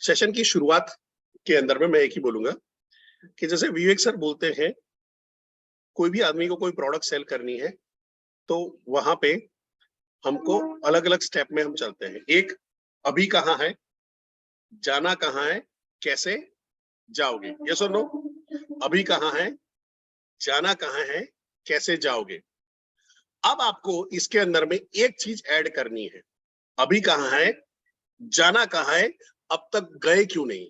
Session की शुरुआत के अंदर में मैं एक ही बोलूंगा कि जैसे विवेक सर बोलते हैं, कोई भी आदमी को कोई प्रोडक्ट सेल करनी है तो वहां पे हमको अलग अलग स्टेप में हम चलते हैं। एक, अभी कहाँ है, जाना कहाँ है, कैसे जाओगे। यस और नो? अभी कहाँ है, जाना कहाँ है, कैसे जाओगे। अब आपको इसके अंदर में एक चीज ऐड करनी है। अभी कहाँ है, जाना कहाँ है, अब तक गए क्यों नहीं।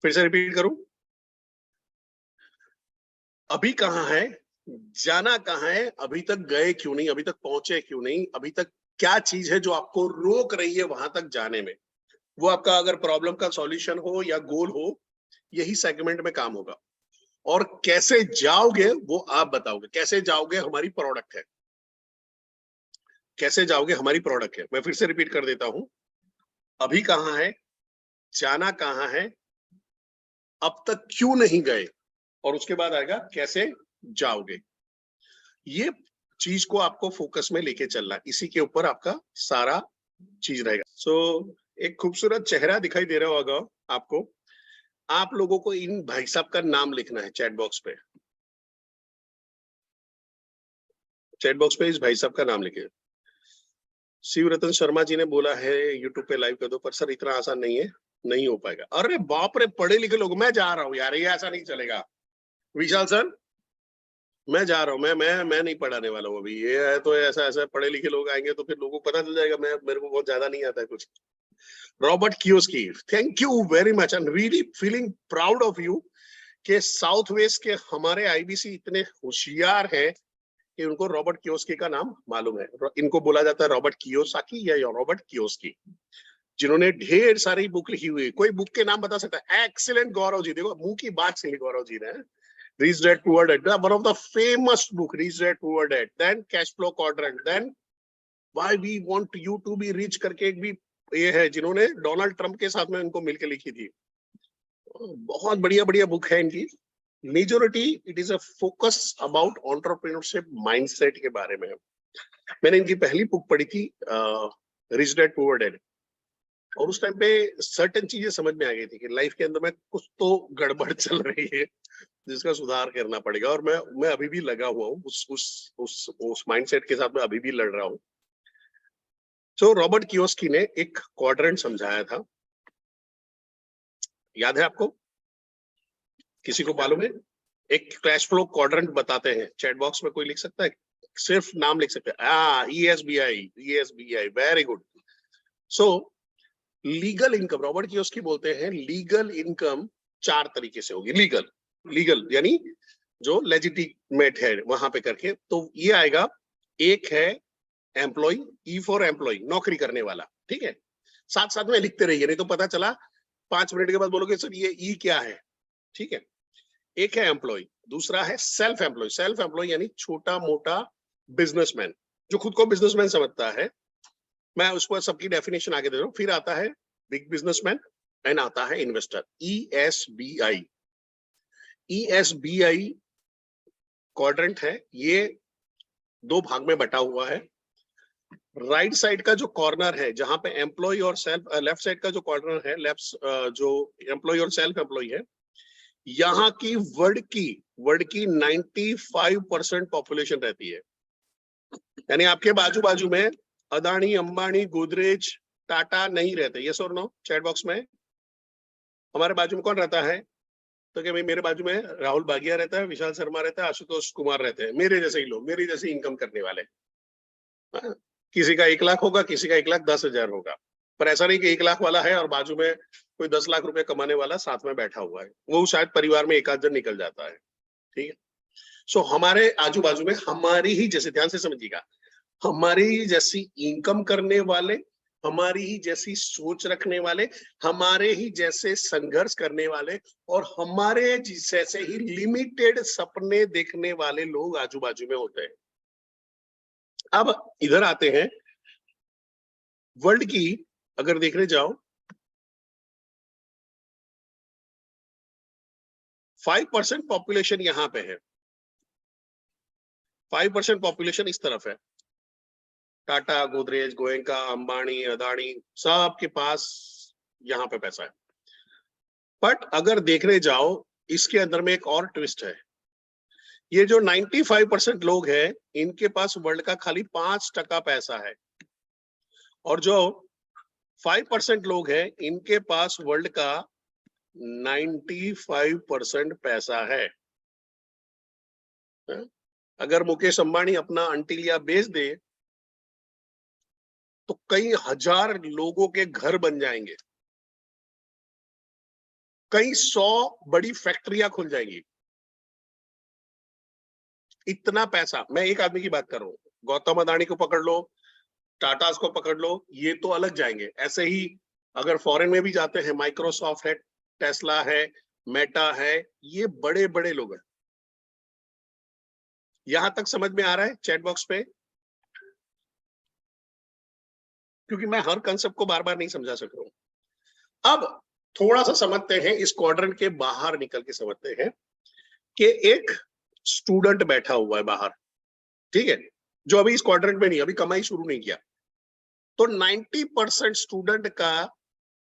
फिर से रिपीट करूं, अभी कहाँ है, जाना कहाँ है, अभी तक गए क्यों नहीं, अभी तक पहुंचे क्यों नहीं, अभी तक क्या चीज है जो आपको रोक रही है वहां तक जाने में। वो आपका अगर प्रॉब्लम का सॉल्यूशन हो या गोल हो, यही सेगमेंट में काम होगा। और कैसे जाओगे वो आप बताओगे। कैसे जाओगे हमारी प्रोडक्ट है, कैसे जाओगे हमारी प्रोडक्ट है। मैं फिर से रिपीट कर देता हूं, अभी कहाँ है, जाना कहाँ है, अब तक क्यों नहीं गए, और उसके बाद आएगा कैसे जाओगे। ये चीज को आपको फोकस में लेके चलना है, इसी के ऊपर आपका सारा चीज रहेगा। सो एक खूबसूरत चेहरा दिखाई दे रहा होगा आपको। आप लोगों को इन भाई साहब का नाम लिखना है चैट बॉक्स पे। चैट बॉक्स पे इस भाई साहब का नाम लिखिए। शिवरतन शर्मा जी ने बोला है यूट्यूब पे लाइव कर दो, पर सर इतना आसान नहीं है, नहीं हो पाएगा। अरे बाप रे, पढ़े लिखे लोग, मैं जा रहा हूँ यार, ये ऐसा नहीं चलेगा। विशाल सर, मैं जा रहा हूँ, मैं नहीं पढ़ाने वाला हूँ अभी। ये है तो ऐसा ऐसा पढ़े लिखे लोग आएंगे तो फिर लोगों को पता चल जाएगा मैं, मेरे को बहुत ज्यादा नहीं आता है कुछ। Robert Kiyosaki, thank you very much, I am really feeling proud of you कि साउथ वेस्ट के हमारे आईबीसी इतने होशियार है कि उनको रॉबर्ट कियोस्की का नाम मालूम है। इनको बोला जाता है रॉबर्ट कियोसाकी या रॉबर्ट कियोस्की, जिन्होंने ढेर सारी बुक लिखी हुई है। कोई बुक के नाम बता सकता है? एक्सीलेंट गौरव जी, देखो मुंह की बात से गौरव जी ने Rich Dad Poor Dad, one of the famous book, Rich Dad Poor Dad, then Cash Flow Quadrant, then Why We Want You to Be Rich करके एक भी ये है, जिन्होंने डोनाल्ड ट्रंप के साथ में उनको मिलकर लिखी थी। बहुत बढ़िया बढ़िया बुक है इनकी। Majority it is a focus about entrepreneurship mindset के बारे में। मैंने इनकी पहली बुक पढ़ी थी रिच डैड पुअर डैड, और उस टाइम पे सर्टेन चीजें समझ में आ गई थी कि लाइफ के अंदर में कुछ तो गड़बड़ चल रही है जिसका सुधार करना पड़ेगा। और मैं अभी भी लगा हुआ हूँ उस माइंडसेट के साथ में, अभी भी लड़ रहा हूँ। तो रॉबर्ट कियोस्की ने एक क्वाड्रेंट समझाया था, याद है आपको? किसी को मालूम है? एक कैश फ्लो क्वाड्रेंट बताते हैं, चैट बॉक्स में कोई लिख सकता है? सिर्फ नाम लिख सकते हैं। ESBI, very good. सो लीगल इनकम, रॉबर्ट कियोस्की बोलते हैं लीगल इनकम चार तरीके से होगी। लीगल लीगल यानी जो लेजिटिमेट है वहां पे करके, तो ये आएगा। एक है एम्प्लॉय, ई फॉर एम्प्लॉय, नौकरी करने वाला, ठीक है। साथ साथ में लिखते रहिए, नहीं तो पता चला 5 मिनट के बाद बोलोगे सर ये ई क्या है, ठीक है। एक है एम्प्लॉय, दूसरा है सेल्फ एम्प्लॉय। सेल्फ एम्प्लॉय यानी छोटा मोटा बिजनेसमैन, जो खुद को बिजनेसमैन समझता है। मैं उसको सबकी डेफिनेशन आगे दे रहा हूँ। फिर आता है बिग बिजनेसमैन, एंड आता है इन्वेस्टर, ईएसबीआई। ईएसबीआई क्वाड्रेंट है, ये दो भाग में बटा हुआ है। राइट साइड का जो कॉर्नर है जहां पे एम्प्लॉय और सेल्फ, लेफ्ट साइड का जो कॉर्नर है, लेफ्ट जो एम्प्लॉय और सेल्फ एम्प्लॉय है, यहाँ की वर्ल्ड की 95% पॉपुलेशन रहती है। यानी आपके बाजू बाजू में अदानी, अंबानी, गोदरेज, टाटा नहीं रहते। यस और नो? चैट बॉक्स में हमारे बाजू में कौन रहता है? तो क्या भाई, मेरे बाजू में राहुल बागिया रहता है, विशाल शर्मा रहता है, आशुतोष कुमार रहते हैं, मेरे जैसे ही लोग, मेरी जैसे इनकम करने वाले। हाँ? किसी का 1 लाख होगा, किसी का 1,10,000 होगा, पर ऐसा नहीं कि 1 लाख वाला है और बाजू में कोई 10 लाख रुपए कमाने वाला साथ में बैठा हुआ है। वो शायद परिवार में एक आध जन निकल जाता है, ठीक है। सो हमारे आजू बाजू में हमारी ही जैसे, ध्यान से समझिएगा, हमारी ही जैसी इनकम करने वाले, हमारी ही जैसी सोच रखने वाले, हमारे ही जैसे संघर्ष करने वाले, और हमारे जैसे ही लिमिटेड सपने देखने वाले लोग आजू बाजू में होते हैं। अब इधर आते हैं, वर्ल्ड की अगर देखने जाओ, 5% पॉपुलेशन यहां पे है, 5% पॉपुलेशन इस तरफ है, टाटा, गोदरेज, गोयनका, अंबानी, अदानी, सबके पास यहाँ पे पैसा है। बट अगर देखने जाओ इसके अंदर में एक और ट्विस्ट है। ये जो 95% लोग हैं इनके पास वर्ल्ड का खाली 5% पैसा है, और जो 5% लोग हैं इनके पास वर्ल्ड का 95% पैसा है। अगर मुकेश अंबानी अपना अंटिलिया बेच दे तो कई हजार लोगों के घर बन जाएंगे, कई 100 बड़ी फैक्ट्रियां खुल जाएंगी। इतना पैसा, मैं एक आदमी की बात कर रहा हूं, गौतम अदानी को पकड़ लो, टाटा को पकड़ लो, ये तो अलग जाएंगे। ऐसे ही अगर फॉरेन में भी जाते हैं, माइक्रोसॉफ्ट है, टेस्ला है, मेटा है, ये बड़े बड़े लोग हैं। यहां तक समझ में आ रहा है चैट बॉक्स पे? क्योंकि मैं हर कंसेप्ट को बार बार नहीं समझा सक रहा हूं। अब थोड़ा सा समझते हैं, इस क्वाड्रेंट के बाहर निकल के समझते हैं कि एक स्टूडेंट बैठा हुआ है बाहर, ठीक है, जो अभी इस क्वाड्रेंट में नहीं, अभी कमाई शुरू नहीं किया। तो 90% स्टूडेंट का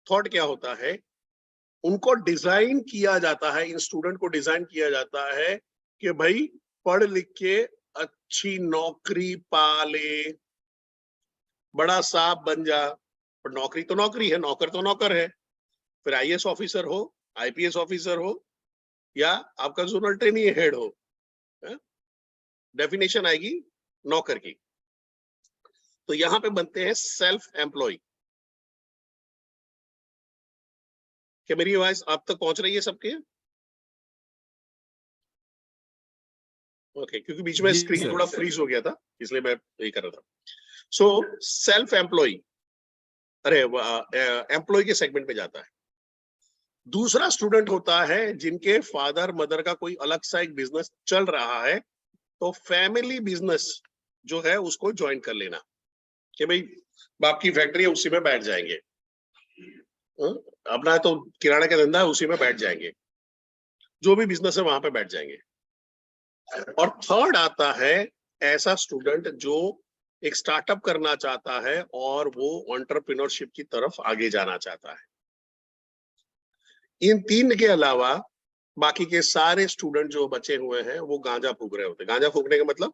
थॉट क्या होता है? उनको डिजाइन किया जाता है, इन स्टूडेंट को डिजाइन किया जाता है कि भाई पढ़ लिख के अच्छी नौकरी पा ले, बड़ा साहब बन जा। पर नौकरी तो नौकरी है, नौकर तो नौकर है। फिर आईएएस ऑफिसर हो, आईपीएस ऑफिसर हो, या आपका जोनल ट्रेनिंग हेड हो, डेफिनेशन आएगी नौकर की। तो यहां पे बनते हैं सेल्फ एम्प्लॉय। क्या मेरी आवाज आप तक पहुंच रही है सबके? ओके, क्योंकि बीच में स्क्रीन थोड़ा फ्रीज हो गया था, इसलिए मैं यही कर रहा था। सो सेल्फ एम्प्लॉय, अरे एम्प्लॉय के सेगमेंट पे जाता है। दूसरा स्टूडेंट होता है जिनके फादर मदर का कोई अलग सा एक बिजनेस चल रहा है, तो फैमिली बिजनेस जो है उसको ज्वाइन कर लेना कि भाई बाप की फैक्ट्री है, उसी में बैठ जाएंगे, अपना तो किराना का धंधा है, उसी में बैठ जाएंगे, जो भी बिजनेस है वहां पे बैठ जाएंगे। और थर्ड आता है ऐसा स्टूडेंट जो एक स्टार्टअप करना चाहता है और वो एंटरप्रेन्योरशिप की तरफ आगे जाना चाहता है। इन तीन के अलावा बाकी के सारे स्टूडेंट जो बचे हुए हैं वो गांजा फूक रहे होते हैं। गांजा फूकने का मतलब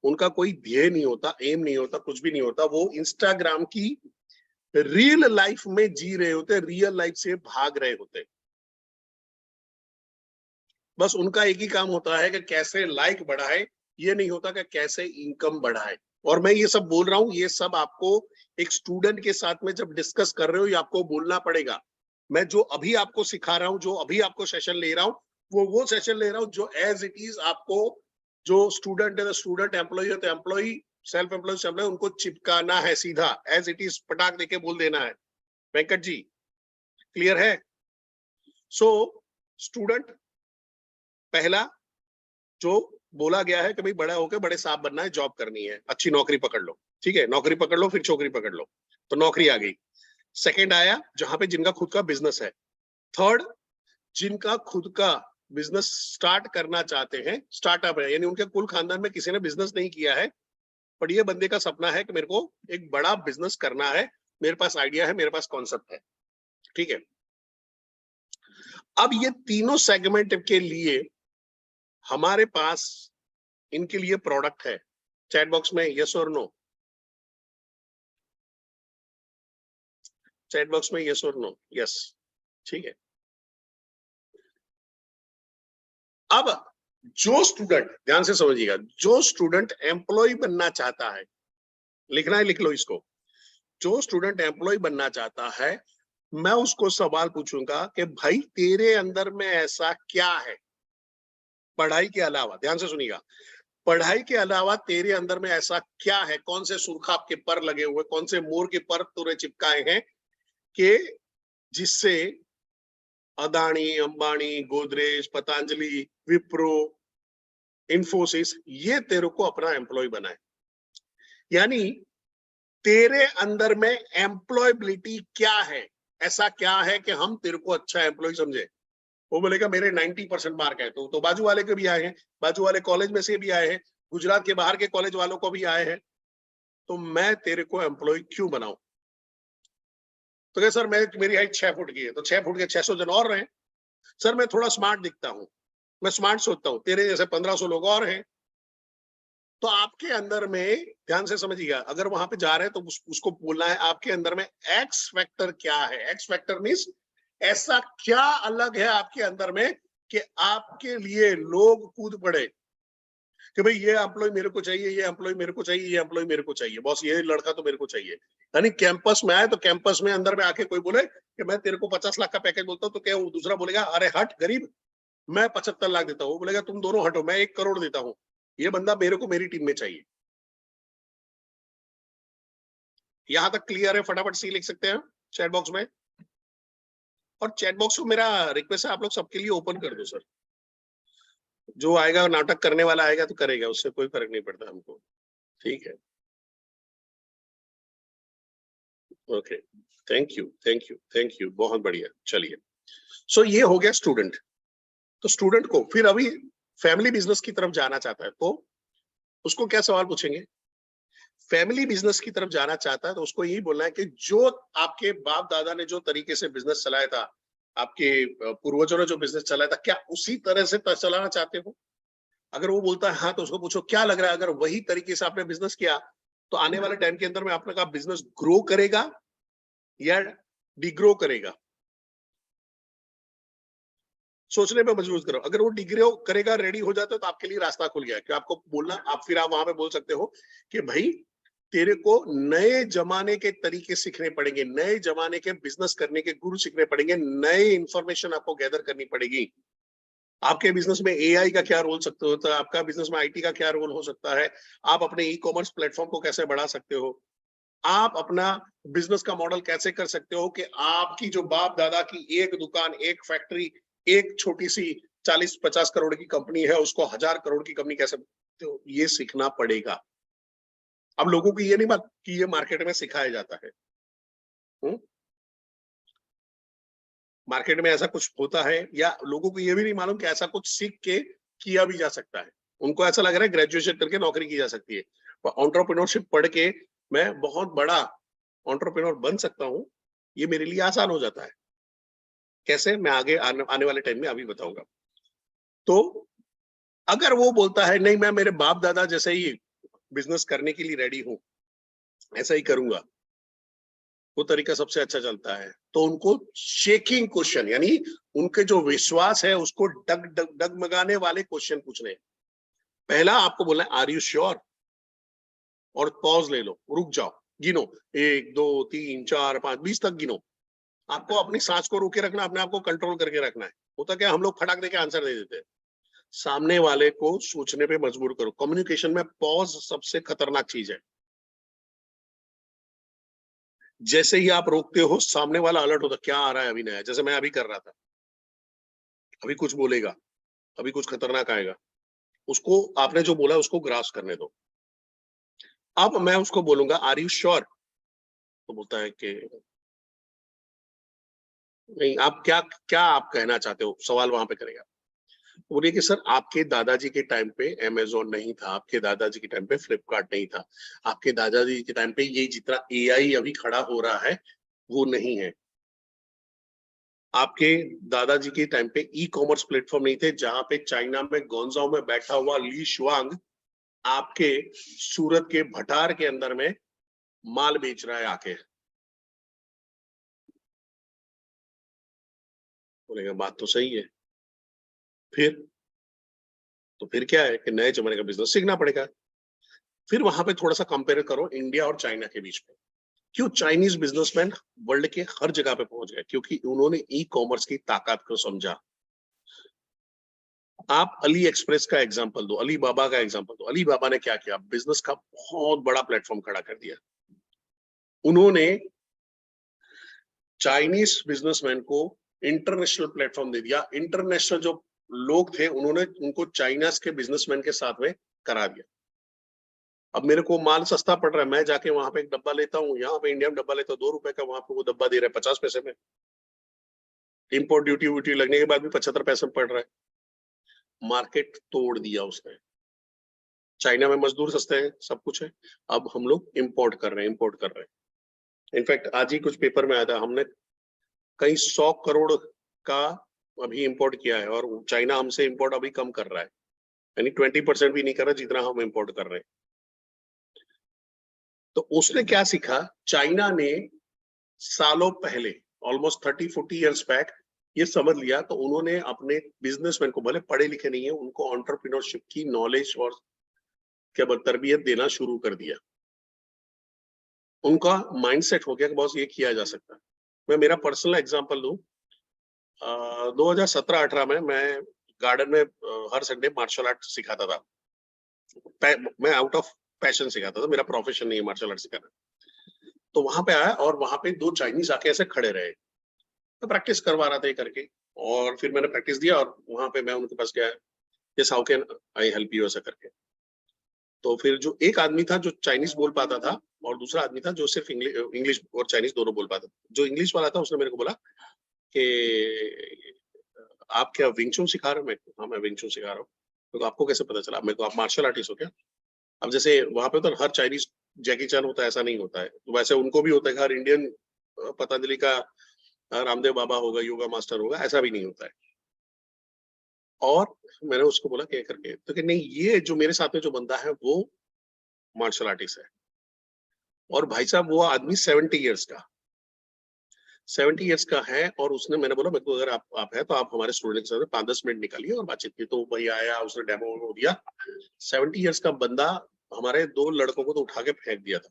उनका कोई ध्येय नहीं होता, एम नहीं होता, कुछ भी नहीं होता। वो इंस्टाग्राम की रियल लाइफ में जी रहे होते, रियल लाइफ से भाग रहे होते। बस उनका एक ही काम होता है कि कैसे लाइक बढ़ाए, ये नहीं होता कि कैसे इनकम बढ़ाए। और मैं ये सब बोल रहा हूं, ये सब आपको एक स्टूडेंट के साथ में जब डिस्कस कर रहे हो ये आपको बोलना पड़ेगा। मैं जो अभी आपको सिखा रहा हूं, जो अभी आपको सेशन ले रहा हूं, वो सेशन ले रहा हूं जो एज इट इज आपको, जो स्टूडेंट है तो स्टूडेंट, एम्प्लॉय है तो एम्प्लॉय, सेल्फ एम्प्लॉय से एम्प्लॉय, उनको चिपकाना है सीधा, एज इट इज पटाख देके बोल देना है। वेंकट जी क्लियर है? सो स्टूडेंट पहला जो बोला गया है कि भाई बड़ा होकर बड़े साहब बनना है, जॉब करनी है, अच्छी नौकरी पकड़ लो, ठीक है, नौकरी पकड़ लो, फिर छोकरी पकड़ लो, तो नौकरी आ गई। सेकंड आया जहां पे जिनका खुद का बिजनेस है। थर्ड, जिनका खुद का बिजनेस स्टार्ट करना चाहते हैं, स्टार्टअप है, यानी उनके कुल खानदान में किसी ने बिजनेस नहीं किया है, पर ये बंदे का सपना है कि मेरे को एक बड़ा बिजनेस करना है, मेरे पास आइडिया है, मेरे पास कॉन्सेप्ट है, ठीक है। अब ये तीनों सेगमेंट के लिए हमारे पास इनके लिए प्रोडक्ट है। चैट बॉक्स में यस और नो, चैट बॉक्स में यस और नो, यस, ठीक है। अब जो स्टूडेंट, ध्यान से समझिएगा, जो स्टूडेंट एम्प्लॉय बनना चाहता है, लिखना है लिख लो इसको, जो स्टूडेंट एम्प्लॉय बनना चाहता है, मैं उसको सवाल पूछूंगा कि भाई तेरे अंदर में ऐसा क्या है पढ़ाई के अलावा, ध्यान से सुनिएगा, पढ़ाई के अलावा तेरे अंदर में ऐसा क्या है, कौन से सुरखा आपके पर लगे हुए, कौन से मोर के पर तुरे चिपकाए हैं कि जिससे अदानी, अंबानी, गोदरेज, पतंजलि, विप्रो, इन्फोसिस ये तेरे को अपना एम्प्लॉय बनाए। यानी तेरे अंदर में एम्प्लॉयबिलिटी क्या है, ऐसा क्या है कि हम तेरे को अच्छा एम्प्लॉय समझे। वो बोलेगा मेरे 90% मार्क है, तो बाजू वाले के भी आए हैं, बाजू वाले कॉलेज में से भी आए हैं, गुजरात के बाहर के कॉलेज वालों को भी आए हैं, तो मैं तेरे को एम्प्लॉय क्यों बनाऊं? तो कहे सर मेरी हाइट 6 फुट की है, तो 6 फुट के 600 जन और रहे। सर मैं थोड़ा स्मार्ट दिखता हूँ, मैं स्मार्ट सोचता हूँ, तेरे जैसे 1500 लोग और हैं। तो आपके अंदर में, ध्यान से समझिएगा, अगर वहां पे जा रहे हैं तो उसको बोलना है आपके अंदर में एक्स फैक्टर क्या है। एक्स फैक्टर मीन्स ऐसा क्या अलग है आपके अंदर में कि आपके लिए लोग कूद पड़े कि भाई ये एम्प्लॉय मेरे को चाहिए, ये एम्प्लॉय मेरे को चाहिए, ये एम्प्लॉय मेरे को चाहिए, बॉस ये लड़का तो मेरे को चाहिए। यानी कैंपस में आए तो कैंपस में अंदर में आके कोई बोले कि मैं तेरे को 50 लाख का पैकेज बोलता हूँ, तो क्या वो दूसरा बोलेगा अरे हट गरीब, मैं 75 लाख देता हूँ, बोलेगा तुम दोनों हटो, मैं 1 करोड़ देता हूँ, ये बंदा मेरे को मेरी टीम में चाहिए। यहां तक क्लियर है? फटाफट सी लिख सकते हैं चैट बॉक्स में। और चैट बॉक्स को मेरा रिक्वेस्ट है, आप लोग सबके लिए ओपन कर दो सर। जो आएगा नाटक करने वाला आएगा तो करेगा, उससे कोई फर्क नहीं पड़ता हमको, ठीक है? Okay, thank you thank you thank you, बहुत बढ़िया। चलिए, सो ये हो गया स्टूडेंट। तो स्टूडेंट को फिर अभी फैमिली बिजनेस की तरफ जाना चाहता है, तो उसको क्या सवाल पूछेंगे? फैमिली बिजनेस की तरफ जाना चाहता है तो उसको यही बोलना है कि जो आपके बाप दादा ने जो तरीके से बिजनेस चलाया था, आपके पूर्वजों ने जो बिजनेस चलाया था, क्या उसी तरह से चलाना चाहते हो? अगर वो बोलता है हाँ, तो उसको पूछो क्या लग रहा है, अगर वही तरीके से आपने बिजनेस किया तो आने वाले टाइम के अंदर में आपका बिजनेस ग्रो करेगा या डिग्रो करेगा? सोचने पे मजबूर करो। अगर वो डिग्रो करेगा, रेडी हो जाता है, तो आपके लिए रास्ता खुल गया कि आपको बोलना, आप वहां पे बोल सकते हो कि भाई तेरे को नए जमाने के तरीके सीखने पड़ेंगे, नए जमाने के बिजनेस करने के गुरु सीखने पड़ेंगे, नए इंफॉर्मेशन आपको गैदर करनी पड़ेगी। आपके बिजनेस में एआई का क्या रोल सकते होता है, आपका बिजनेस में आईटी का क्या रोल हो सकता है, आप अपने ई कॉमर्स प्लेटफॉर्म को कैसे बढ़ा सकते हो, आप अपना बिजनेस का मॉडल कैसे कर सकते हो कि आपकी जो बाप दादा की एक दुकान, एक फैक्ट्री, एक छोटी सी 40-50 करोड़ की कंपनी है, उसको 1000 करोड़ की कंपनी कैसे, तो ये सीखना पड़ेगा। अब लोगों को ये नहीं बात कि ये मार्केट में सिखाया जाता है। मार्केट में ऐसा कुछ होता है, या लोगों को ये भी नहीं मालूम कि ऐसा कुछ सीख के किया भी जा सकता है। उनको ऐसा लग रहा है ग्रेजुएशन करके नौकरी की जा सकती है, पर एंटरप्रेन्योरशिप पढ़ के मैं बहुत बड़ा एंटरप्रेन्योर बन सकता हूँ, ये मेरे लिए आसान हो जाता है। कैसे? मैं आगे आने वाले टाइम में अभी बताऊंगा। तो अगर वो बोलता है नहीं, मैं मेरे बाप दादा जैसे ही बिजनेस करने के लिए रेडी हूं, ऐसा ही करूंगा, वो तरीका सबसे अच्छा चलता है, तो उनको शेकिंग क्वेश्चन, यानी उनके जो विश्वास है उसको डगमगाने वाले क्वेश्चन पूछने। पहला आपको बोलना है आर यू श्योर, और पॉज ले लो, रुक जाओ, गिनो 1 2 3 4 5 20 तक गिनो। आपको अपनी सांस को रोके रखना, अपने आप को कंट्रोल करके रखना है। होता क्या, हम लोग फटाक देके आंसर दे देते हैं। सामने वाले को सोचने पे मजबूर करो। कम्युनिकेशन में पॉज सबसे खतरनाक चीज है। जैसे ही आप रोकते हो, सामने वाला अलर्ट होता, क्या आ रहा है अभी नया, जैसे मैं अभी कर रहा था, अभी कुछ बोलेगा, अभी कुछ खतरनाक आएगा, उसको आपने जो बोला उसको ग्रास्प करने दो। अब मैं उसको बोलूंगा आर यू श्योर, तो बोलता है कि नहीं, आप क्या क्या आप कहना चाहते हो, सवाल वहां पे करेगा। बोलिए कि सर आपके दादाजी के टाइम पे अमेजोन नहीं था, आपके दादाजी के टाइम पे फ्लिपकार्ट नहीं था, आपके दादाजी के टाइम पे ये जितना एआई अभी खड़ा हो रहा है वो नहीं है, आपके दादाजी के टाइम पे ई कॉमर्स प्लेटफॉर्म नहीं थे जहां पे चाइना में गोंजाओ में बैठा हुआ ली शुआंग आपके सूरत के भटार के अंदर में माल बेच रहा है आके। बोलेगा बात तो सही है, फिर तो फिर क्या है कि नए जमाने का बिजनेस सीखना पड़ेगा। फिर वहां पे थोड़ा सा कंपेयर करो इंडिया और चाइना के बीच में। क्यों चाइनीज बिजनेसमैन वर्ल्ड के हर जगह पे पहुंच गए? क्योंकि उन्होंने ई कॉमर्स की ताकत को समझा। आप अली एक्सप्रेस का एग्जांपल दो, अली बाबा का एग्जांपल दो। अली बाबा ने क्या किया? बिजनेस का बहुत बड़ा प्लेटफॉर्म खड़ा कर दिया। उन्होंने चाइनीज बिजनेसमैन को इंटरनेशनल प्लेटफॉर्म दे दिया। इंटरनेशनल जो लोग थे उन्होंने उनको चाइना के बिजनेसमैन के साथ में करा दिया। अब मेरे को माल सस्ता पड़ रहा है, मैं जाके वहां पे एक डब्बा लेता हूँ, यहाँ पे इंडिया में डब्बा लेता हूँ 2 रुपए का, वहां पे वो डब्बा दे रहा है 50 पैसे में। इम्पोर्ट ड्यूटी व्यूटी लगने के बाद भी 75 पैसे में पड़ रहा है। मार्केट तोड़ दिया उसने। चाइना में मजदूर सस्ते हैं, सब कुछ है। अब हम लोग इम्पोर्ट कर रहे हैं। इनफैक्ट आज ही कुछ पेपर में आया था, हमने कई 100 करोड़ का अभी इम्पोर्ट किया है और चाइना हमसे इम्पोर्ट अभी कम कर रहा है, यानी 20% भी नहीं कर रहा जितना हम इम्पोर्ट कर रहे हैं। तो उसने क्या सीखा, चाइना ने सालों पहले ऑलमोस्ट 30-40 इयर्स बैक ये समझ लिया, तो उन्होंने अपने बिजनेसमैन को, भले पढ़े लिखे नहीं है, उनको एंटरप्रेन्योरशिप की नॉलेज और क्या तरबियत देना शुरू कर दिया। उनका माइंडसेट हो गया कि बॉस ये किया जा सकता है। मैं मेरा पर्सनल एग्जांपल दूं, 2017-18 में मैं गार्डन में हर संडे मार्शल आर्ट सिखाता था। मैं आउट ऑफ पैशन सिखाता था, मेरा प्रोफेशन नहीं है मार्शल आर्ट सिखाना। तो वहां पे आया और वहां पे 2 चाइनीज आके ऐसे खड़े रहे, मैं प्रैक्टिस करवा रहा था ये करके, और फिर मैंने प्रैक्टिस दिया और वहां पे मैं उनके पास गया, yes how can I help you, ऐसा करके। तो फिर जो एक आदमी था जो चाइनीज बोल पाता था और दूसरा आदमी था जो सिर्फ इंग्लिश और चाइनीज दोनों बोल पाता था। जो इंग्लिश वाला था उसने मेरे को बोला कि आप क्या विंग चुन सिखा रहे हो? मैं, हाँ मैं विंग चुन सिखा रहा हूँ। तो आपको कैसे पता चला? मेरे को, आप मार्शल आर्टिस्ट हो क्या? अब जैसे वहां पे तो हर चाइनीज जैकी चैन होता है, ऐसा नहीं होता है, तो वैसे उनको भी होता है कि हर इंडियन पतंजलि का रामदेव बाबा होगा, योगा मास्टर होगा, ऐसा भी नहीं होता है। और मैंने उसको बोला क्या करके, तो कि नहीं, ये जो मेरे साथ में जो बंदा है वो मार्शल आर्टिस्ट है। और भाई साहब वो आदमी 70 इयर्स का 70 इयर्स का है, और उसने, मैंने बोला मेरे को अगर आप है तो आप हमारे स्टूडेंट के साथ 5-10 मिनट निकालिए और बातचीत की। तो वही आया, उसने डेमो दिया। 70 इयर्स का बंदा हमारे 2 लड़कों को तो उठा के फेंक दिया था,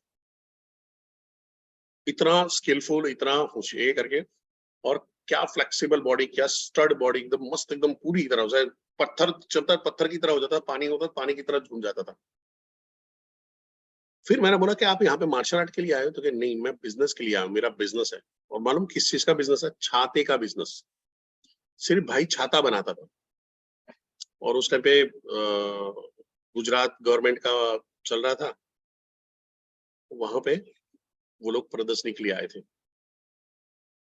इतना स्किलफुल, इतना होशियार करके। और क्या फ्लेक्सिबल बॉडी, क्या स्टड बॉडी, एकदम मस्त, एकदम पूरी तरह से पत्थर चलता, पत्थर की तरह हो जाता, पानी होता पानी की तरह झूम जाता था। फिर मैंने बोला कि आप यहाँ पे मार्शल आर्ट के लिए आए हो? तो कि नहीं, मैं बिजनेस के लिए आया हूँ, मेरा बिजनेस है। और मालूम किस चीज का बिजनेस है? छाते का बिजनेस। सिर्फ भाई छाता बनाता था। और उस टाइम पे गुजरात गवर्नमेंट का चल रहा था, वहां पे वो लोग प्रदर्शनी के लिए आए थे।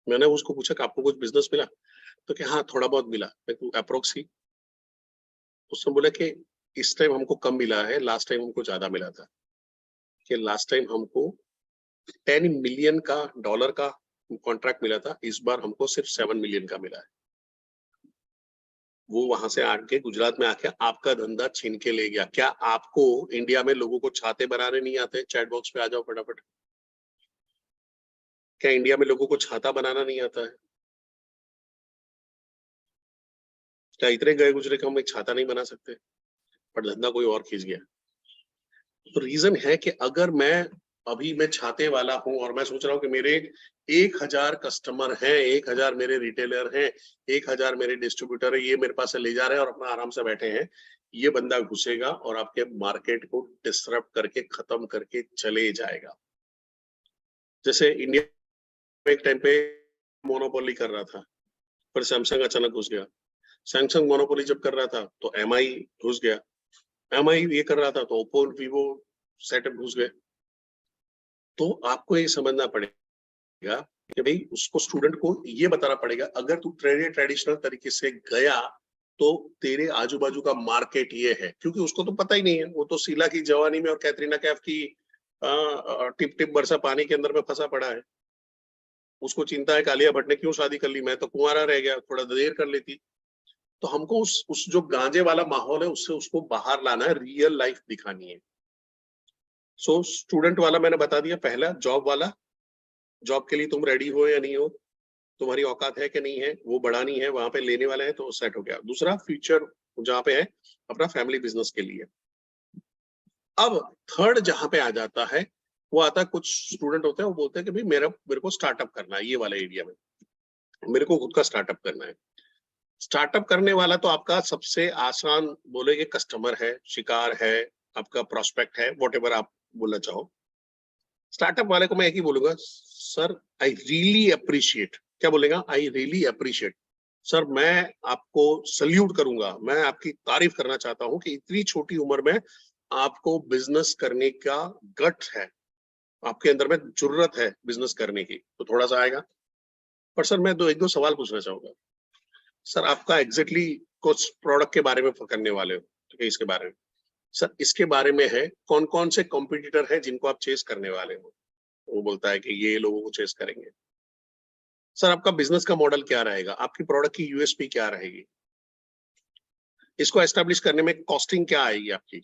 मैंने उसको पूछा कि आपको कुछ बिजनेस मिला? तो कि हाँ थोड़ा बहुत मिला। अप्रोक्स ही। उसने बोला कि इस टाइम हमको कम मिला है, लास्ट टाइम हमको ज्यादा मिला था। कि लास्ट टाइम हमको 10 मिलियन का डॉलर का कॉन्ट्रैक्ट मिला था, इस बार हमको सिर्फ 7 मिलियन का मिला है। वो वहां से आके गुजरात में आके आपका धंधा छीन के ले गया। क्या आपको इंडिया में लोगों को छाते बनाने नहीं आते? चैट बॉक्स पे आ जाओ फटाफट। क्या इंडिया में लोगों को छाता बनाना नहीं आता है? क्या इतने गए गुजरे का हम एक छाता नहीं बना सकते? पर धंधा कोई और खींच गया। तो रीजन है कि अगर मैं छाते वाला हूं और मैं सोच रहा हूँ कि मेरे 1000 कस्टमर हैं, 1000 मेरे रिटेलर हैं, 1000 मेरे डिस्ट्रीब्यूटर है, ये मेरे पास से ले जा रहे हैं और अपना आराम से बैठे हैं, ये बंदा घुसेगा और आपके मार्केट को डिसरप्ट करके खत्म करके चले जाएगा। जैसे इंडिया में एक टाइम पे मोनोपोली कर रहा था, पर सैमसंग अचानक घुस गया। सैमसंग मोनोपोली जब कर रहा था तो एमआई घुस गया। एमआई ये कर रहा था तो ओप्पो वीवो सेटअप घुस गए। तो आपको ये समझना पड़ेगा कि भाई उसको, स्टूडेंट को ये बताना पड़ेगा, अगर तू ट्रेडिशनल तरीके से गया तो तेरे आजू बाजू का मार्केट ये है। क्योंकि उसको तो पता ही नहीं है, वो तो शीला की जवानी में और कैटरीना कैफ की टिप टिप बरसा पानी के अंदर में फंसा पड़ा है। उसको चिंता है आलिया भट्ट ने क्यों शादी कर ली, मैं तो कुंवारा रह गया, थोड़ा देर कर लेती। तो हमको उस जो गांजे वाला माहौल है उससे उसको बाहर लाना है, रियल लाइफ दिखानी है। सो स्टूडेंट वाला मैंने बता दिया। पहला जॉब वाला, जॉब के लिए तुम रेडी हो या नहीं हो, तुम्हारी औकात है कि नहीं है, वो बढ़ानी है, वहां पे लेने वाला है तो सेट हो गया। दूसरा फ्यूचर जहाँ पे है, अपना फैमिली बिजनेस के लिए। अब थर्ड जहां पे आ जाता है, वो आता है, कुछ स्टूडेंट होते हैं वो बोलते हैं कि भाई मेरे को स्टार्टअप करना है, ये वाला एरिया में मेरे को खुद का स्टार्टअप करना है। स्टार्टअप करने वाला तो आपका सबसे आसान बोलेगे कस्टमर है, शिकार है, आपका प्रोस्पेक्ट है, वॉट आप बोलना चाहो। स्टार्टअप वाले को मैं एक ही बोलूंगा, सर आई रियली अप्रिशिएट। क्या बोलेगा? I really appreciate. सर मैं आपको सल्यूट करूंगा, मैं आपकी तारीफ करना चाहता हूं कि इतनी छोटी उम्र में आपको बिजनेस करने का गट है, आपके अंदर में जुर्रत है बिजनेस करने की। तो थोड़ा सा आएगा। पर सर मैं एक दो सवाल पूछना चाहूंगा। सर आपका एग्जैक्टली कुछ प्रोडक्ट के बारे में करने वाले हो, ठीक है, इसके बारे में सर इसके बारे में है, कौन कौन से कॉम्पिटिटर है जिनको आप चेस करने वाले हो? वो बोलता है कि ये लोगों को चेस करेंगे। सर आपका बिजनेस का मॉडल क्या रहेगा, आपकी प्रोडक्ट की यूएसपी क्या रहेगी, इसको एस्टेब्लिश करने में कॉस्टिंग क्या आएगी आपकी,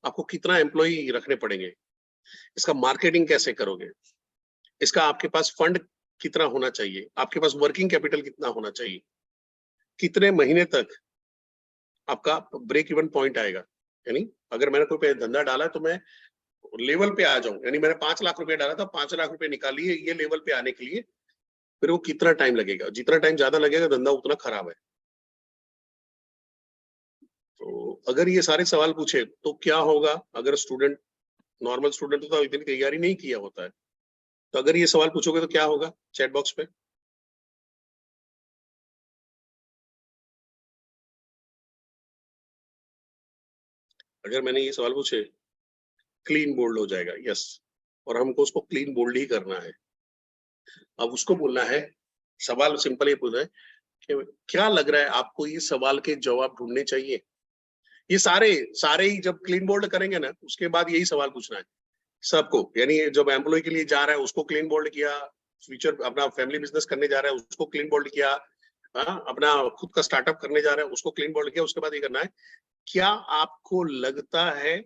आपको कितना एम्प्लॉय रखने पड़ेंगे, इसका मार्केटिंग कैसे करोगे, इसका आपके पास फंड कितना होना चाहिए, आपके पास वर्किंग कैपिटल कितना होना चाहिए, कितने महीने तक आपका ब्रेक इवन पॉइंट आएगा। यानी अगर मैंने कोई धंधा डाला है तो मैं लेवल पे आ जाऊं, यानी मैंने 5 लाख रुपए डाला था, 5 लाख रुपए निकालिए ये लेवल पे आने के लिए, फिर वो कितना टाइम लगेगा, जितना टाइम ज्यादा लगेगा धंधा उतना खराब है। तो अगर ये सारे सवाल पूछे तो क्या होगा, अगर स्टूडेंट नॉर्मल स्टूडेंट तो इतनी तैयारी नहीं किया होता है, तो अगर ये सवाल पूछोगे तो क्या होगा चैट बॉक्स पे? अगर मैंने ये सवाल पूछे, क्लीन बोल्ड हो जाएगा, यस, और हमको उसको क्लीन बोल्ड ही करना है। अब उसको बोलना है, सवाल सिंपल ये पूछना है कि क्या लग रहा है आपको ये सवाल के जवाब ढूंढने चाहिए। ये सारे सारे ही जब क्लीन बोल्ड करेंगे ना, उसके बाद यही सवाल पूछना है सबको। यानी जब एम्प्लॉय के लिए जा रहा है उसको क्लीन बोल्ड किया, फ्यूचर अपना फैमिली बिजनेस करने जा रहा है उसको क्लीन बोल्ड किया, अपना खुद का स्टार्टअप करने जा रहा है उसको क्लीन बोल्ड किया। उसके बाद ये करना है, क्या आपको लगता है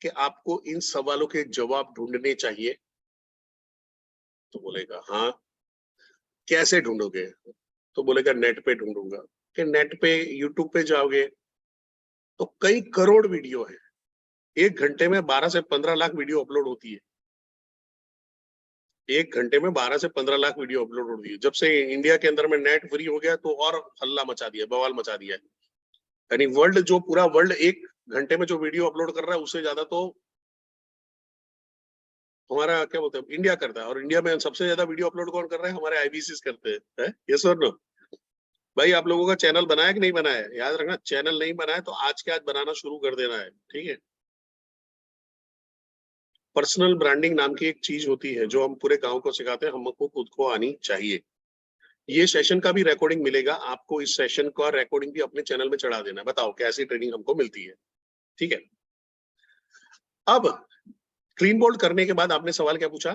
कि आपको इन सवालों के जवाब ढूंढने चाहिए? तो बोलेगा हाँ। कैसे ढूंढोगे? तो बोलेगा नेट पे ढूंढूंगा। कि नेट पे यूट्यूब पे जाओगे तो कई करोड़ वीडियो है, 1 घंटे में 12 से 15 लाख वीडियो अपलोड होती है। 1 घंटे में 12 से 15 लाख वीडियो अपलोड होती है। जब से इंडिया के अंदर में नेट फ्री हो गया तो और हल्ला मचा दिया, बवाल मचा दिया है। यानी वर्ल्ड, जो पूरा वर्ल्ड 1 घंटे में जो वीडियो अपलोड कर रहा है उससे ज्यादा तो हमारा क्या बोलते हैं इंडिया करता है। और इंडिया में सबसे ज्यादा वीडियो अपलोड कौन कर रहा है? हमारे आईबीसी करते हैं। यस और नो? भाई आप लोगों का चैनल बनाया कि नहीं बनाया? याद रखना, चैनल नहीं बनाया तो आज के आज बनाना शुरू कर देना है, ठीक है? पर्सनल ब्रांडिंग नाम की एक चीज होती है जो हम पूरे गांव को सिखाते हैं, हमको खुद को आनी चाहिए। ये सेशन का भी रिकॉर्डिंग मिलेगा आपको, इस सेशन का रिकॉर्डिंग भी अपने चैनल में चढ़ा देना। बताओ कैसी ट्रेनिंग हमको मिलती है, ठीक है? अब क्लीन बोल्ड करने के बाद आपने सवाल क्या पूछा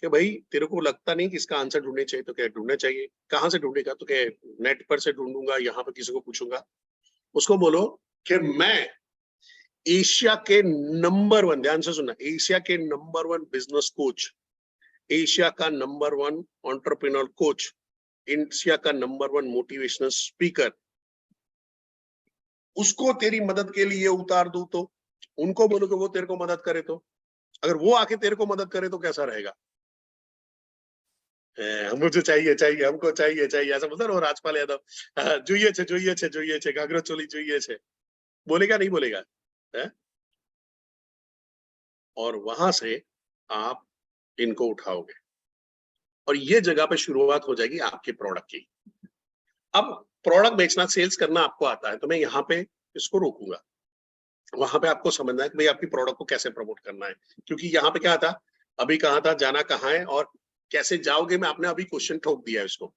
कि भाई तेरे को लगता नहीं कि इसका आंसर ढूंढने चाहिए, तो क्या ढूंढना चाहिए? कहां से ढूंढेगा? तो क्या नेट पर से ढूंढूंगा, यहाँ पे किसी को पूछूंगा? उसको बोलो कि मैं एशिया के नंबर 1, ध्यान से सुनना, एशिया के नंबर 1 बिजनेस कोच, एशिया का नंबर 1 एंटरप्रेन्योर कोच, एशिया का नंबर 1 मोटिवेशनल स्पीकर, उसको तेरी मदद के लिए उतार दूं तो? उनको बोलो कि वो तेरे को मदद करे तो? अगर वो आके तेरे को मदद करे तो कैसा रहेगा? मुझे चाहिए चाहिए, हमको चाहिए चाहिए, ऐसा बोलता है राजपाल यादव, જોઈએ છે જોઈએ છે જોઈએ છે, घाघरा चोली જોઈએ છે, बोलेगा नहीं बोलेगा? है? और वहां से आप इनको उठाओगे और ये जगह पे शुरुआत हो जाएगी आपके प्रोडक्ट की। अब प्रोडक्ट बेचना, सेल्स करना आपको आता है तो मैं यहाँ पे इसको रोकूंगा। वहां पे आपको समझना है कि भाई आपकी प्रोडक्ट को कैसे प्रमोट करना है, क्योंकि यहाँ पे क्या था, अभी कहा था जाना कहाँ है और कैसे जाओगे में आपने अभी क्वेश्चन ठोक दिया है इसको।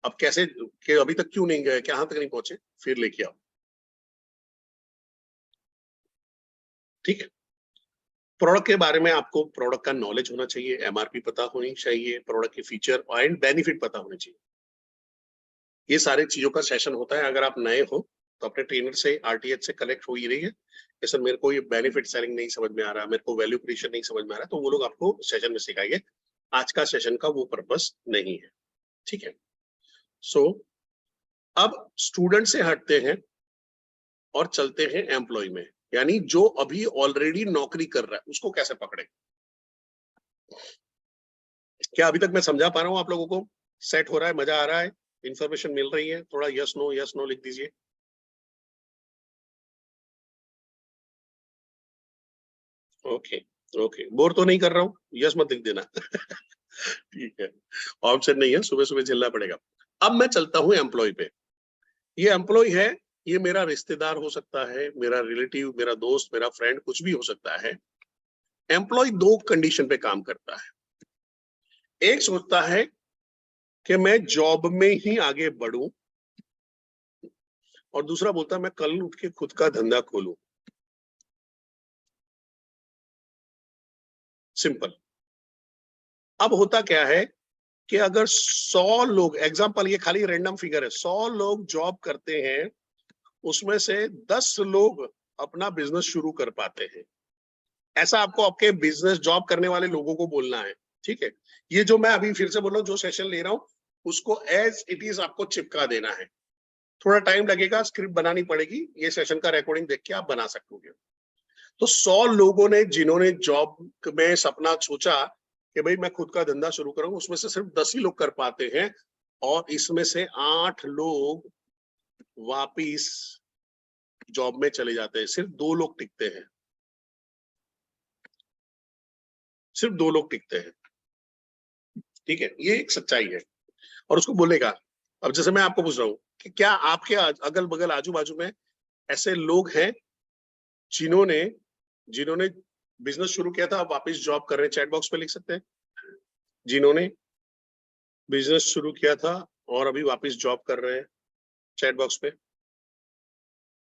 अब कैसे कि अभी तक क्यों नहीं गए, कहाँ तक नहीं पहुंचे, फिर लेके आओ, ठीक है? प्रोडक्ट के बारे में आपको प्रोडक्ट का नॉलेज होना चाहिए, एमआरपी पता होनी चाहिए, प्रोडक्ट के फीचर एंड बेनिफिट पता होने चाहिए। ये सारी चीजों का सेशन होता है। अगर आप नए हो तो अपने ट्रेनर से, आरटीएच से कनेक्ट हो ही रही है कि सर मेरे को ये बेनिफिट सेलिंग नहीं समझ में आ रहा, मेरे को वैल्यू क्रिएशन नहीं समझ में आ रहा, तो वो लोग आपको सेशन में सिखाएंगे। आज का सेशन का वो पर्पस नहीं है, ठीक है? सो अब स्टूडेंट से हटते हैं और चलते हैं एम्प्लॉय में, यानी जो अभी ऑलरेडी नौकरी कर रहा है उसको कैसे पकड़े। क्या अभी तक मैं समझा पा रहा हूं आप लोगों को? सेट हो रहा है? मजा आ रहा है? इंफॉर्मेशन मिल रही है? थोड़ा यस नो लिख दीजिए। ओके ओके, बोर तो नहीं कर रहा हूँ? यस मत लिख देना। ठीक है, ऑप्शन नहीं है, सुबह सुबह झेलना पड़ेगा। अब मैं चलता हूँ एम्प्लॉय पे। ये एम्प्लॉय है, ये मेरा रिश्तेदार हो सकता है, मेरा रिलेटिव, मेरा दोस्त, मेरा फ्रेंड, कुछ भी हो सकता है। एम्प्लॉय 2 कंडीशन पे काम करता है। एक सोचता है कि मैं जॉब में ही आगे बढ़ूं, और दूसरा बोलता है मैं कल उठ के खुद का धंधा खोलूं। सिंपल। अब होता क्या है कि अगर 100 लोग, एग्जांपल ये खाली रैंडम फिगर है, 100 लोग जॉब करते हैं, उसमें से 10 लोग अपना बिजनेस शुरू कर पाते हैं। ऐसा आपको आपके बिजनेस जॉब करने वाले लोगों को बोलना है, ठीक है। ये जो मैं अभी फिर से बोल रहा हूँ, जो सेशन ले रहा हूँ उसको एज इट इज आपको चिपका देना है। थोड़ा टाइम लगेगा, स्क्रिप्ट बनानी पड़ेगी, ये सेशन का रिकॉर्डिंग देख के आप बना सकोगे। तो 100 लोगों ने जिन्होंने जॉब में सपना सोचा कि भाई मैं खुद का धंधा शुरू करूंगा, उसमें से सिर्फ 10 ही लोग कर पाते हैं, और इसमें से 8 लोग वापिस जॉब में चले जाते हैं, सिर्फ 2 लोग टिकते हैं, सिर्फ 2 लोग टिकते हैं, ठीक है। ये एक सच्चाई है और उसको बोलेगा। अब जैसे मैं आपको पूछ रहा हूँ कि क्या आपके अगल बगल आजू बाजू में ऐसे लोग हैं जिन्होंने जिन्होंने बिजनेस शुरू किया था, अब वापस जॉब कर रहे हैं? चैट बॉक्स पे लिख सकते हैं, जिन्होंने बिजनेस शुरू किया था और अभी वापस जॉब कर रहे हैं। चैट बॉक्स पे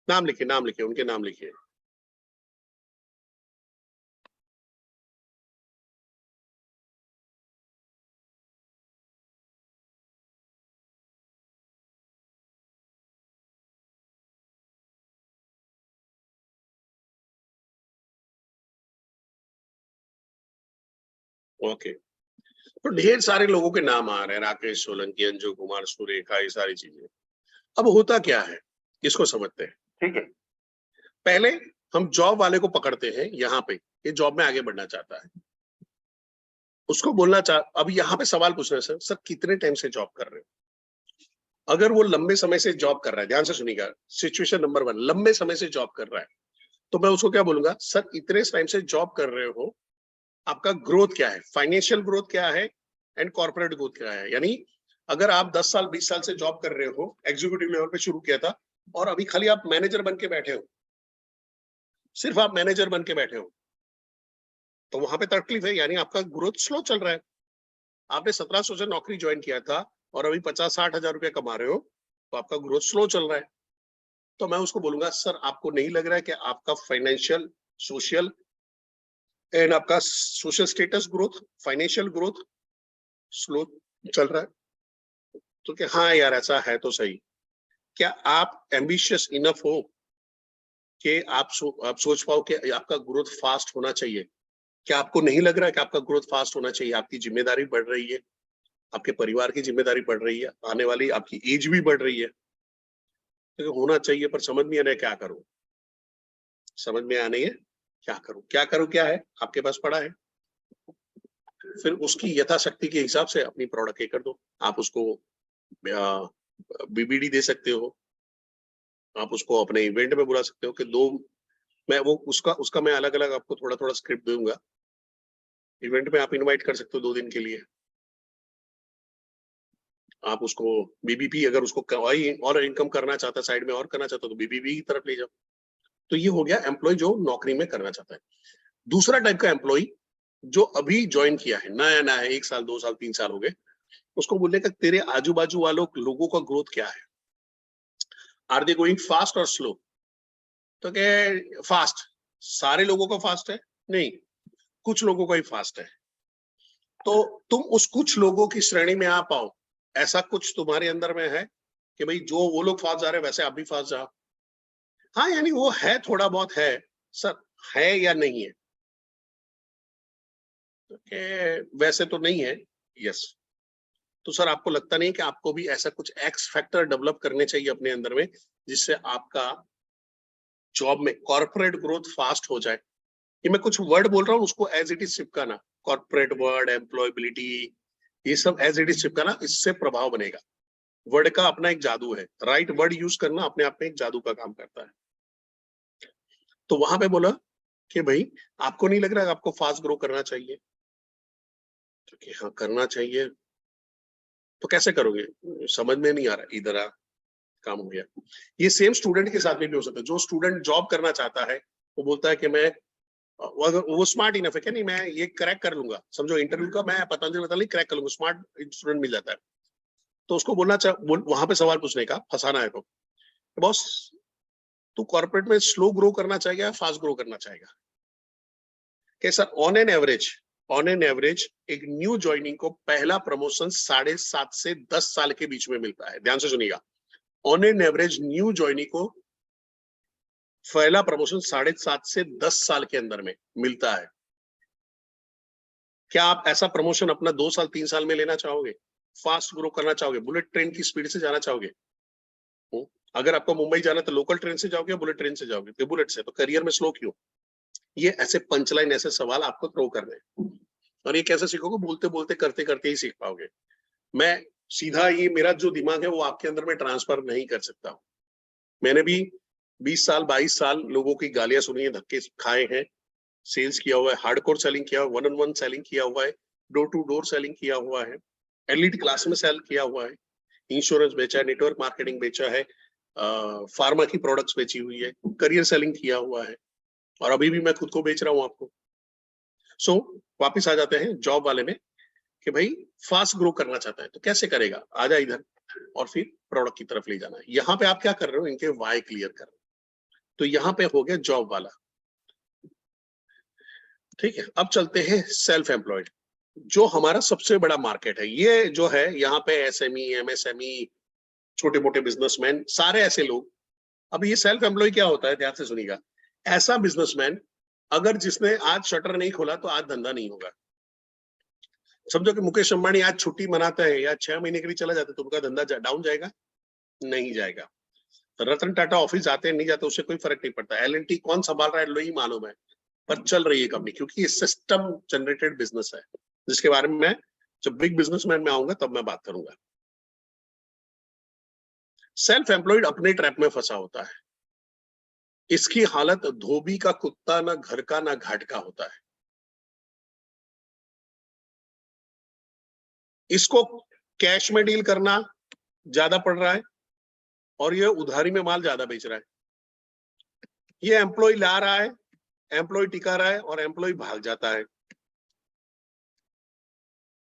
नाम लिखिए, नाम लिखिए, उनके नाम लिखिए। ओके, तो ढेर सारे लोगों के नाम आ रहे हैं, राकेश सोलंकी, अंजू कुमार, सुरेखा, ये सारी चीजें। अब होता क्या है, इसको समझते हैं, ठीक है। पहले हम जॉब वाले को पकड़ते हैं, यहाँ पे ये जॉब में आगे बढ़ना चाहता है, उसको बोलना चाह, अब यहाँ पे सवाल पूछना है, सर कितने टाइम से जॉब कर रहे हो? अगर वो लंबे समय से जॉब कर रहा है, ध्यान से सुनिएगा, सिचुएशन नंबर 1, लंबे समय से जॉब कर रहा है, तो मैं उसको क्या बोलूंगा, सर इतने टाइम से जॉब कर रहे हो, आपका ग्रोथ क्या है, फाइनेंशियल ग्रोथ क्या है एंड कॉर्पोरेट ग्रोथ क्या है। यानी अगर आप 10 साल 20 साल से जॉब कर रहे हो, एग्जीक्यूटिव लेवल पे शुरू किया था और अभी खाली आप मैनेजर बन के बैठे हो, सिर्फ आप मैनेजर बन के बैठे हो, तो वहां पे तकलीफ है, यानी आपका ग्रोथ स्लो चल रहा है। आपने 1700 से नौकरी ज्वाइन किया था और अभी 50-60 हजार रुपया कमा रहे हो, तो आपका ग्रोथ स्लो चल रहा है। तो मैं उसको बोलूंगा, सर आपको नहीं लग रहा है कि आपका फाइनेंशियल, सोशल एंड आपका social status growth, financial growth slow चल रहा है? तो क्या, हाँ यार ऐसा है तो सही। क्या आप एम्बिशियस इनफ हो कि आप सोच पाओ कि आपका ग्रोथ फास्ट होना चाहिए? क्या आपको नहीं लग रहा है कि आपका ग्रोथ फास्ट होना चाहिए? आपकी जिम्मेदारी बढ़ रही है, आपके परिवार की जिम्मेदारी बढ़ रही है, आने वाली आपकी एज भी बढ़ रही है, तो होना चाहिए, पर समझ नहीं आ रहा है क्या करूं, समझ में आ नहीं है क्या करूं, क्या करूं, क्या है आपके पास पड़ा है, फिर उसकी यथाशक्ति के हिसाब से अपनी प्रोडक्ट कर दो। आप उसको बीबीडी दे सकते हो, आप उसको अपने इवेंट में बुला सकते हो कि दो, मैं वो उसका उसका मैं अलग अलग आपको थोड़ा थोड़ा स्क्रिप्ट दूंगा, इवेंट में आप इनवाइट कर सकते हो 2 दिन के लिए। आप उसको बीबीपी, अगर उसको और इनकम करना चाहता है, साइड में और करना चाहता है, तो बीबीपी की तरफ ले जाओ। तो ये हो गया एम्प्लॉय जो नौकरी में करना चाहता है। दूसरा टाइप का एम्प्लॉय जो अभी ज्वाइन किया है, नया नया है, 1 साल 2 साल 3 साल हो गए, उसको बोलने का तेरे आजू बाजू वालों लोगों का ग्रोथ क्या है, आर दे गोइंग फास्ट और स्लो? तो क्या फास्ट, सारे लोगों का फास्ट है? नहीं, कुछ लोगों का ही फास्ट है। तो तुम उस कुछ लोगों की श्रेणी में आ पाओ, ऐसा कुछ तुम्हारे अंदर में है कि भाई जो वो लोग फास्ट जा रहे हैं वैसे आप भी फास्ट जाओ। हाँ, यानी वो है, थोड़ा बहुत है सर, है या नहीं है? तो वैसे तो नहीं है, यस। तो सर आपको लगता नहीं कि आपको भी ऐसा कुछ एक्स फैक्टर डेवलप करने चाहिए अपने अंदर में, जिससे आपका जॉब में कॉर्पोरेट ग्रोथ फास्ट हो जाए? ये मैं कुछ वर्ड बोल रहा हूँ, उसको एज इट इज चिपकाना, कॉर्पोरेट वर्ड, एम्प्लॉयबिलिटी, ये सब एज इट इज चिपकाना, इससे प्रभाव बनेगा। वर्ड का अपना एक जादू है, राइट वर्ड यूज करना अपने आप में एक जादू का काम करता है। तो वहां पे बोला कि भाई आपको नहीं लग रहा है आपको फास्ट ग्रो करना चाहिए? तो कि हाँ करना चाहिए, तो कैसे करोगे, समझ में नहीं आ रहा, इधर आ, काम हो गया। ये सेम स्टूडेंट के साथ में भी हो सकता है। जो स्टूडेंट जॉब करना चाहता है वो बोलता है कि मैं, वो स्मार्ट इनफ है कि नहीं मैं ये क्रैक कर लूंगा, समझो इंटरव्यू का मैं पतंजलि मतलब क्रैक कर लूंगा, स्मार्ट स्टूडेंट मिल जाता है, तो उसको वहां पे सवाल पूछने का, फंसाना है। तो बॉस तू कॉर्पोरेट में स्लो ग्रो करना चाहेगा या फास्ट ग्रो करना चाहेगा? कि sir on an average on an average एक न्यू ज्वाइनिंग को पहला प्रमोशन 7.5 से 10 साल के बीच में मिलता है। ध्यान से सुनिएगा, on an average new joining को पहला प्रमोशन 7.5 से 10 साल के अंदर में मिलता है। क्या आप ऐसा प्रमोशन अपना 2 साल 3 साल में लेना चाहोगे? फास्ट ग्रो करना चाहोगे? बुलेट ट्रेन की स्पीड से जाना चाहोगे? अगर आपको मुंबई जाना तो लोकल ट्रेन से जाओगे या बुलेट ट्रेन से जाओगे? तो बुलेट से। तो करियर में स्लो क्यों? ये ऐसे पंचलाइन, ऐसे सवाल आपको थ्रो करने हैं। और ये कैसे सीखोगे? बोलते बोलते करते करते ही सीख पाओगे। मैं सीधा ये मेरा जो दिमाग है वो आपके अंदर में ट्रांसफर नहीं कर सकता हूँ। मैंने भी 20 साल 22 साल लोगों की गालियां सुनी है, धक्के खाए हैं, सेल्स किया हुआ है, हार्डकोर सेलिंग किया हुआ है, 1-on-1 सेलिंग किया हुआ है, डोर टू डोर सेलिंग किया हुआ है, एलिट क्लास में सेल किया हुआ है, इंश्योरेंस बेचा है, नेटवर्क मार्केटिंग बेचा है, फार्मा की प्रोडक्ट्स बेची हुई है, करियर सेलिंग किया हुआ है, और अभी भी मैं खुद को बेच रहा हूं आपको। सो वापिस आ जाते हैं जॉब वाले में कि भाई फास्ट ग्रो करना चाहता है तो कैसे करेगा? आजा इधर और फिर प्रोडक्ट की तरफ ले जाना है। यहाँ पे आप क्या कर रहे हो? इनके वाई क्लियर कर रहे हो। तो यहाँ पे हो गया जॉब वाला। ठीक है, अब चलते हैं सेल्फ एम्प्लॉयड, जो हमारा सबसे बड़ा मार्केट है। ये जो है यहाँ पे एसएमई, एमएसएमई, छोटे मोटे बिजनेसमैन, सारे ऐसे लोग। अब ये सेल्फ एम्प्लॉय क्या होता है? ध्यान से सुनिएगा। ऐसा बिजनेसमैन अगर जिसने आज शटर नहीं खोला तो आज धंधा नहीं होगा। समझो कि मुकेश अंबानी आज छुट्टी मनाता है या 6 महीने के लिए चला जाता है तो उनका धंधा डाउन जाएगा? नहीं जाएगा। रतन टाटा ऑफिस आते हैं नहीं जाते उससे कोई फर्क नहीं पड़ता। एल&टी कौन संभाल रहा है लो ही मालूम है, पर चल रही है कंपनी, क्योंकि ये सिस्टम जनरेटेड बिजनेस है, जिसके बारे में मैं जब बिग बिजनेसमैन में आऊंगा तब मैं बात करूंगा। सेल्फ एम्प्लॉयड अपने ट्रैप में फंसा होता है। इसकी हालत धोबी का कुत्ता, ना घर का ना घाट का होता है। इसको कैश में डील करना ज्यादा पड़ रहा है और ये उधारी में माल ज्यादा बेच रहा है। ये एम्प्लॉय ला रहा है, एम्प्लॉय टिका रहा है और एम्प्लॉय भाग जाता है।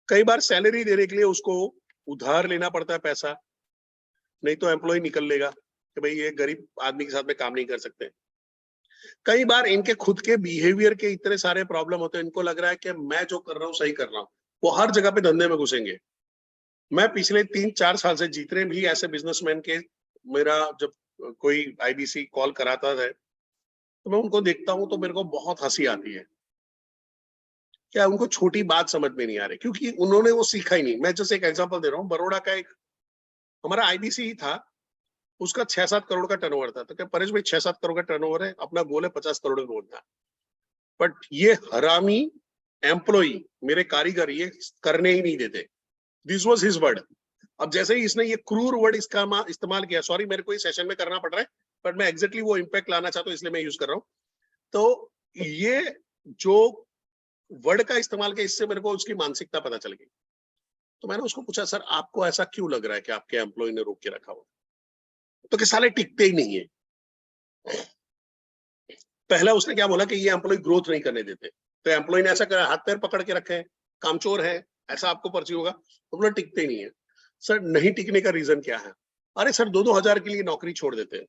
कई बार सैलरी देने के लिए उसको उधार लेना पड़ता है पैसा, नहीं तो एम्प्लॉय निकल लेगा कि भाई ये गरीब आदमी के साथ में काम नहीं कर सकते। कई बार इनके खुद के बिहेवियर के इतने सारे प्रॉब्लम होते हैं, इनको लग रहा है कि मैं जो कर रहा हूँ सही कर रहा हूँ, वो हर जगह पे धंधे में घुसेंगे। मैं पिछले 3-4 साल से जितने भी ऐसे बिजनेसमैन के, मेरा जब कोई आईबीसी कॉल कराता है तो मैं उनको देखता हूं तो मेरे को बहुत हंसी आती है। क्या उनको छोटी बात समझ में नहीं आ रही, क्योंकि उन्होंने वो सीखा ही नहीं। मैं जैसे एक एग्जांपल दे रहा हूँ, बड़ौदा का एक हमारा आईबीसी ही था, उसका 6-7 करोड़ का टर्नओवर था। तो क्या परेश भाई 6-7 करोड़ का टर्नओवर है, अपना गोल है 50 करोड़ का था। बट ये हरामी एम्प्लॉय, मेरे कारीगर ये करने ही नहीं देते। This was his word. अब जैसे ही इसने ये क्रूर वर्ड इसका इस्तेमाल किया, सॉरी मेरे को इस सेशन में करना पड़ रहा है, बट मैं एग्जैक्टली वो इंपैक्ट लाना चाहता हूँ इसलिए मैं यूज कर रहा हूँ। तो ये जो वर्ड का इस्तेमाल किया, इससे मेरे को उसकी मानसिकता पता चल गई। तो मैंने उसको पूछा, सर आपको ऐसा क्यों लग रहा है कि आपके एम्प्लॉय ने रोक के रखा हुआ? तो कि साले टिकते ही नहीं है। पहला उसने क्या बोला कि ये एम्प्लॉय ग्रोथ नहीं करने देते, तो एम्प्लॉय ने ऐसा करा, हाथ पैर पकड़ के रखे हैं, कामचोर है, ऐसा आपको पर्ची होगा। तो बोला टिकते ही नहीं है। सर नहीं टिकने का रीजन क्या है? अरे सर 2-2 हजार के लिए नौकरी छोड़ देते हैं।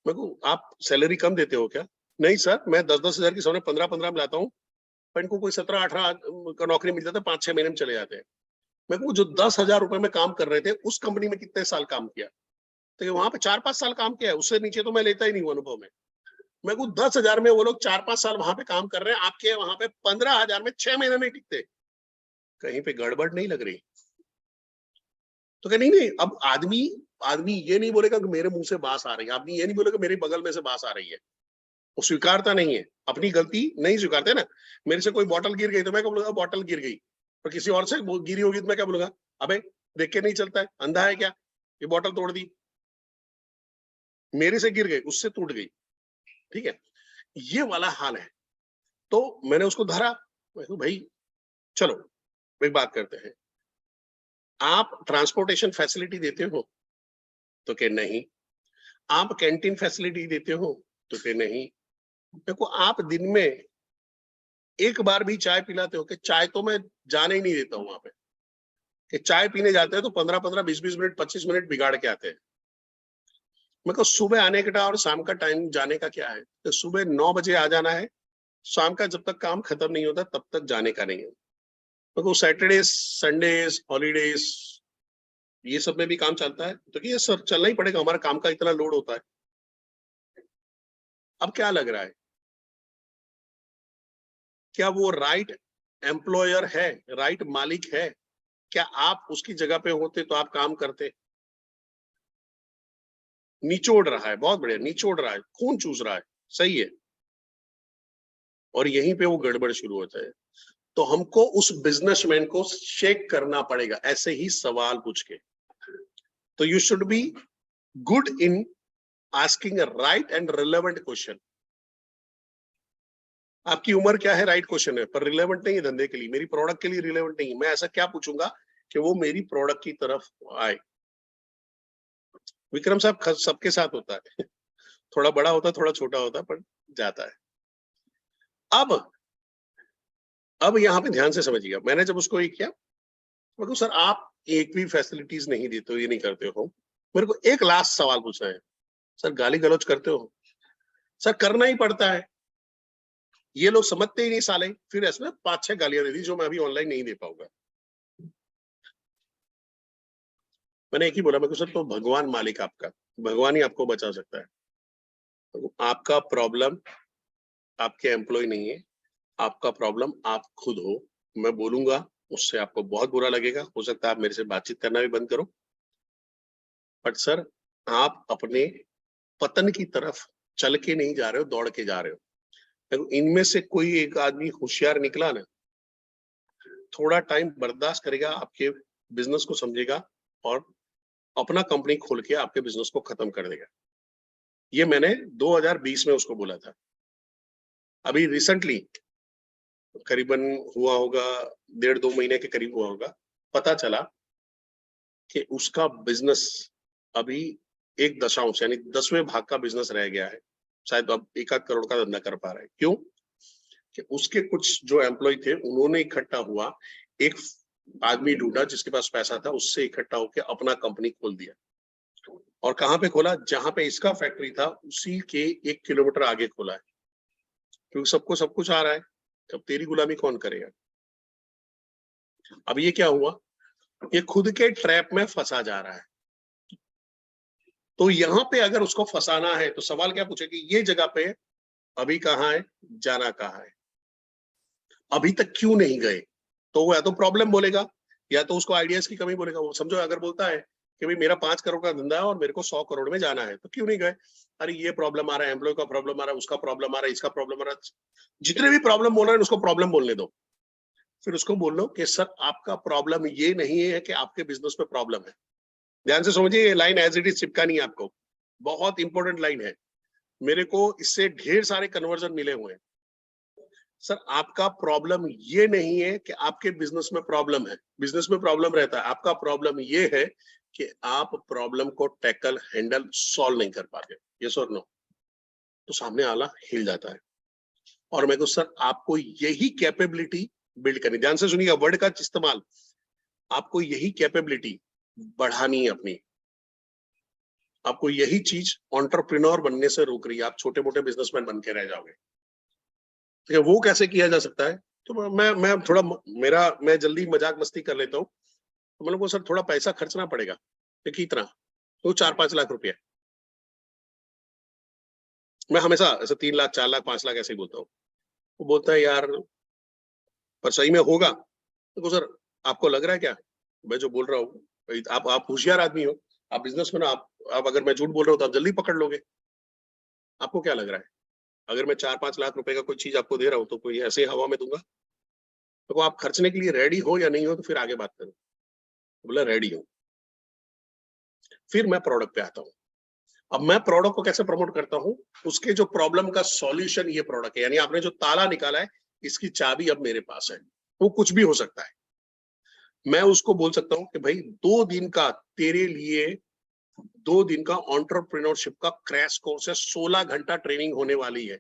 मैं कहूं आप सैलरी कम देते हो क्या? नहीं सर, मैं 10-10 हजार की समय 15-15 में लाता हूँ, पर इनको कोई 17-18 का नौकरी मिल जाता है, 5-6 महीने में चले जाते हैं। मैं कहूं जो 10,000 रुपए में काम कर रहे थे उस कंपनी में कितने साल काम किया? तो वहां पे 4-5 साल काम किया है, उससे नीचे तो मैं लेता ही नहीं हूँ अनुभव में। मैं कहूं 10,000 में वो लोग 4-5 साल वहां पे काम कर रहे हैं, आपके वहां पे 15,000 में 6 महीने नहीं टिकते। कहीं पे गड़बड़ नहीं लग रही? तो क्या नहीं नहीं, अब आदमी आदमी ये नहीं बोलेगा कि मेरे मुंह से बास आ रही है, आदमी ये नहीं बोलेगा मेरे बगल में से बास आ रही है। वो स्वीकारता नहीं है, अपनी गलती नहीं स्वीकारते ना। मेरे से कोई बॉटल गिर गई तो मैं क्या बोलूंगा? बॉटल गिर गई। और किसी और से गिरी होगी तो मैं क्या बोलूंगा? अबे देख के नहीं चलता है, अंधा है क्या? ये बॉटल तोड़ दी, मेरे से गिर गई, उससे टूट गई। ठीक है, ये वाला हाल है। तो मैंने उसको धरा, भाई चलो एक बात करते हैं, आप ट्रांसपोर्टेशन फैसिलिटी देते हो? तो क्या नहीं। आप कैंटीन फैसिलिटी देते हो? तो क्या नहीं। देखो आप दिन में एक बार भी चाय पिलाते हो? कि चाय तो मैं जाने ही नहीं देता हूं वहां पे, कि चाय पीने जाते हैं तो 15-15, 20-20 मिनट, 25 मिनट बिगाड़ के आते हैं। मेरे को सुबह आने का और शाम का टाइम जाने का क्या है? तो सुबह 9 बजे आ जाना है शाम का जब तक काम खत्म नहीं होता तब तक जाने का नहीं है। तो सैटरडे, संडेज, हॉलीडेज, ये सब में भी काम चलता है, तो ये सर चलना ही पड़ेगा, हमारा काम का इतना लोड होता है। अब क्या लग रहा है, क्या वो राइट एम्प्लॉयर है, राइट मालिक है? क्या आप उसकी जगह पे होते तो आप काम करते? निचोड़ रहा है, बहुत बढ़िया, निचोड़ रहा है, खून चूस रहा है, सही है। और यहीं पे वो गड़बड़ शुरू होता है। तो हमको उस बिजनेसमैन को शेक करना पड़ेगा ऐसे ही सवाल पूछ के। तो you should be good in asking a right and relevant question. आपकी उम्र क्या है, राइट क्वेश्चन है, पर रिलेवेंट नहीं है धंधे के लिए, मेरी प्रोडक्ट के लिए रिलेवेंट नहीं है। मैं ऐसा क्या पूछूंगा कि वो मेरी प्रोडक्ट की तरफ आए। विक्रम साहब सबके साथ होता है, थोड़ा बड़ा होता है, थोड़ा छोटा होता है, पर जाता है। अब यहाँ पे ध्यान से समझिएगा, मैंने जब उसको ये किया, मैं सर आप एक भी फैसिलिटीज नहीं देते हो, ये नहीं करते हो, मेरे को एक लास्ट सवाल पूछना है, सर गाली गलौज करते हो? सर करना ही पड़ता है, ये लोग समझते ही नहीं साले। फिर ऐसे ना 5-6 गालियां दे दी जो मैं अभी ऑनलाइन नहीं दे पाऊंगा। मैंने एक ही बोला, मैं सर तो भगवान मालिक आपका, भगवान ही आपको बचा सकता है। तो आपका प्रॉब्लम आपके एम्प्लॉय नहीं है, आपका प्रॉब्लम आप खुद हो। मैं बोलूंगा, उससे आपको बहुत बुरा लगेगा, हो सकता है आप मेरे से बातचीत करना भी बंद करो, बट सर आप अपने पतन की तरफ चल के नहीं जा रहे हो, दौड़ के जा रहे हो। इनमें से कोई एक आदमी होशियार निकला ना, थोड़ा टाइम बर्दाश्त करेगा, आपके बिजनेस को समझेगा और अपना कंपनी खोल के आपके बिजनेस को खत्म कर देगा। ये मैंने 2020 में उसको बोला था। अभी रिसेंटली करीबन हुआ होगा 1.5-2 महीने के करीब हुआ होगा, पता चला कि उसका बिजनेस अभी 1 दशांश यानी 10वें भाग का बिजनेस रह गया है। शायद अब 1-8 करोड़ का धंधा कर पा रहा है। क्यों? कि उसके कुछ जो एम्प्लॉय थे उन्होंने इकट्ठा हुआ, एक आदमी ढूंढा जिसके पास पैसा था, उससे इकट्ठा होकर अपना कंपनी खोल दिया। और कहां पे खोला? जहां पे इसका फैक्ट्री था उसी के 1 किलोमीटर आगे खोला है, क्योंकि सबको सब कुछ आ रहा है, अब तेरी गुलामी कौन करेगा? अब ये क्या हुआ, ये खुद के ट्रैप में फंसा जा रहा है। तो यहां पे अगर उसको फंसाना है तो सवाल क्या पूछे कि ये जगह पे अभी कहाँ है, जाना कहाँ है, अभी तक क्यों नहीं गए? तो वो या तो प्रॉब्लम बोलेगा या तो उसको आइडियाज की कमी बोलेगा। वो समझो अगर बोलता है कि भाई मेरा 5 करोड़ का धंधा है और मेरे को 100 करोड़ में जाना है, तो क्यों नहीं गए? अरे ये प्रॉब्लम आ रहा है, एम्प्लॉय का प्रॉब्लम आ रहा है, उसका प्रॉब्लम आ रहा है, इसका प्रॉब्लम आ रहा है। जितने भी प्रॉब्लम बोल रहे हैं उसको प्रॉब्लम बोलने दो। फिर उसको बोल लो कि सर आपका प्रॉब्लम ये नहीं है कि आपके बिजनेस में प्रॉब्लम है। ध्यान से समझिए, ये लाइन एज इट इज चिपकानी है आपको, बहुत इंपॉर्टेंट लाइन है। मेरे को इससे ढेर सारे कन्वर्जन मिले हुए हैं। सर आपका प्रॉब्लम ये नहीं है कि आपके बिजनेस में प्रॉब्लम है, बिजनेस में प्रॉब्लम रहता है, आपका प्रॉब्लम ये है कि आप प्रॉब्लम को टैकल, हैंडल, सॉल्व नहीं कर पाते। यस और नो? तो सामने वाला हिल जाता है। और मैं सर आपको यही कैपेबिलिटी बिल्ड करनी, ध्यान से सुनिएगा वर्ड का इस्तेमाल, आपको यही कैपेबिलिटी बढ़ानी है अपनी। आपको यही चीज एंटरप्रेन्योर बनने से रोक रही है, आप छोटे मोटे बिजनेसमैन बन के रह जाओगे। ठीक है, वो कैसे किया जा सकता है? तो मैं थोड़ा मैं जल्दी मजाक मस्ती कर लेता हूँ। तो मतलब वो सर थोड़ा पैसा खर्चना पड़ेगा। तो कितना? तो 4-5 लाख रुपया। मैं हमेशा ऐसे 3 लाख, 4 लाख, 5 लाख ऐसे ही बोलता हूँ। वो बोलता है यार पर सही में होगा? तो सर आपको लग रहा है क्या मैं जो बोल रहा हूँ? आप होशियार आदमी हो, आप बिजनेसमैन हो, आप अगर मैं झूठ बोल रहा हूँ तो आप जल्दी पकड़ लोगे। आपको क्या लग रहा है अगर मैं 4-5 लाख रुपए का कोई चीज आपको दे रहा हूँ तो कोई ऐसे हवा में दूंगा? तो आप खर्चने के लिए रेडी हो या नहीं हो तो फिर आगे बात करो। बोला रेडी हो। फिर मैं प्रोडक्ट पे आता हूँ। अब मैं प्रोडक्ट को कैसे प्रमोट करता हूँ? उसके जो प्रॉब्लम का सॉल्यूशन ये प्रोडक्ट है, यानी आपने जो ताला निकाला है इसकी चाबी अब मेरे पास है। वो कुछ भी हो सकता है। मैं उसको बोल सकता हूँ कि भाई 2 दिन का तेरे लिए 2 दिन का एंटरप्रेन्योरशिप का क्रैश कोर्स है, 16 घंटा ट्रेनिंग होने वाली है।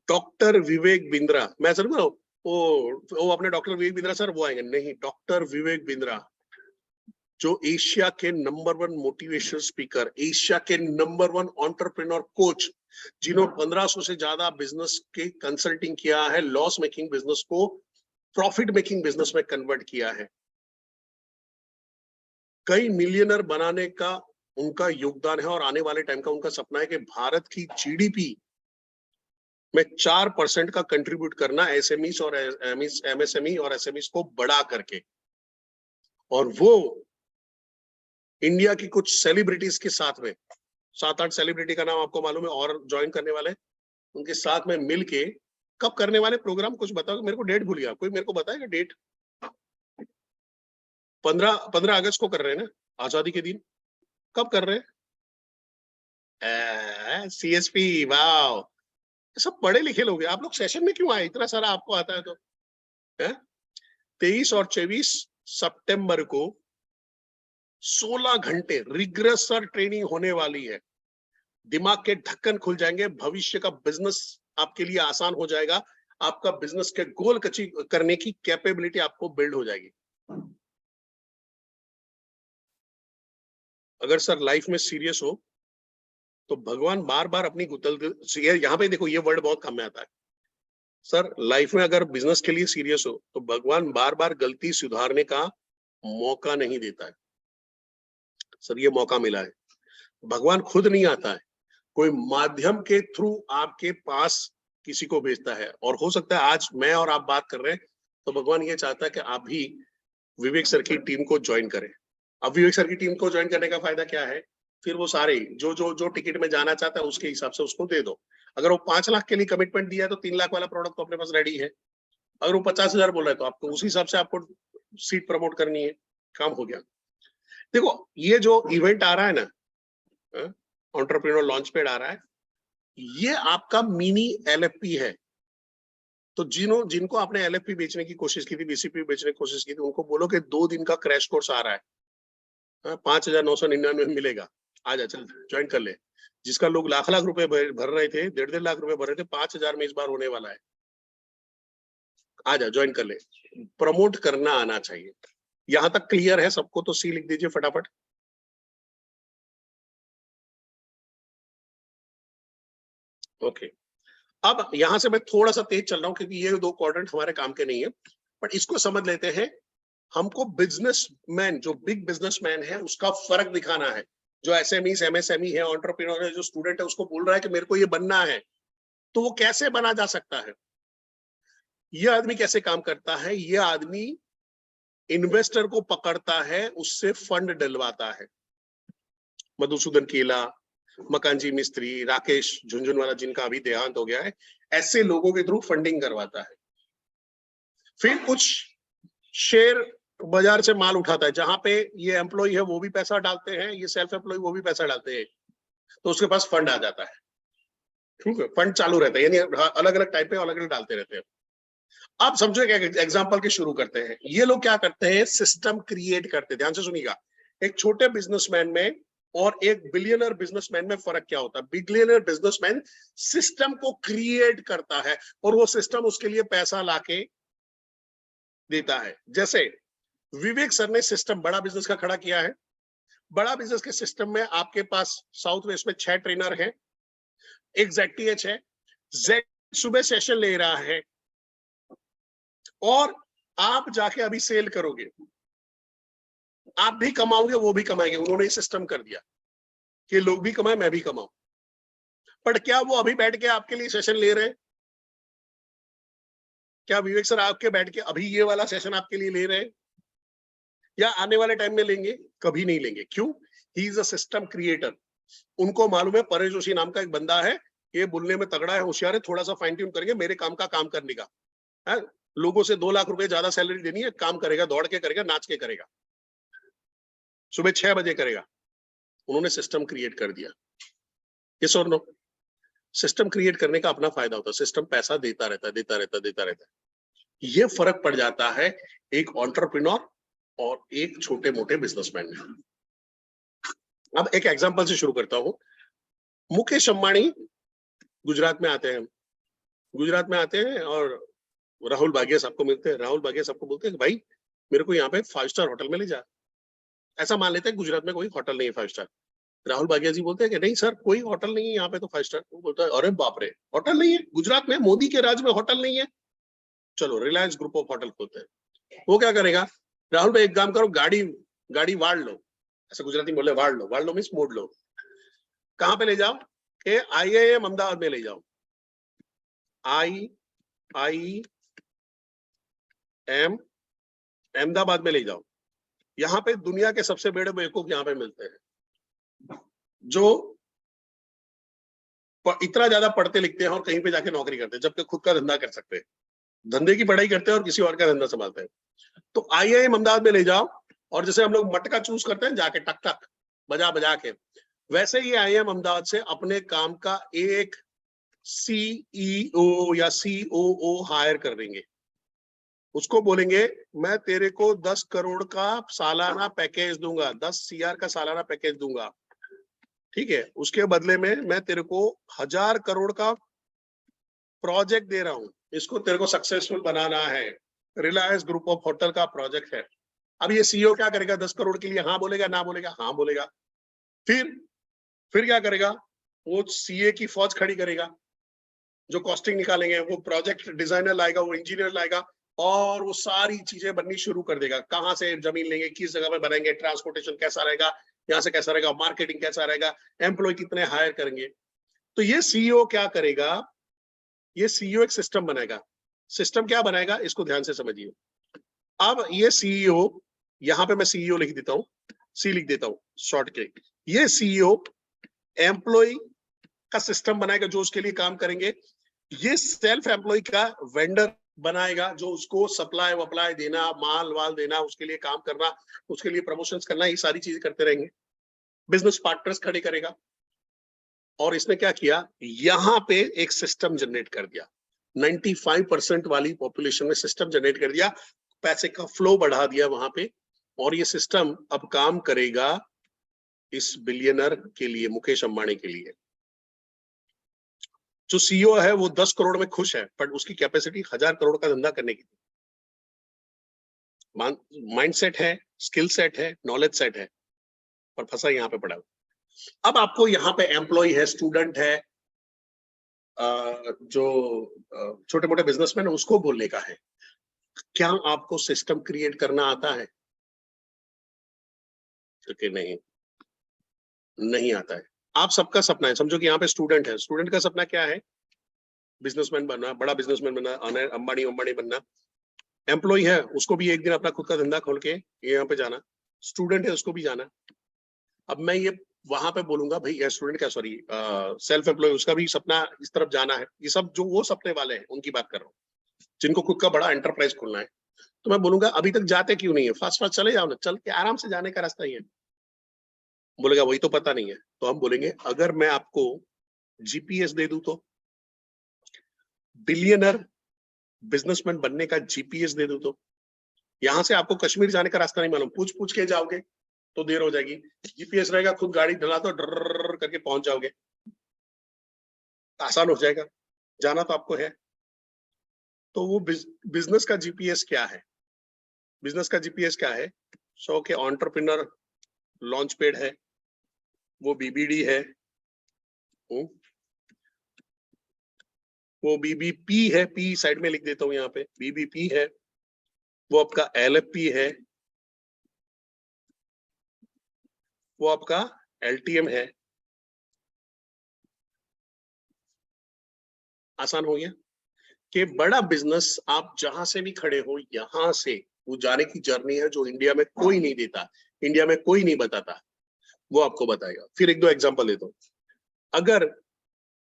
डॉक्टर विवेक बिंद्रा, मैं सर वो अपने डॉक्टर विवेक बिंद्रा सर वो आएंगे नहीं, डॉक्टर विवेक बिंद्रा जो एशिया के नंबर 1 मोटिवेशनल स्पीकर, एशिया के नंबर 1 एंटरप्रेन्योर कोच, जिन्होंने 1500 से ज्यादा बिजनेस के कंसल्टिंग किया है, लॉस मेकिंग बिजनेस को प्रॉफिट मेकिंग बिजनेस में कन्वर्ट किया है, कई मिलियनर बनाने का उनका योगदान है, और आने वाले टाइम का उनका सपना है कि भारत की जीडीपी में 4% का कंट्रीब्यूट करना एसएमई और एमएसएमई और एसएमई को बढ़ा करके। और वो इंडिया की कुछ सेलिब्रिटीज के साथ में, 7-8 सेलिब्रिटी का नाम आपको मालूम है और ज्वाइन करने वाले, उनके साथ में मिलके कब करने वाले प्रोग्राम, कुछ बताओ मेरे को, डेट भूल गया, कोई मेरे को बताएगा डेट? 15 अगस्त को कर रहे हैं ना, आजादी के दिन। कब कर रहे हैं? सीएसपी, वाह, सब पढ़े लिखे लोग हैं आप लोग, सेशन में क्यों आए? इतना सारा आपको आता है तो। 23 और 24 सितंबर को 16 घंटे रिग्रेसर ट्रेनिंग होने वाली है। दिमाग के ढक्कन खुल जाएंगे, भविष्य का बिजनेस आपके लिए आसान हो जाएगा, आपका बिजनेस के गोल अचीव करने की कैपेबिलिटी आपको बिल्ड हो जाएगी। अगर सर लाइफ में सीरियस हो तो भगवान बार बार अपनी यहाँ पे देखो, ये वर्ड बहुत कम में आता है सर, लाइफ में अगर बिजनेस के लिए सीरियस हो तो भगवान बार बार गलती सुधारने का मौका नहीं देता है। सर ये मौका मिला है, भगवान खुद नहीं आता है, कोई माध्यम के थ्रू आपके पास किसी को भेजता है। और हो सकता है आज मैं और आप बात कर रहे हैं तो भगवान ये चाहता है कि आप भी विवेक सर की टीम को ज्वाइन करें। अब विवेक सर की टीम को ज्वाइन करने का फायदा क्या है, फिर वो सारे जो टिकट में जाना चाहता है उसके हिसाब से उसको दे दो। अगर वो 5 लाख के लिए कमिटमेंट दिया है तो 3 लाख वाला प्रोडक्ट तो अपने पास रेडी है। अगर वो 50,000 बोल रहा है तो आपको उसी हिसाब से आपको सीट प्रमोट करनी है, काम हो गया। देखो ये जो इवेंट आ रहा है ना, एंटरप्रेन्योर लॉन्च पैड आ रहा है, ये आपका मिनी एलएफपी है। तो जिनको आपने एलएफपी बेचने की कोशिश की थी, बीसीपी बेचने की कोशिश की थी, उनको बोलो कि 2 दिन का क्रैश कोर्स आ रहा है, 5,999 में मिलेगा, आजा चल ज्वाइन कर ले। जिसका लोग लाख लाख रुपए भर रहे थे, 1.5 लाख रुपए भर रहे थे, 5,000 में इस बार होने वाला है, आजा ज्वाइन कर ले। प्रमोट करना आना चाहिए। यहां तक क्लियर है सबको? तो सी लिख दीजिए फटाफट। ओके, अब यहां से मैं थोड़ा सा तेज चल रहा हूं क्योंकि ये 2 क्वाड्रेंट हमारे काम के नहीं है, बट इसको समझ लेते हैं। हमको बिजनेसमैन, जो बिग बिजनेसमैन है उसका फर्क दिखाना है। जो एसएमई एमएसएमई है, एंटरप्रेन्योर है, जो स्टूडेंट है, उसको बोल रहा है कि मेरे को ये बनना है, तो वो कैसे बना जा सकता है? ये आदमी कैसे काम करता है? ये आदमी इन्वेस्टर को पकड़ता है, उससे फंड डलवाता है। मधुसूदन केला, मकानजी मिस्त्री, राकेश झुंझुनवाला जिनका अभी देहांत हो गया है, ऐसे लोगों के थ्रू फंडिंग करवाता है। फिर कुछ शेयर बाजार से माल उठाता है, जहां पे ये एम्प्लॉय है वो भी पैसा डालते हैं, ये सेल्फ एम्प्लॉय वो भी पैसा डालते हैं, तो उसके पास फंड आ जाता है। ठीक है, फंड चालू रहता है, यानी अलग अलग टाइप पे अलग अलग डालते रहते हैं। आप समझो एक एग्जांपल के शुरू करते हैं। ये लोग क्या करते हैं, सिस्टम क्रिएट करते हैं। ध्यान से सुनिएगा, एक छोटे बिजनेसमैन में और एक बिलियनर बिजनेसमैन में फर्क क्या होता है? बिलियनर बिजनेसमैन सिस्टम को क्रिएट करता है और वो सिस्टम उसके लिए पैसा लाके देता है। जैसे विवेक सर ने सिस्टम बड़ा बिजनेस का खड़ा किया है। बड़ा बिजनेस के सिस्टम में आपके पास साउथ वेस्ट में 6 ट्रेनर हैं, एक ZTH है। जेड सुबह सेशन ले रहा है और आप जाके अभी सेल करोगे, आप भी कमाओगे, वो भी कमाएंगे। उन्होंने सिस्टम कर दिया कि लोग भी कमाए, मैं भी कमाऊं। पर क्या वो अभी बैठ के आपके लिए सेशन ले रहे हैं? क्या विवेक सर आपके बैठ के अभी ये वाला सेशन आपके लिए ले रहे हैं या आने वाले टाइम में लेंगे? कभी नहीं लेंगे। क्यों? He is a system creator. उनको मालूम है परेश जोशी नाम का एक बंदा है, ये बोलने में तगड़ा है, होशियार है, थोड़ा सा फाइन ट्यून करके मेरे काम का काम करने का है। लोगों से 2 लाख रुपए ज्यादा सैलरी देनी है, काम करेगा, दौड़ के करेगा, नाच के करेगा, सुबह 6 बजे करेगा। उन्होंने सिस्टम क्रिएट कर दिया। यस और नो? सिस्टम क्रिएट करने का अपना फायदा होता है, सिस्टम पैसा देता रहता है, देता रहता है, देता रहता है। ये फर्क पड़ जाता है एक एंटरप्रेन्योर और एक छोटे मोटे बिजनेसमैन में। अब एक एग्जांपल से शुरू करता हूं। मुकेश अंबानी गुजरात में आते हैं, गुजरात में आते हैं और राहुल भाग्य साहब को मिलते हैं। राहुल भाग्य साहब को बोलते हैं भाई मेरे को यहाँ पे 5 स्टार होटल में ले जा। ऐसा मान लेते हैं गुजरात में कोई होटल नहीं है 5 स्टार। राहुल बागिया जी बोलते हैं कि नहीं सर कोई होटल नहीं है यहाँ पे तो 5 स्टार। वो बोलता है अरे बाप रे होटल नहीं है गुजरात में, मोदी के राज में होटल नहीं है, चलो रिलायंस ग्रुप ऑफ होटल खोलते हैं। वो क्या करेगा, राहुल भाई एक काम करो, गाड़ी गाड़ी वाड़ लो, ऐसा गुजराती बोले वाड़ लो मीन्स मोड़ लो। कहां पे ले जाओ, के IIM अहमदाबाद में ले जाओ, IIM अहमदाबाद में ले जाओ। यहाँ पे दुनिया के सबसे बड़े बेवकूफ यहाँ पे मिलते हैं, जो इतना ज्यादा पढ़ते लिखते हैं और कहीं पे जाके नौकरी करते हैं, जबकि खुद का धंधा कर सकते हैं, धंधे की पढ़ाई करते हैं और किसी और का धंधा संभालते हैं। तो IIM अहमदाबाद में ले जाओ, और जैसे हम लोग मटका चूज करते हैं जाके टक टक बजा बजा के, वैसे ही IIM अहमदाबाद से अपने काम का एक CEO या COO हायर कर देंगे। उसको बोलेंगे मैं तेरे को 10 करोड़ का सालाना पैकेज दूंगा, 10 CR का सालाना पैकेज दूंगा, ठीक है, उसके बदले में मैं तेरे को 1000 करोड़ का प्रोजेक्ट दे रहा हूं, इसको तेरे को सक्सेसफुल बनाना है, रिलायंस ग्रुप ऑफ होटल का प्रोजेक्ट है। अब ये CEO क्या करेगा, 10 करोड़ के लिए हाँ बोलेगा ना बोलेगा, हाँ बोलेगा। फिर क्या करेगा, वो CA की फौज खड़ी करेगा, जो कॉस्टिंग निकालेंगे, वो प्रोजेक्ट डिजाइनर लाएगा, वो इंजीनियर लाएगा, और वो सारी चीजें बननी शुरू कर देगा। कहां से जमीन लेंगे, किस जगह पे बनाएंगे, ट्रांसपोर्टेशन कैसा रहेगा, यहाँ से कैसा रहेगा, मार्केटिंग कैसा रहेगा, एम्प्लॉय कितने हायर करेंगे। तो ये CEO क्या करेगा, ये CEO एक सिस्टम बनाएगा। सिस्टम क्या बनाएगा, इसको ध्यान से समझिए। अब ये CEO, यहां पे मैं CEO लिख देता हूं, C लिख देता हूं शॉर्ट के, ये CEO एम्प्लॉय का सिस्टम बनाएगा जो उसके लिए काम करेंगे। ये सेल्फ एम्प्लॉय का वेंडर बनाएगा, जो उसको सप्लाई वप्लाई देना, माल वाल देना, उसके लिए काम करना, उसके लिए प्रमोशंस करना, ये सारी चीजें करते रहेंगे। बिजनेस पार्टनर्स खड़े करेगा। और इसने क्या किया, यहां पे एक सिस्टम जनरेट कर दिया, 95% वाली पॉपुलेशन में सिस्टम जनरेट कर दिया, पैसे का फ्लो बढ़ा दिया वहां पे। और ये सिस्टम अब काम करेगा इस बिलियनर के लिए, मुकेश अंबानी के लिए। जो CEO है वो 10 करोड़ में खुश है, पर उसकी कैपेसिटी 1000 करोड़ का धंधा करने की। माइंड सेट है, स्किल सेट है, नॉलेज सेट है, पर फंसा यहाँ पे पड़ा। अब आपको यहाँ पे एम्प्लॉय है, स्टूडेंट है, जो छोटे मोटे बिजनेसमैन है, उसको बोलने का है, क्या आपको सिस्टम क्रिएट करना आता है? क्योंकि नहीं आता है। आप सबका सपना है, समझो कि यहाँ पे स्टूडेंट है, स्टूडेंट का सपना क्या है, बिजनेसमैन बनना, बड़ा बिजनेसमैन बनना, अंबानी बनना। एम्प्लॉय है, उसको भी एक दिन अपना खुद का धंधा खोल के यहाँ पे जाना, स्टूडेंट है उसको भी जाना। अब मैं ये वहां पे बोलूंगा भाई, स्टूडेंट क्या, सॉरी सेल्फ एम्प्लॉय, उसका भी सपना इस तरफ जाना है। ये सब जो वो सपने वाले हैं उनकी बात कर रहा हूँ, जिनको खुद का बड़ा एंटरप्राइज खोलना है। तो मैं बोलूंगा अभी तक जाते क्यों नहीं है, फास्ट फास्ट चले जाओ ना, चल के आराम से जाने का रास्ता ही है। बोलेगा वही तो पता नहीं है। तो हम बोलेंगे अगर मैं आपको GPS दे दूं तो, बिलियनर बिजनेसमैन बनने का GPS दे दूं तो, यहां से आपको कश्मीर जाने का रास्ता नहीं मालूम, पूछ पूछ के जाओगे तो देर हो जाएगी। GPS रहेगा, खुद गाड़ी ढला तो डर करके पहुंच जाओगे, आसान हो जाएगा, जाना तो आपको है। तो वो बिजनेस का GPS क्या है, बिजनेस का GPS क्या है, 100 के एंटरप्रेन्योर लॉन्च पैड है, वो BBD है, वो BBP है, P साइड में लिख देता हूं यहाँ पे, BBP है, वो आपका LFP है, वो आपका LTM है। आसान हो गया कि बड़ा बिजनेस आप जहां से भी खड़े हो, यहां से वो जाने की जर्नी है जो इंडिया में कोई नहीं देता, इंडिया में कोई नहीं बताता, वो आपको बताएगा। फिर एक दो एग्जांपल देता हूं। अगर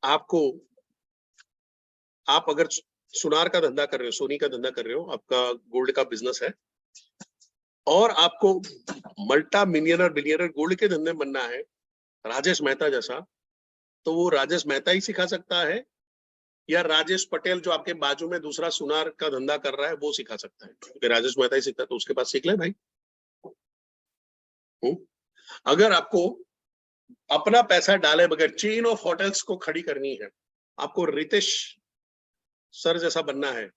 आपको, आप अगर सुनार का धंधा कर रहे हो, सोनी का धंधा कर रहे हो, आपका गोल्ड का बिजनेस है, और आपको मल्टा मिलियनर बिलियनर गोल्ड के धंधे बनना है, राजेश मेहता जैसा, तो वो राजेश मेहता ही सिखा सकता है, या राजेश पटेल जो आपके बाजू में दूसरा सुनार का धंधा कर रहा है वो सिखा सकता है? क्योंकि राजेश मेहता ही सीखता है तो उसके पास सीख ले भाई। अगर आपको अपना पैसा डाले बगैर चेन ऑफ होटल्स को खड़ी करनी है, आपको रितेश सर जैसा बनना है, तो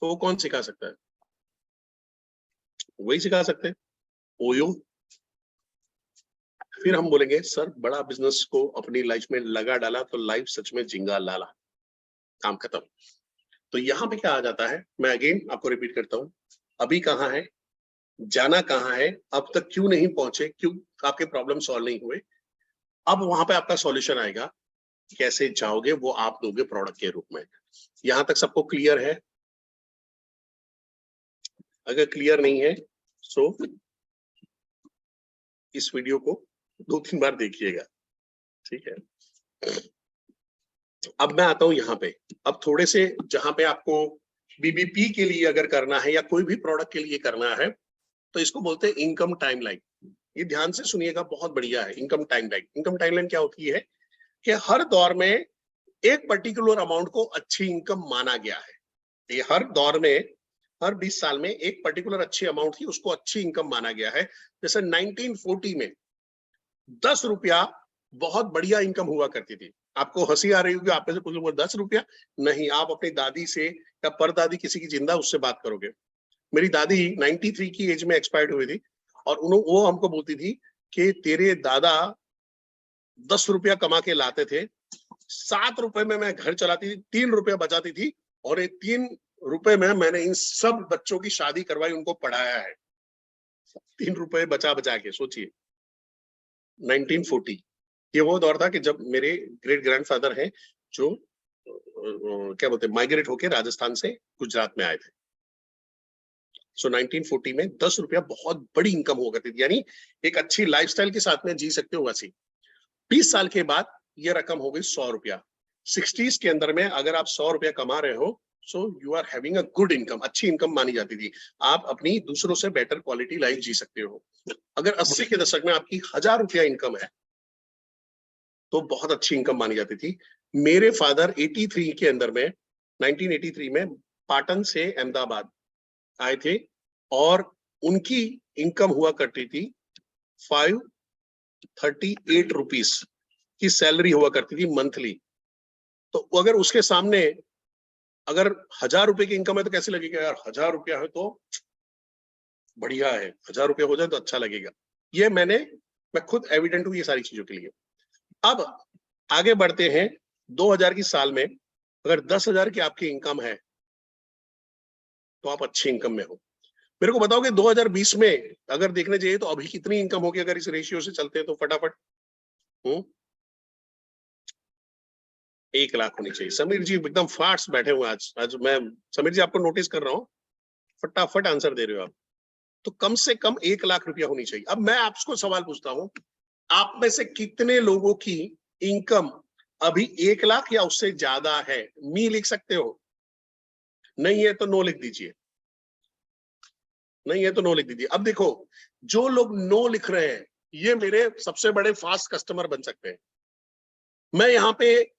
वो कौन सिखा सकता है? वही सिखा सकते हैं, ओयो, फिर हम बोलेंगे सर बड़ा बिजनेस को अपनी लाइफ में लगा डाला तो लाइफ सच में झिंगा लाला, काम खत्म। तो यहाँ पे क्या आ जाता है, मैं अगेन आपको रिपीट करता हूँ, अभी कहाँ है, जाना कहाँ है, अब तक क्यों नहीं पहुंचे, क्यों आपके प्रॉब्लम सॉल्व नहीं हुए, अब वहां पे आपका सॉल्यूशन आएगा, कैसे जाओगे वो आप दोगे प्रोडक्ट के रूप में। यहां तक सबको क्लियर है? अगर क्लियर नहीं है सो इस वीडियो को 2-3 बार देखिएगा, ठीक है। अब मैं आता हूं यहाँ पे, अब थोड़े से जहां पे आपको बीबीपी के लिए अगर करना है या कोई भी प्रोडक्ट के लिए करना है तो इसको बोलते हैं इनकम टाइमलाइन। ये ध्यान से सुनिएगा, बहुत बढ़िया है इनकम टाइमलाइन। इनकम टाइमलाइन क्या होती है कि हर दौर में एक पर्टिकुलर अमाउंट को अच्छी इनकम माना गया है। ये हर दौर में, हर 20 साल में एक पर्टिकुलर अच्छी अमाउंट थी, उसको अच्छी इनकम माना गया है। जैसे 1940 में 10 रुपया बहुत बढ़िया इनकम हुआ करती थी। आपको हंसी आ रही होगी, आप में से कुछ लोग 10 रुपया नहीं, आप अपनी दादी से या परदादी किसी की जिंदा उससे बात करोगे। मेरी दादी 93 की एज में एक्सपायर्ड हुई थी और वो हमको बोलती थी कि तेरे दादा 10 रुपया कमा के लाते थे, 7 रुपए में मैं घर चलाती थी, 3 रुपया बचाती थी और ये 3 रुपए में मैंने इन सब बच्चों की शादी करवाई, उनको पढ़ाया है। 3 रुपए बचा बचा के, सोचिए 1940। ये वो दौर था कि जब मेरे ग्रेट ग्रैंडफादर हैं जो क्या बोलते हैं माइग्रेट होकर राजस्थान से गुजरात में आए थे। सो 1940 में 10 रुपया बहुत बड़ी इनकम हुआ करती थी, यानी एक अच्छी लाइफस्टाइल के साथ में जी सकते हो वैसी। 20 साल के बाद ये रकम हो गई 100 रुपया। 60s के अंदर में अगर आप 100 रुपया कमा रहे हो so you are having a good income, अच्छी इनकम मानी जाती थी। आप अपनी दूसरों से बेटर क्वालिटी लाइफ जी सकते हो। अगर 80 के दशक में आपकी 1000 रुपया इनकम है तो बहुत अच्छी इनकम मानी जाती थी। मेरे फादर 83 के अंदर में 1983 में पाटन से अहमदाबाद आए थे और उनकी इनकम हुआ करती थी 538 रुपीस की सैलरी हुआ करती थी मंथली। तो अगर उसके सामने अगर 1000 रुपए की इनकम है तो कैसे लगेगा यार, 1000 रुपया है तो बढ़िया है, 1000 रुपया हो जाए तो अच्छा लगेगा। ये मैं खुद एविडेंट हूं ये सारी चीजों के लिए। अब आगे बढ़ते हैं, 2000 की साल में अगर 10,000 की आपकी इनकम है तो आप अच्छी इनकम में हो। मेरे को बताओ कि 2020 में अगर देखने चाहिए तो अभी कितनी इनकम होगी अगर इस रेशियो से चलते हैं तो फटाफट 1 लाख होनी चाहिए। समीर जी एकदम फास्ट बैठे हुए आज मैं समीर जी आपको नोटिस कर रहा हूँ, फटाफट आंसर दे रहे हो आप। तो कम से कम 1 लाख रुपया होनी चाहिए। अब मैं आपको सवाल पूछता हूँ, आप में से कितने लोगों की इनकम अभी 1 लाख या उससे ज्यादा है? मी लिख सकते हो, नहीं है तो नो लिख दीजिए, नहीं है तो नो लिख दीजिए। अब देखो, जो लोग नो लिख रहे हैं ये मेरे सबसे बड़े फास्ट कस्टमर बन सकते हैं। मैं यहाँ पे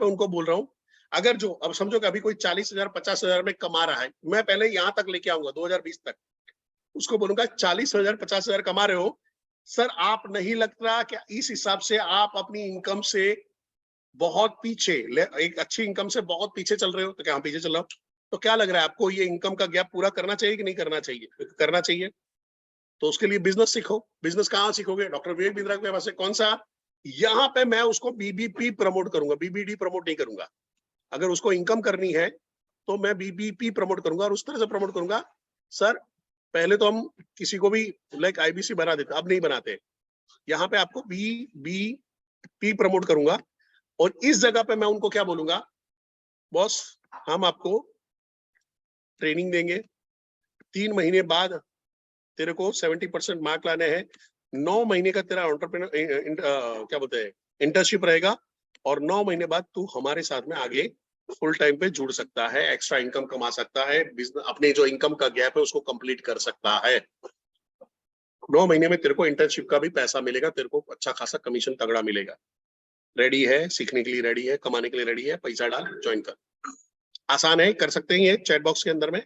उनको बोल रहा हूं, अगर जो अब समझो कि अभी कोई 40,000 50,000 में कमा रहा है, मैं पहले यहां तक लेके आऊंगा 2020 तक, उसको बोलूंगा 40,000 50,000 कमा रहे हो सर, आप नहीं लगता कि इस हिसाब से आप अपनी इनकम से बहुत पीछे, एक अच्छी इनकम से बहुत पीछे चल रहे हो? तो क्या पीछे चल रहा हूं? तो क्या लग रहा है आपको, ये इनकम का गैप पूरा करना चाहिए कि नहीं करना चाहिए? करना चाहिए। तो उसके लिए बिजनेस सीखो। बिजनेस कहाँ सीखोगे? डॉक्टर विवेक बिंद्रा के पास। कौन सा? यहाँ पे मैं उसको बीबीपी प्रमोट करूंगा, बीबीडी प्रमोट नहीं करूंगा। अगर उसको इनकम करनी है तो मैं बीबीपी प्रमोट करूंगा और उस तरह से प्रमोट करूंगा, सर पहले तो हम किसी को भी लाइक आईबीसी बना देते, अब नहीं बनाते। यहाँ पे आपको बीबीपी प्रमोट करूंगा और इस जगह पे मैं उनको क्या बोलूंगा, बॉस हम आपको ट्रेनिंग देंगे, 3 महीने बाद तेरे को 70% मार्क लाने हैं, 9 महीने का तेरा एंटरप्रेन्योर क्या बोलते हैं इंटर्नशिप रहेगा और 9 महीने बाद तू हमारे साथ में आगे फुल टाइम पे जुड़ सकता है, एक्स्ट्रा इनकम कमा सकता है, बिजनेस अपने जो इनकम का गैप है उसको कंप्लीट कर सकता है। 9 महीने में तेरे को इंटर्नशिप का भी पैसा मिलेगा, तेरे को अच्छा खासा कमीशन तगड़ा मिलेगा। रेडी है? सीखने के लिए रेडी है? कमाने के लिए रेडी है? पैसा डाल, ज्वाइन कर। आसान है, कर सकते हैं ये चैट बॉक्स के अंदर में,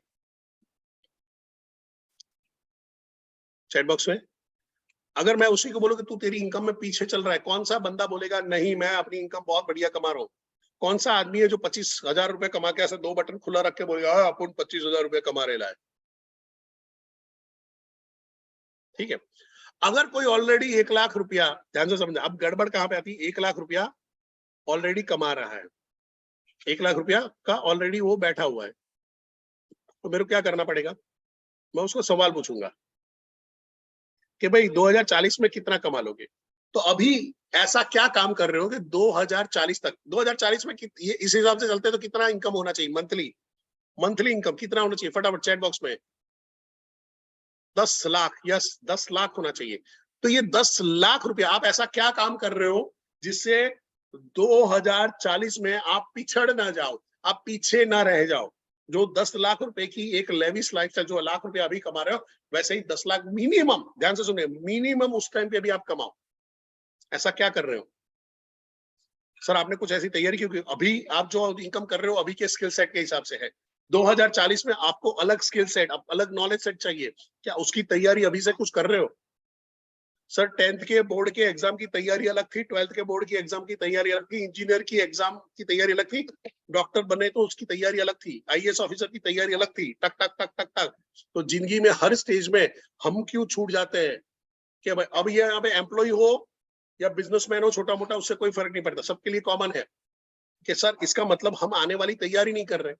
चैट बॉक्स में। अगर मैं उसी को बोलूं कि तू तेरी इनकम में पीछे चल रहा है, कौन सा बंदा बोलेगा नहीं मैं अपनी इनकम बहुत बढ़िया कमा रहा हूँ? कौन सा आदमी है जो 25,000 रुपए कमा के ऐसे 2 बटन खुला रख के बोलेगा अपन 25,000 रुपए कमा रहे लाए? ठीक है। अगर कोई ऑलरेडी 1 लाख रुपया, ध्यान से समझना, अब गड़बड़ कहां पे आती है, 1 लाख रुपया ऑलरेडी कमा रहा है, 1 लाख रुपया का ऑलरेडी वो बैठा हुआ है, तो मेरे को क्या करना पड़ेगा, मैं उसको सवाल पूछूंगा कि भाई 2040 में कितना कमा लोगे। तो अभी ऐसा क्या काम कर रहे हो कि 2040 तक, 2040 में ये इस हिसाब से चलते तो कितना इनकम होना चाहिए, मंथली मंथली इनकम कितना होना चाहिए, फटाफट चैट बॉक्स में 10 लाख, यस 10 लाख होना चाहिए। तो ये 10 लाख रुपया आप ऐसा क्या काम कर रहे हो जिससे 2040 में आप पिछड़ ना जाओ, आप पीछे ना रह जाओ। जो 10 लाख रुपए की एक लेविश लाइफस्टाइल, जो लाख रुपया अभी कमा रहे हो, वैसे ही 10 लाख मिनिमम, ध्यान से सुनिए, मिनिमम उस टाइम पे भी आप कमाओ। ऐसा क्या कर रहे हो सर, आपने कुछ ऐसी तैयारी, क्योंकि अभी आप जो इनकम कर रहे हो अभी के स्किल सेट के हिसाब से है, 2040 में आपको अलग स्किल सेट, अलग नॉलेज सेट चाहिए, क्या उसकी तैयारी अभी से कुछ कर रहे हो? सर 10th के बोर्ड के एग्जाम की तैयारी अलग थी, 12th के बोर्ड की एग्जाम की तैयारी अलग थी, इंजीनियर की एग्जाम की तैयारी अलग थी, डॉक्टर बने तो उसकी तैयारी अलग थी, आईएएस ऑफिसर की तैयारी अलग थी, टक टक टक टक टक। तो जिंदगी में हर स्टेज में हम क्यों छूट जाते हैं कि भाई अब ये यहाँ पे एम्प्लॉय हो या बिजनेसमैन हो, छोटा मोटा, उससे कोई फर्क नहीं पड़ता, सबके लिए कॉमन है कि सर इसका मतलब हम आने वाली तैयारी नहीं कर रहे।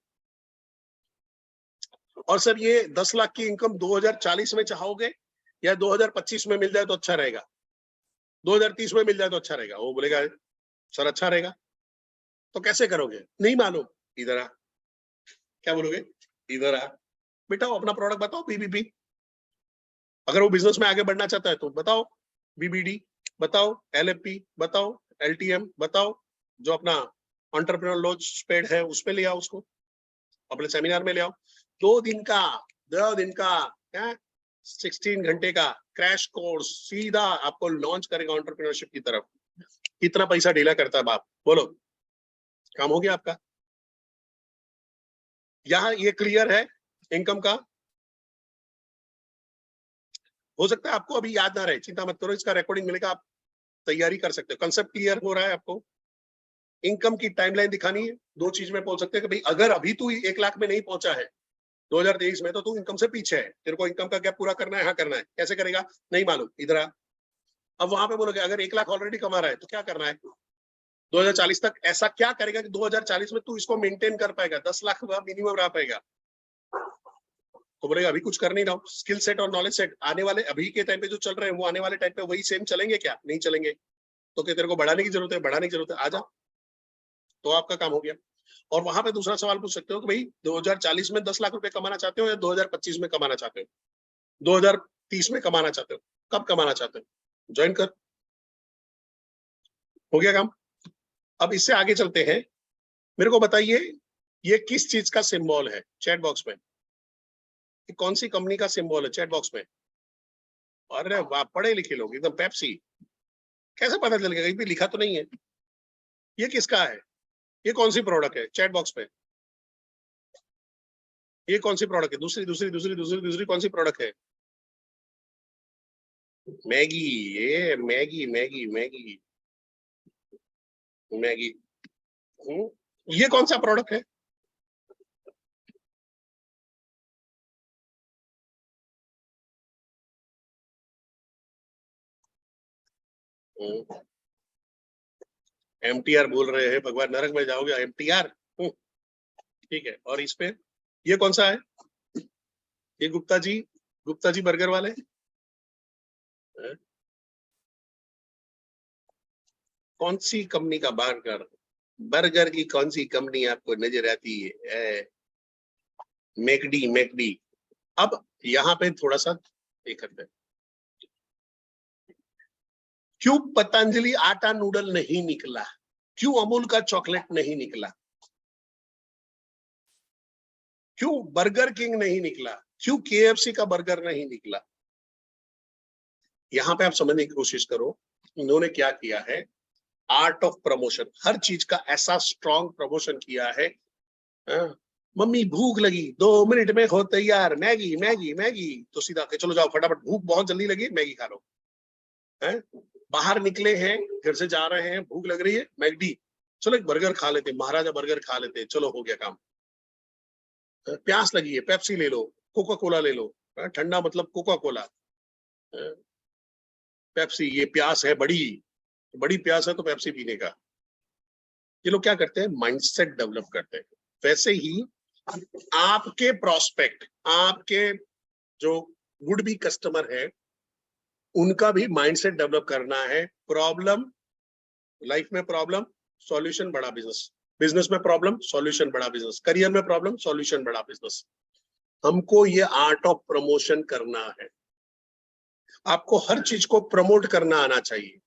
और सर ये 10 लाख की इनकम 2040 में चाहोगे या 2025 में मिल जाए तो अच्छा रहेगा, 2030 में मिल जाए तो अच्छा रहेगा? वो बोलेगा सर अच्छा रहेगा। तो कैसे करोगे? नहीं मालूम, इधर आ। क्या बोलोगे? इधर आ बेटा, अपना प्रोडक्ट बताओ, बीबीबी। अगर वो बिजनेस में आगे बढ़ना चाहता है तो बताओ बीबीडी, बताओ एलएफपी, बताओ एलटीएम, बताओ जो अपना एंटरप्रेन्योर लॉन्च पैड है उस पे ले आओ, उसको अपने सेमिनार में ले आओ। 2 दिन का, 2 दिन का, 16 घंटे का क्रैश कोर्स सीधा आपको लॉन्च करेगा एंटरप्रेन्योरशिप की तरफ। कितना पैसा डीला करता है बाप, बोलो, काम हो गया आपका? यहाँ ये क्लियर है इनकम का? हो सकता है आपको अभी याद ना रहे, चिंता मत करो, इसका रिकॉर्डिंग मिलेगा, आप तैयारी कर सकते हो। कंसेप्ट क्लियर हो रहा है आपको? इनकम की टाइमलाइन दिखानी है, 2 चीज में पहुंच सकते हैं कि भाई अगर अभी तू 1 लाख में नहीं पहुंचा है 2023 में, तो तू इनकम से पीछे है, तेरे को इनकम का गैप पूरा करना है, हाँ करना है। कैसे करेगा? नहीं मालूम, इधर आ। अब वहां पे बोलोगे अगर 1 लाख ऑलरेडी कमा रहा है तो क्या करना है 2040 तक, ऐसा क्या करेगा कि 2040 में तू इसको मेंटेन कर पाएगा, 10 लाख मिनिमम रह पाएगा? तो बोलेगा अभी कुछ कर नहीं रहा हूँ। स्किल सेट और नॉलेज सेट आने वाले, अभी के टाइम पे जो चल रहे हैं वो आने वाले टाइम पे वही सेम चलेंगे क्या? नहीं चलेंगे। तो क्या तेरे को बढ़ाने की जरूरत है? बढ़ाने की जरूरत है, आजा, तो आपका काम हो गया। और वहां पे दूसरा सवाल पूछ सकते हो कि भाई 2040 में 10 लाख रुपए कमाना चाहते हो या 2025 में कमाना चाहते हो, 2030 में कमाना चाहते हो, कब कमाना चाहते हो? ज्वाइन कर, हो गया काम। अब इससे आगे चलते हैं, मेरे को बताइए ये किस चीज का सिंबल है चैट बॉक्स में, कौन सी कंपनी का सिंबल है चैट बॉक्स में? अरे वाह, पढ़े लिखे लोग एकदम, पेप्सी। कैसे पता चल गया, कहीं भी लिखा तो नहीं है? ये किसका है? ये कौन सी प्रोडक्ट है चैट बॉक्स पे? ये कौन सी प्रोडक्ट है? दूसरी दूसरी दूसरी दूसरी दूसरी कौन सी प्रोडक्ट है? मैगी, ये मैगी मैगी मैगी मैगी। ये कौन सा प्रोडक्ट है? एमटीआर बोल रहे हैं, भगवान नरक में जाओगे एमटीआर। ठीक है, और इस पे ये कौन सा है? ये गुप्ता जी, गुप्ता जी बर्गर वाले। कौन सी कंपनी का बर्गर, बर्गर की कौन सी कंपनी आपको नजर आती है? McD, McD. अब यहाँ पे थोड़ा सा एक करते हैं, क्यों पतंजलि आटा नूडल नहीं निकला, क्यों अमूल का चॉकलेट नहीं निकला, क्यों बर्गर किंग नहीं निकला, क्यों केएफसी का बर्गर नहीं निकला? यहाँ पे आप समझने की कोशिश करो, इन्होंने क्या किया है, आर्ट ऑफ प्रमोशन, हर चीज का ऐसा स्ट्रॉन्ग प्रमोशन किया है। मम्मी भूख लगी, 2 मिनट में हो तैयार, मैगी मैगी मैगी, तो सीधा के चलो जाओ फटाफट, भूख बहुत जल्दी लगी, मैगी खा लो। है, बाहर निकले हैं, घर से जा रहे हैं, भूख लग रही है, मैगडी, चलो एक बर्गर खा लेते, महाराजा बर्गर खा लेते, चलो हो गया काम। प्यास लगी है, पेप्सी ले लो, कोका कोला ले लो, ठंडा मतलब कोका कोला। पेप्सी, ये प्यास है बड़ी प्यास है तो पेप्सी पीने का। ये लोग क्या करते हैं, माइंडसेट डेवलप करते हैं। वैसे ही आपके प्रोस्पेक्ट, आपके जो वुड बी कस्टमर है, उनका भी माइंडसेट डेवलप करना है। प्रॉब्लम, लाइफ में प्रॉब्लम, सॉल्यूशन बड़ा बिजनेस, बिजनेस में प्रॉब्लम, सॉल्यूशन बड़ा बिजनेस, करियर में प्रॉब्लम, सॉल्यूशन बड़ा बिजनेस। हमको ये आर्ट ऑफ प्रमोशन करना है। आपको हर चीज को प्रमोट करना आना चाहिए।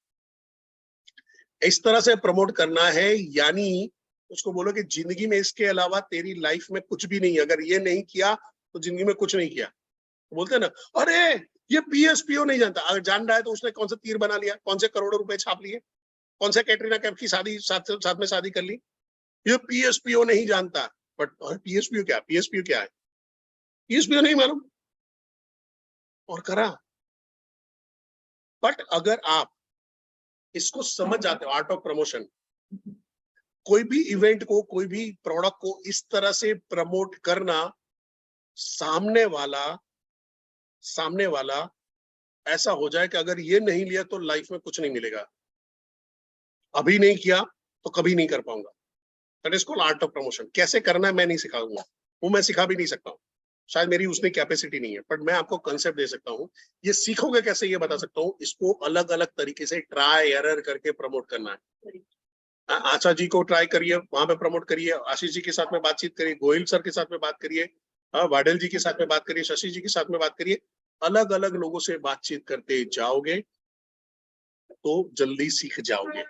इस तरह से प्रमोट करना है, यानी उसको बोलो कि जिंदगी में इसके अलावा तेरी लाइफ में कुछ भी नहीं, अगर ये नहीं किया तो जिंदगी में कुछ नहीं किया। तो बोलते हैं ना, अरे ये पीएसपीओ नहीं जानता। अगर जान रहा है तो उसने कौन सा तीर बना लिया, कौन से करोड़ों रुपए छाप लिए, कौन से कैटरीना कैफ की शादी साथ में शादी कर ली। ये पीएसपीओ नहीं जानता। बट पीएसपीओ क्या, पीएसपीओ क्या है, पीएसपीओ नहीं मालूम और करा। बट अगर आप इसको समझ जाते हो, आर्ट ऑफ प्रमोशन, कोई भी इवेंट को, कोई भी प्रोडक्ट को इस तरह से प्रमोट करना, सामने वाला ऐसा हो जाए कि अगर ये नहीं लिया तो लाइफ में कुछ नहीं मिलेगा, अभी नहीं किया तो कभी नहीं कर पाऊंगा। That is called art of promotion. कैसे करना है मैं नहीं सिखाऊंगा, वो मैं सिखा भी नहीं सकता हूँ, शायद मेरी उसमें कैपेसिटी नहीं है। बट मैं आपको कंसेप्ट दे सकता हूँ। ये सीखोगे कैसे ये बता सकता हूँ। इसको अलग अलग तरीके से ट्राई एरर करके प्रमोट करना है। आशा जी को ट्राई करिए, वहां पे प्रमोट करिए, आशीष जी के साथ में बातचीत करिए, गोयल सर के साथ में बात करिए, वाडेल जी के साथ में बात करिए, शशि जी के साथ में बात करिए। अलग अलग लोगों से बातचीत करते जाओगे तो जल्दी सीख जाओगे।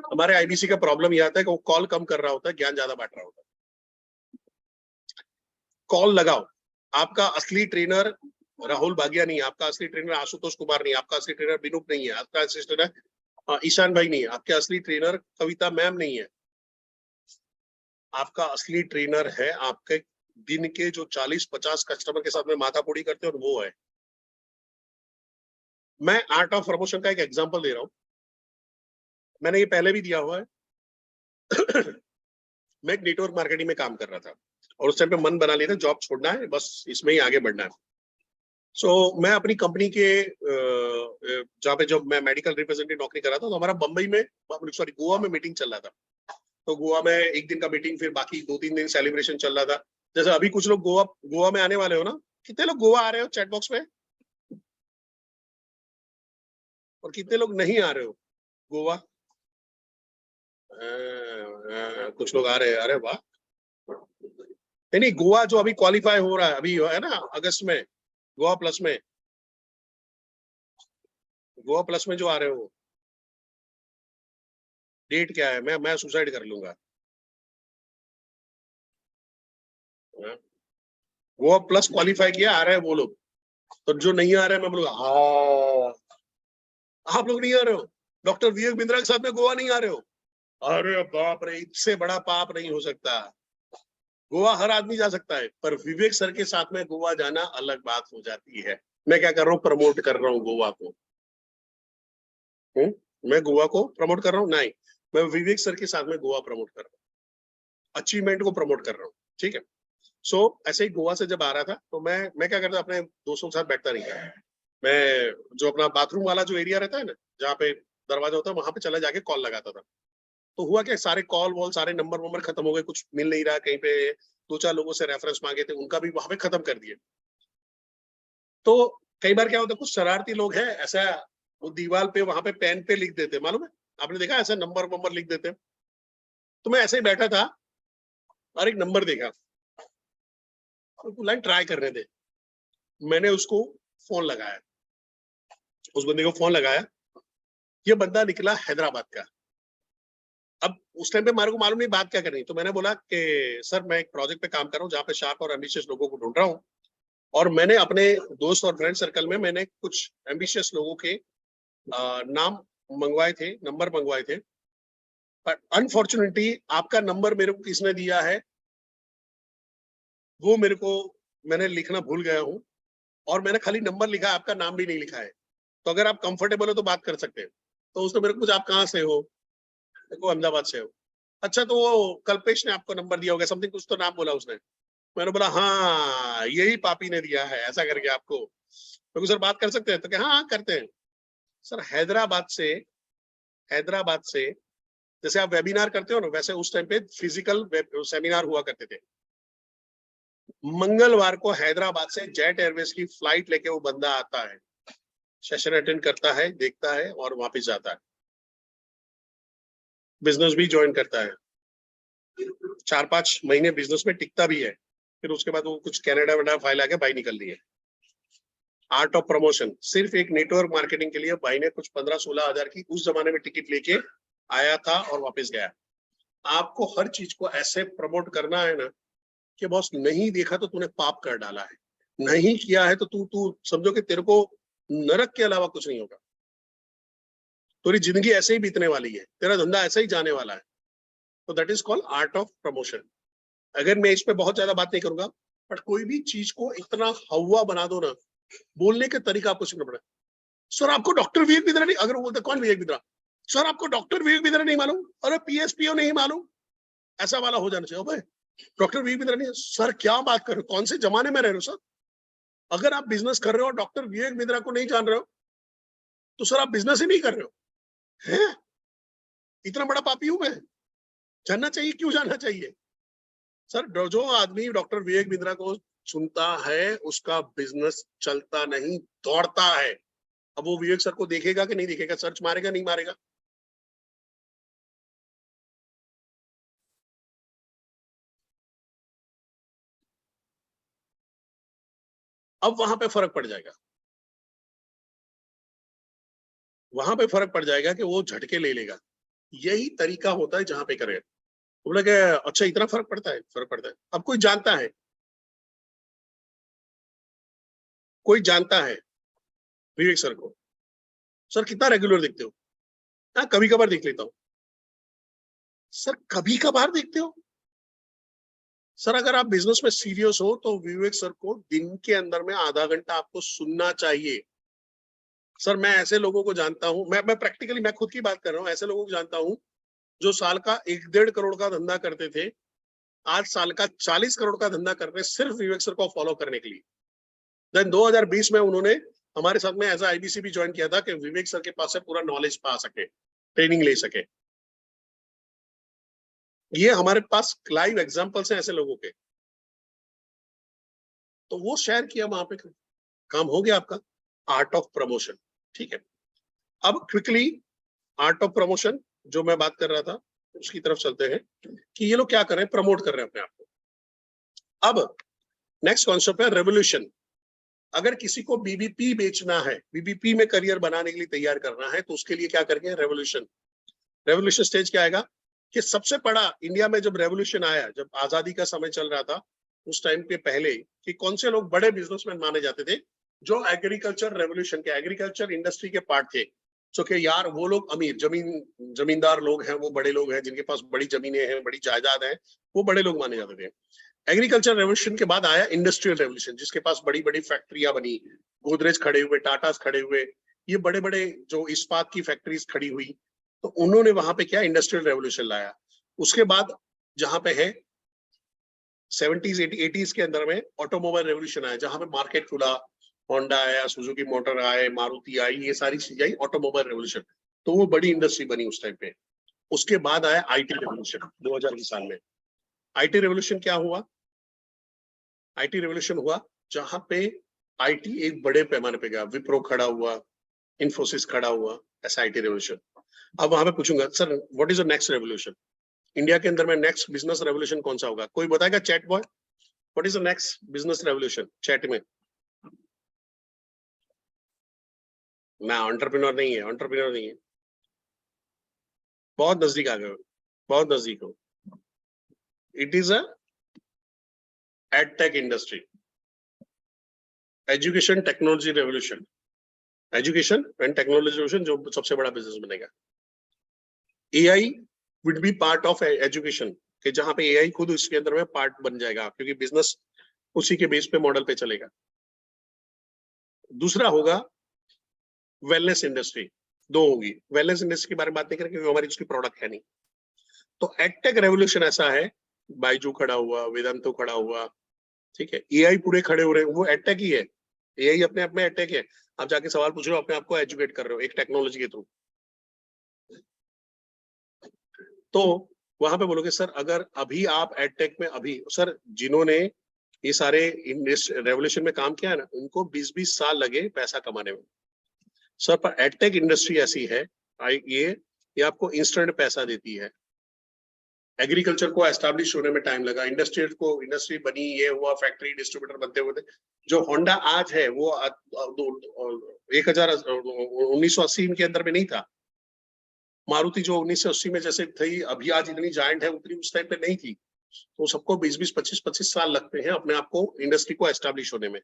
हमारे आईबीसी का प्रॉब्लम यह आता है कि वो कॉल कम कर रहा होता है, ज्ञान ज्यादा बांट रहा होता है। कॉल लगाओ। आपका असली ट्रेनर राहुल भागिया नहीं है, आपका असली ट्रेनर आशुतोष कुमार नहीं है, आपका असली ट्रेनर विनूप नहीं है, आपका असली ट्रेनर ईशान भाई नहीं है, आपके असली ट्रेनर कविता मैम नहीं है। आपका असली ट्रेनर है आपके दिन के जो 40-50 कस्टमर के साथ में माथापोड़ी करते हैं, और वो है। मैं आर्ट ऑफ प्रमोशन का एक एग्जांपल दे रहा हूं, मैंने ये पहले भी दिया हुआ है। मैं एक नेटवर्क मार्केटिंग में काम कर रहा था और उस टाइम पे मन बना लिया था जॉब छोड़ना है, बस इसमें ही आगे बढ़ना है। मैं अपनी कंपनी के जहाँ पे जब मैं मेडिकल रिप्रेजेंटेटिव नौकरी कर रहा था, तो हमारा बंबई में, सॉरी गोवा में मीटिंग चल रहा था। तो गोवा में एक दिन का मीटिंग, फिर बाकी 2-3 दिन सेलिब्रेशन चल रहा था। जैसे अभी कुछ लोग गोवा में आने वाले हो ना, कितने लोग गोवा आ रहे हो चैट बॉक्स में, और कितने लोग नहीं आ रहे हो गोवा। कुछ लोग आ रहे हैं, अरे वाह। नहीं, गोवा जो अभी क्वालिफाई हो रहा है अभी है ना, अगस्त में, गोवा प्लस में जो आ रहे हो, डेट क्या है, मैं सुसाइड कर लूंगा। गोवा प्लस क्वालिफाई किया, आ रहे हैं वो लोग। तो जो नहीं आ रहे हैं मैं बोलूंगा हाँ, आप लोग नहीं आ रहे हो, डॉक्टर विवेक बिंद्रा के साथ में गोवा नहीं आ रहे हो। अरे बाप रे, इससे बड़ा पाप नहीं हो सकता। गोवा हर आदमी जा सकता है, पर विवेक सर के साथ में गोवा जाना अलग बात हो जाती है। मैं क्या कर रहा हूँ, प्रमोट कर रहा हूँ गोवा को। मैं गोवा को प्रमोट कर रहा हूँ नहीं, मैं विवेक सर के साथ में गोवा प्रमोट कर रहा हूँ, अचीवमेंट को प्रमोट कर रहा हूँ। ठीक है। ऐसे ही गोवा से जब आ रहा था तो मैं क्या करता, अपने दोस्तों के साथ बैठता नहीं था। मैं जो अपना बाथरूम वाला जो एरिया रहता है ना, जहाँ पे दरवाजा होता है, वहां पे चला जाके कॉल लगाता था। तो हुआ क्या, सारे कॉल वॉल, सारे नंबर वंबर खत्म हो गए, कुछ मिल नहीं रहा। कहीं पे 2-4 लोगों से रेफरेंस मांगे थे, उनका भी वहां पे खत्म कर दिए। तो कई बार क्या होता है, कुछ शरारती लोग हैं ऐसा, वो दीवार पे वहां पे पेन पे लिख देते, मालूम है, आपने देखा ऐसा नंबर वंबर लिख देते। तो मैं ऐसे ही बैठा था और एक नंबर देखा, लाइन ट्राई करने दे। मैंने उसको फोन लगाया, उस बंदे को फोन लगाया। ये बंदा निकला हैदराबाद का। अब उस टाइम पे मेरे को मालूम नहीं बात क्या करनी, तो मैंने बोला कि सर मैं एक प्रोजेक्ट पे काम कर रहा हूँ जहाँ पे शार्प और एम्बिशियस लोगों को ढूंढ रहा हूँ, और मैंने अपने दोस्त और फ्रेंड सर्कल में मैंने कुछ एम्बिशियस लोगों के नाम मंगवाए थे, नंबर मंगवाए थे। पर अनफॉर्चुनेटली आपका नंबर मेरे को किसने दिया है वो मेरे को, मैंने लिखना भूल गया हूँ, और मैंने खाली नंबर लिखा है, आपका नाम भी नहीं लिखा है। तो अगर आप कंफर्टेबल हो तो बात कर सकते हैं। तो उसने मेरे को पूछा आप कहाँ से हो, देखो अहमदाबाद से हो। अच्छा, तो वो कल्पेश ने आपको नंबर दिया होगा, समथिंग कुछ तो नाम बोला उसने। मैंने बोला हाँ यही पापी ने दिया है ऐसा करके आपको, तो सर बात कर सकते हैं, तो क्या हाँ करते हैं। सर हैदराबाद से जैसे आप वेबिनार करते हो ना, वैसे उस टाइम पे फिजिकल सेमिनार हुआ करते थे। मंगलवार को हैदराबाद से जेट एयरवेज की फ्लाइट लेके वो बंदा आता है, सेशन अटेंड करता है, देखता है और वापस जाता है, बिजनेस भी ज्वाइन करता है, 4-5 महीने बिजनेस में टिकता भी है, फिर उसके बाद वो कुछ कनाडा वनाडा फाइल आके भाई निकल दिए। आर्ट ऑफ प्रमोशन, सिर्फ एक नेटवर्क मार्केटिंग के लिए भाई ने कुछ 15-16 हजार की उस जमाने में टिकट लेके आया था और वापस गया। आपको हर चीज को ऐसे प्रमोट करना है ना कि बॉस नहीं देखा तो तूने पाप कर डाला है, नहीं किया है तो तू समझो कि तेरे को नरक के अलावा कुछ नहीं होगा, तेरी जिंदगी ऐसे ही बीतने वाली है, तेरा धंधा ऐसे ही जाने वाला है। तो that is called art of promotion. अगर मैं इस पे बहुत ज्यादा बात नहीं करूंगा, बट कोई भी चीज को इतना हवा बना दो ना, बोलने के तरीका आपको सीखना पड़ेगा। सर आपको डॉक्टर विवेक बिंद्रा नहीं, अगर वो बोलते कौन विवेक बिंद्रा, सर आपको डॉक्टर विवेक बिंद्रा नहीं मालूम, अरे पीएसपीओ नहीं मालूम, ऐसा वाला हो जाना चाहिए। भाई डॉक्टर विवेक बिंद्रा नहीं, सर क्या बात कर रहे हो, कौन से जमाने में रह रहे हो सर? अगर आप बिजनेस कर रहे हो डॉक्टर विवेक बिंद्रा को नहीं जान रहे हो तो सर आप बिजनेस ही नहीं कर रहे हो। है इतना बड़ा पापी हूं मैं? जानना चाहिए, क्यों जानना चाहिए सर? जो आदमी डॉक्टर विवेक बिंद्रा को सुनता है उसका बिजनेस चलता नहीं, दौड़ता है। अब वो विवेक सर को देखेगा कि नहीं देखेगा, सर्च मारेगा नहीं मारेगा? अब वहां पे फर्क पड़ जाएगा, वहां पे फर्क पड़ जाएगा कि वो झटके ले लेगा। यही तरीका होता है जहां पे करे। तो बोला कि अच्छा इतना फर्क पड़ता है, फर्क पड़ता है। अब कोई जानता है, कोई जानता है विवेक सर को, सर कितना रेगुलर देखते हो? हाँ कभी कभार देख लेता हूँ। सर कभी कभार देखते हो? सर अगर आप बिजनेस में सीरियस हो तो विवेक सर को दिन के अंदर में आधा घंटा आपको सुनना चाहिए। सर मैं ऐसे लोगों को जानता हूं, मैं प्रैक्टिकली मैं खुद की बात कर रहा हूं, ऐसे लोगों को जानता हूं जो साल का 1-1.5 करोड़ का धंधा करते थे, आज साल का 40 करोड़ का धंधा कर रहे हैं सिर्फ विवेक सर को फॉलो करने के लिए। देन 2020 में उन्होंने हमारे साथ में एज आईबीसी भी ज्वाइन किया था कि विवेक सर के पास से पूरा नॉलेज पा सके, ट्रेनिंग ले सके। ये हमारे पास लाइव एग्जांपल्स हैं ऐसे लोगों के। तो वो शेयर किया वहां पे, काम हो गया आपका। आर्ट ऑफ प्रमोशन, ठीक है। अब क्विकली आर्ट ऑफ प्रमोशन जो मैं बात कर रहा था उसकी तरफ चलते हैं कि ये लोग क्या कर रहे हैं, प्रमोट कर रहे हैं अपने आप को। अब नेक्स्ट कॉन्सेप्ट है रेवोल्यूशन। अगर किसी को बीबीपी बेचना है, बीबीपी में करियर बनाने के लिए तैयार करना है, तो उसके लिए क्या करेंगे, रेवोल्यूशन। रेवोल्यूशन स्टेज क्या आएगा कि सबसे बड़ा इंडिया में जब रेवोल्यूशन आया, जब आजादी का समय चल रहा था उस टाइम के पहले, कि कौन से लोग बड़े बिजनेसमैन माने जाते थे जो एग्रीकल्चर रेवोल्यूशन के, एग्रीकल्चर इंडस्ट्री के पार्ट थे। सो कि यार वो लोग अमीर जमींदार लोग हैं, वो बड़े लोग हैं जिनके पास बड़ी जमीनें हैं, बड़ी जायदाद है, वो बड़े लोग माने जाते थे। एग्रीकल्चर रेवोल्यूशन के बाद आया इंडस्ट्रियल रेवोल्यूशन, जिसके पास बड़ी बड़ी फैक्ट्रियां बनी, गोदरेज खड़े हुए, टाटास खड़े हुए, ये बड़े बड़े जो इस्पात की फैक्ट्रीज खड़ी हुई, तो उन्होंने वहां पे क्या इंडस्ट्रियल रेवोल्यूशन लाया। उसके बाद जहां पे है 70s 80s के अंदर में ऑटोमोबाइल रेवोल्यूशन आया, जहां पे मार्केट खुला, होंडा आया, सुजुकी मोटर आए, मारुति आई, ये सारी चीजें आई, ऑटोमोबाइल रेवोल्यूशन। तो वो बड़ी इंडस्ट्री बनी उस टाइम पे। उसके बाद आया आईटी रेवोल्यूशन 2000 के साल में। आईटी रेवोल्यूशन क्या हुआ? आईटी रेवोल्यूशन हुआ जहां पे आईटी एक बड़े पैमाने पे गया, विप्रो खड़ा हुआ, इन्फोसिस खड़ा हुआ, ऐसा आईटी रेवोल्यूशन। अब वहां पे पूछूंगा sir what is the next revolution India के अंदर में, नेक्स्ट बिजनेस रेवोल्यूशन कौन सा होगा? कोई बताएगा? Chat boy, what is the next business revolution chat में? मैं एंटरप्रेन्योर नहीं है, एंटरप्रेन्योर नहीं है, बहुत नजदीक आ गए हो, बहुत नजदीक हो। It is a edtech industry, education technology revolution, education and technology revolution जो सबसे बड़ा बिजनेस बनेगा। AI will be part of education, कि जहां पे एआई खुद उसके अंदर में पार्ट बन जाएगा, क्योंकि बिजनेस उसी के बेस पे मॉडल पे चलेगा। दूसरा होगा वेलनेस इंडस्ट्री, दो होगी। वेलनेस इंडस्ट्री के बारे में बात नहीं करेंगे क्योंकि हमारी उसकी प्रोडक्ट है नहीं। तो एडटेक रेवोल्यूशन ऐसा है, बाइजू खड़ा हुआ, वेदांतो खड़ा हुआ, ठीक है, एआई पूरे खड़े हो रहे हैं, वो एडटेक ही है। यही अपने आप में एडटेक है। आप जाके सवाल पूछ रहे हो, अपने आप को एजुकेट कर रहे हो एक टेक्नोलॉजी के थ्रू। तो वहां पे बोलोगे सर अगर अभी आप एडटेक में, अभी सर जिन्होंने ये सारे रेवोल्यूशन में काम किया है ना, उनको 20-20 साल लगे पैसा कमाने में। सर पर एडटेक इंडस्ट्री ऐसी है, ये आपको इंस्टेंट पैसा देती है। एग्रीकल्चर को एस्टैब्लिश होने में टाइम लगा, इंडस्ट्री बनी, ये हुआ, फैक्ट्री डिस्ट्रीब्यूटर बनते हुए। जो होंडा आज है वो 1980 के अंदर में नहीं था। मारुति जो 1980 में जैसे थी, अभी आज इतनी जायंट है, उतनी उस टाइम पे नहीं थी। तो सबको 20-20, 25-25 साल लगते हैं अपने आप को इंडस्ट्री को एस्टैब्लिश होने में।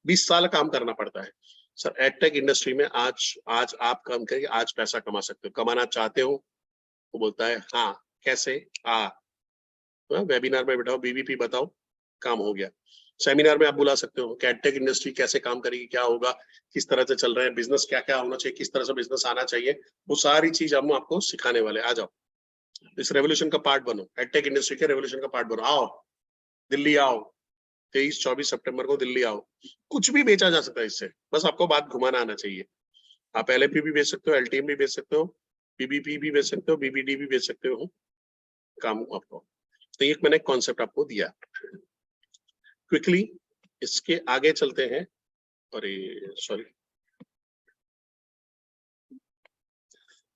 20 साल काम करना पड़ता है। सर एडटेक इंडस्ट्री में आज आप काम करके आज पैसा कमा सकते हो। कमाना चाहते हो? वो बोलता है हाँ, कैसे? वेबिनार में बैठाओ, बीवीपी बताओ, काम हो गया। सेमिनार में आप बुला सकते हो कि एडटेक इंडस्ट्री कैसे काम करेगी, क्या होगा, किस तरह से चल रहा है बिजनेस, क्या क्या होना चाहिए, किस तरह से बिजनेस आना चाहिए, वो सारी चीज हम आपको सिखाने वाले। आ जाओ, इस रेवोल्यूशन का पार्ट बनो, एडटेक इंडस्ट्री के रेवोल्यूशन का पार्ट बनो। आओ दिल्ली आओ, 23-24 सितंबर को दिल्ली आओ। कुछ भी बेचा जा सकता है इससे, बस आपको बात घुमाना आना चाहिए। आप एलएपी भी बेच सकते हो, एलटीएम भी बेच सकते हो, पीबीपी भी बेच सकते हो, बीबीडी भी बेच सकते हो, काम आपको। तो एक मैंने कॉन्सेप्ट आपको दिया। क्विकली इसके आगे चलते हैं। अरे सॉरी,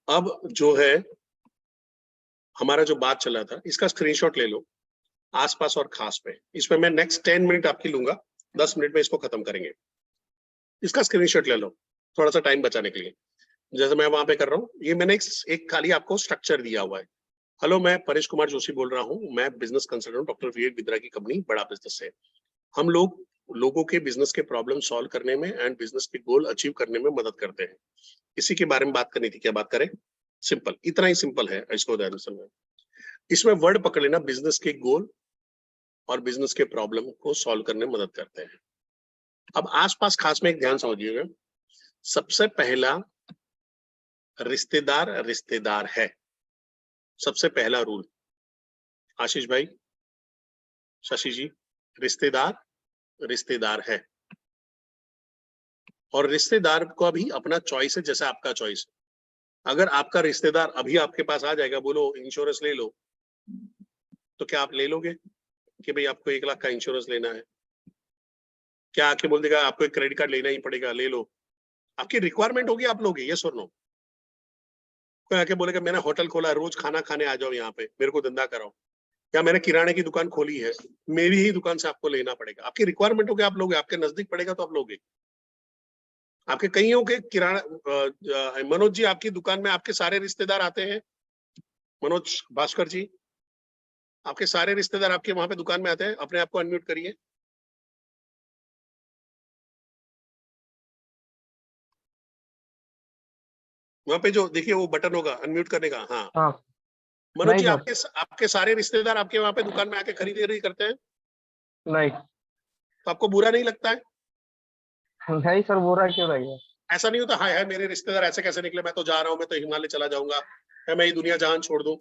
अब जो है हमारा जो बात चला था, इसका स्क्रीनशॉट ले लो, आसपास और खास पे। इसमें मैं नेक्स्ट 10 मिनट आपकी लूंगा, 10 मिनट में इसको खत्म करेंगे। इसका स्क्रीनशॉट ले लो थोड़ा सा टाइम बचाने के लिए, जैसे मैं वहां पे कर रहा हूँ। ये मैंने एक खाली आपको स्ट्रक्चर दिया हुआ है। हेलो, मैं परेश कुमार जोशी बोल रहा हूँ, मैं बिजनेस कंसल्टेंट डॉक्टर विवेक बिद्रा की कंपनी बड़ा बिजनेस है। हम लोगों के बिजनेस के प्रॉब्लम सॉल्व करने में एंड बिजनेस के गोल अचीव करने में मदद करते हैं। इसी के बारे में बात करनी थी, क्या बात करें? सिंपल, इतना ही सिंपल है, इसको ध्यान से समझो। इसमें वर्ड पकड़ लेना, बिजनेस के गोल और बिजनेस के प्रॉब्लम को सॉल्व करने में मदद करते हैं। अब आसपास खास में एक ध्यान समझिएगा, सबसे पहला रिश्तेदार रिश्तेदार है, सबसे पहला रूल। आशीष भाई, शशि जी, रिश्तेदार रिश्तेदार है, और रिश्तेदार का भी अपना चॉइस है, जैसे आपका चॉइस। अगर आपका रिश्तेदार अभी आपके पास आ जाएगा, बोलो इंश्योरेंस ले लो, तो क्या आप ले लोगे कि भाई आपको 1 लाख का इंश्योरेंस लेना है? क्या आके बोल देगा आपको एक क्रेडिट कार्ड लेना ही पड़ेगा, ले लो? आपकी रिक्वायरमेंट होगी, आप लोगे? यस और नो? कोई आके बोलेगा मैंने होटल खोला, रोज खाना खाने आ जाओ यहाँ पे, मेरे को धंधा कराओ, या मैंने किराने की दुकान खोली है, मेरी ही दुकान से आपको लेना पड़ेगा? आपकी रिक्वायरमेंट होगी, आप लोगे? आपके नजदीक पड़ेगा तो आप लोगे? आपके कईयों के किराना, मनोज जी आपकी दुकान में आपके सारे रिश्तेदार आते हैं? मनोज भास्कर जी, आपके सारे रिश्तेदार आपके वहां पे दुकान में आते हैं? अपने आप को अनम्यूट करिए। वहां पे जो देखिए वो बटन होगा अनम्यूट करने का। हाँ, मनोज नहीं जी, सर, आपके सारे रिश्तेदार आपके वहां पे दुकान में आके खरीदारी करते हैं? नहीं तो आपको बुरा नहीं लगता है? नहीं सर, बुरा क्यों रहेगा? ऐसा नहीं होता हाय हाय मेरे रिश्तेदार ऐसे कैसे निकले, मैं तो जा रहा हूँ, मैं तो हिमालय चला जाऊंगा, या मैं ये दुनिया जहान छोड़ दूं?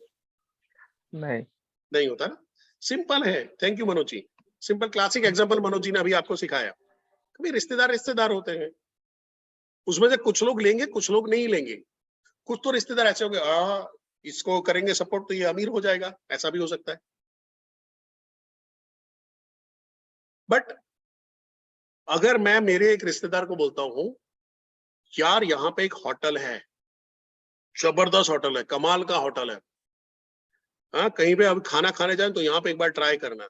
नहीं नहीं होता ना। सिंपल है। Thank you Manoj ji. Simple classic example Manoj ji ने अभी आपको सिखाया। कभी रिश्तेदार रिश्तेदार होते हैं, उसमें से कुछ लोग लेंगे, कुछ लोग नहीं लेंगे। कुछ तो रिश्तेदार ऐसे होंगे, इसको करेंगे सपोर्ट तो ये अमीर हो जाएगा, ऐसा भी हो सकता है। बट अगर मैं मेरे एक रिश्तेदार को बोलता हूं यार यहाँ पे एक होटल है, जबरदस्त होटल है, कमाल का होटल है, हाँ कहीं पे अब खाना खाने जाए तो यहाँ पे एक बार ट्राई करना,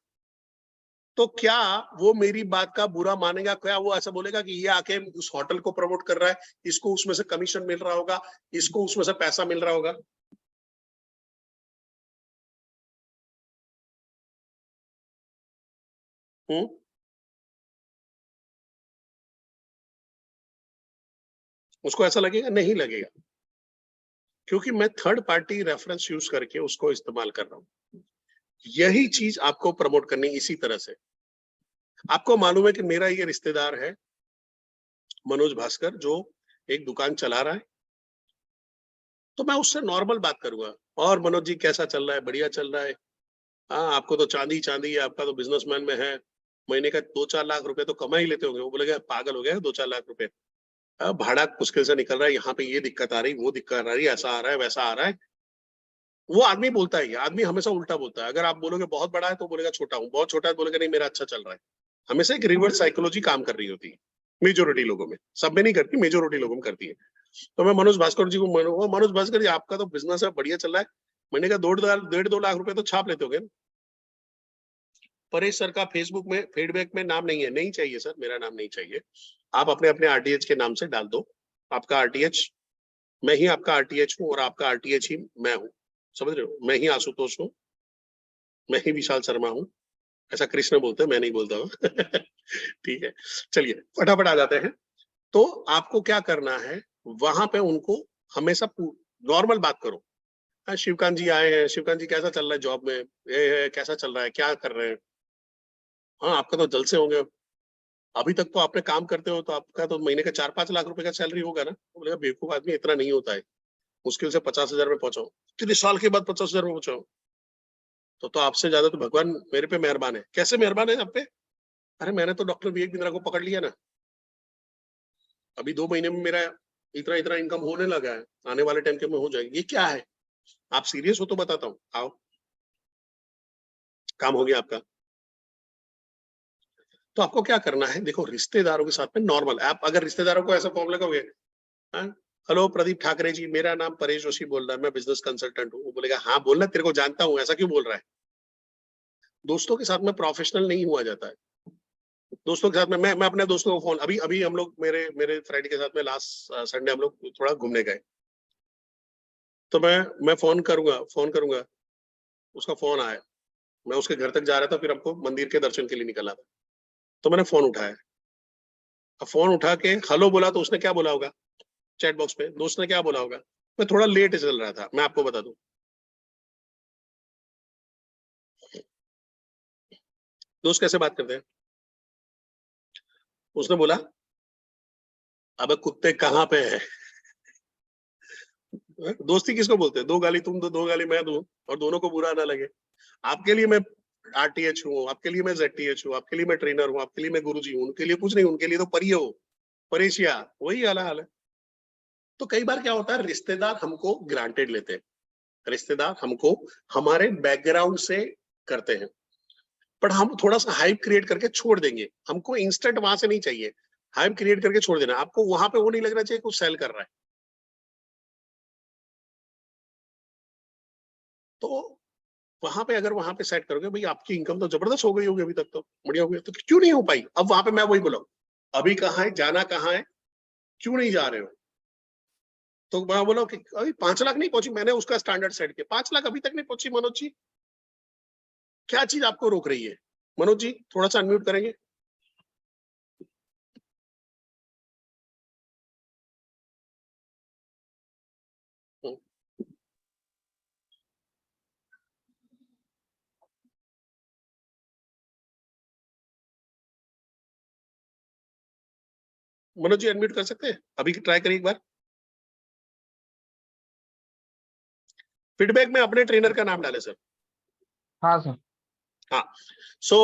तो क्या वो मेरी बात का बुरा मानेगा? क्या वो ऐसा बोलेगा कि ये आके उस होटल को प्रमोट कर रहा है, इसको उसमें से कमीशन मिल रहा होगा, इसको उसमें से पैसा मिल रहा होगा? हम्म उसको ऐसा लगेगा? नहीं लगेगा, क्योंकि मैं थर्ड पार्टी रेफरेंस यूज करके उसको इस्तेमाल कर रहा हूं। यही चीज आपको प्रमोट करनी इसी तरह से। आपको मालूम है कि मेरा ये रिश्तेदार है मनोज भास्कर, जो एक दुकान चला रहा है, तो मैं उससे नॉर्मल बात करूंगा, और मनोज जी कैसा चल रहा है? बढ़िया चल रहा है। हाँ, आपको तो चांदी चांदी है, आपका तो बिजनेसमैन में है, महीने का 2-4 लाख रुपए तो कमा ही लेते होंगे। वो बोलेगा पागल हो गया 2-4 लाख रुपए, भाड़ा मुश्किल से निकल रहा है, यहाँ पे ये दिक्कत आ रही, वो दिक्कत आ रही, ऐसा आ रहा है, वैसा आ रहा है। वो आदमी बोलता है, आदमी हमेशा उल्टा बोलता है। अगर आप बोलोगे बहुत बड़ा है तो बोलेगा छोटा हूँ, बहुत छोटा है तो बोलेगा नहीं मेरा अच्छा चल रहा है। हमेशा एक रिवर्स साइकोलॉजी काम कर रही होती है मेजोरिटी लोगों में, सब में नहीं करती, मेजोरिटी लोगों में करती है। तो मैं मनोज भास्कर जी को मनोज भास्कर जी आपका तो बिजनेस है बढ़िया चल रहा है, महीने का 1.5-2 लाख रुपए तो छाप लेते हो। परेश सर का फेसबुक में फीडबैक में नाम नहीं है, नहीं चाहिए सर, मेरा नाम नहीं चाहिए। आप अपने अपने आरटीएच के नाम से डाल दो, आपका आरटीएच मैं ही आपका आरटीएच हूँ और आपका आरटीएच ही मैं हूँ, समझ रहे हो? मैं ही आशुतोष हूँ, मैं ही विशाल शर्मा हूँ। ऐसा कृष्ण बोलते हैं, मैं नहीं बोलता हूँ। ठीक है, चलिए फटाफट आ जाते हैं। तो आपको क्या करना है, वहां पे उनको हमेशा नॉर्मल बात करो। हाँ, शिवकांत जी आए हैं, शिवकांत जी कैसा चल रहा है जॉब में, ये कैसा चल रहा है, क्या कर रहे हैं? हाँ, आपका तो जलसे होंगे, अभी तक तो आपने काम करते हो तो आपका तो महीने का 4-5 लाख रुपए का सैलरी होगा ना? तो बोलेगा बेवकूफ आदमी, इतना नहीं होता है, मुश्किल से 50,000 में पहुंचाओ। इतने साल के बाद 50,000 में पहुंचाओ, तो आपसे ज्यादा तो भगवान मेरे पे मेहरबान है। कैसे मेहरबान है आप पे? अरे मैंने तो डॉक्टर विवेक बिंद्रा को पकड़ लिया ना, अभी 2 महीने में मेरा इतना इतना इनकम होने लगा है, आने वाले टाइम के में हो जाएगी। ये क्या है? आप सीरियस हो तो बताता हूँ, आओ, काम हो गया आपका। तो आपको क्या करना है, देखो रिश्तेदारों के साथ में नॉर्मल, आप अगर रिश्तेदारों को ऐसा फॉर्म लगाओगे, हाँ, हेलो प्रदीप ठाकरे जी, मेरा नाम परेश जोशी बोल रहा है, मैं बिजनेस कंसल्टेंट हूँ। वो बोलेगा हाँ बोलना, तेरे को जानता हूँ, ऐसा क्यों बोल रहा है? दोस्तों के साथ में प्रोफेशनल नहीं हुआ जाता है। दोस्तों के साथ में मैं अपने दोस्तों को फोन, अभी अभी हम लोग मेरे मेरे फ्रेंड के साथ में लास्ट संडे हम लोग थोड़ा घूमने गए, तो मैं फोन करूंगा, उसका फोन आया, मैं उसके घर तक जा रहा था, फिर हमको मंदिर के दर्शन के लिए निकला था, तो मैंने फोन उठाया। अब फोन उठा के हेलो बोला तो उसने क्या बोला होगा चैट बॉक्स पे, दोस्त ने क्या बोला होगा? मैं थोड़ा लेट चल रहा था, मैं आपको बता दूं। दोस्त कैसे बात करते हैं? उसने बोला अबे कुत्ते कहाँ पे है? दोस्ती किसको बोलते हैं? दो गाली तुम दो, दो गाली मैं दूं, और दोनों को बुरा ना लगे। आपके लिए मैं आरटीएच हूँ, आपके लिए मैं जेडटीएच हूँ, आपके लिए मैं ट्रेनर हूँ, आपके लिए मैं गुरुजी हूँ, उनके लिए कुछ नहीं, उनके लिए तो परिय हो, परेशिया, वही वाला हाल है। तो कई बार क्या होता है, रिश्तेदार हमको ग्रांटेड लेते हैं, रिश्तेदार हमको हमारे बैकग्राउंड से करते हैं, पर हम थोड़ा सा हाइप क्रिएट करके छोड़ देंगे, हमको इंस्टेंट वहां से नहीं चाहिए, हाइप क्रिएट करके छोड़ देना। आपको वहां पे वो नहीं लगना चाहिए कुछ सेल कर रहा है। तो वहां पे अगर वहां पे सेट करोगे, भाई आपकी इनकम तो जबरदस्त हो गई होगी अभी तक, तो बढ़िया हो गई, तो क्यों नहीं हो पाई? अब वहां पे मैं वही बोला, अभी कहाँ है, जाना कहाँ है, क्यों नहीं जा रहे हो? तो मैं बोला कि अभी 5 लाख नहीं पहुंची, मैंने उसका स्टैंडर्ड सेट किया, 5 लाख अभी तक नहीं पहुंची। मनोज जी क्या चीज आपको रोक रही है? मनोज जी थोड़ा सा अनम्यूट करेंगे। मनोज जी अनम्यूट कर सकते हैं, अभी ट्राई करिए एक बार। फीडबैक में अपने ट्रेनर का नाम डाले सर। हाँ सर। हाँ, सो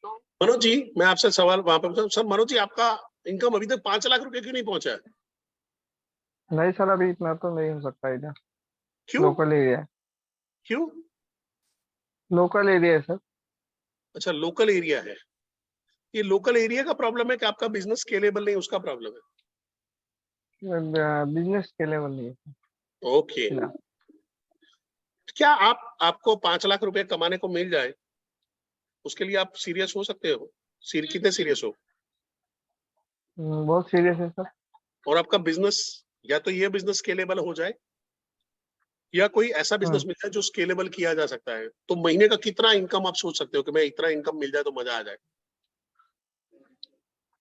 मनोज जी मैं आपसे सवाल वहां पे पूछा, सर मनोज जी आपका इनकम अभी तक 5 लाख रुपए क्यों नहीं पहुंचा है? नहीं सर, अभी इतना तो नहीं हो सकता इधर। क्यों? लोकल एरिया है। क्यों? लोकल एरिया है सर। अच्छा लोकल एरिया है, ये लोकल एरिया का प्रॉब्लम है कि आपका बिजनेस स्केलेबल नहीं, उसका प्रॉब्लम बिजनेस के लेवल नहीं है है? ओके, ना। क्या आपको 5 लाख रुपए कमाने को मिल जाए, उसके लिए आप सीरियस हो सकते हो? कितने सीरियस हो? बहुत सीरियस है सर। और आपका बिजनेस, या तो ये बिजनेस स्केलेबल हो जाए, या कोई ऐसा बिजनेस हम्म, मिल जाए जो स्केलेबल किया जा सकता है, तो महीने का कितना इनकम आप सोच सकते हो कि मैं इतना इनकम मिल जाए तो मजा आ जाए?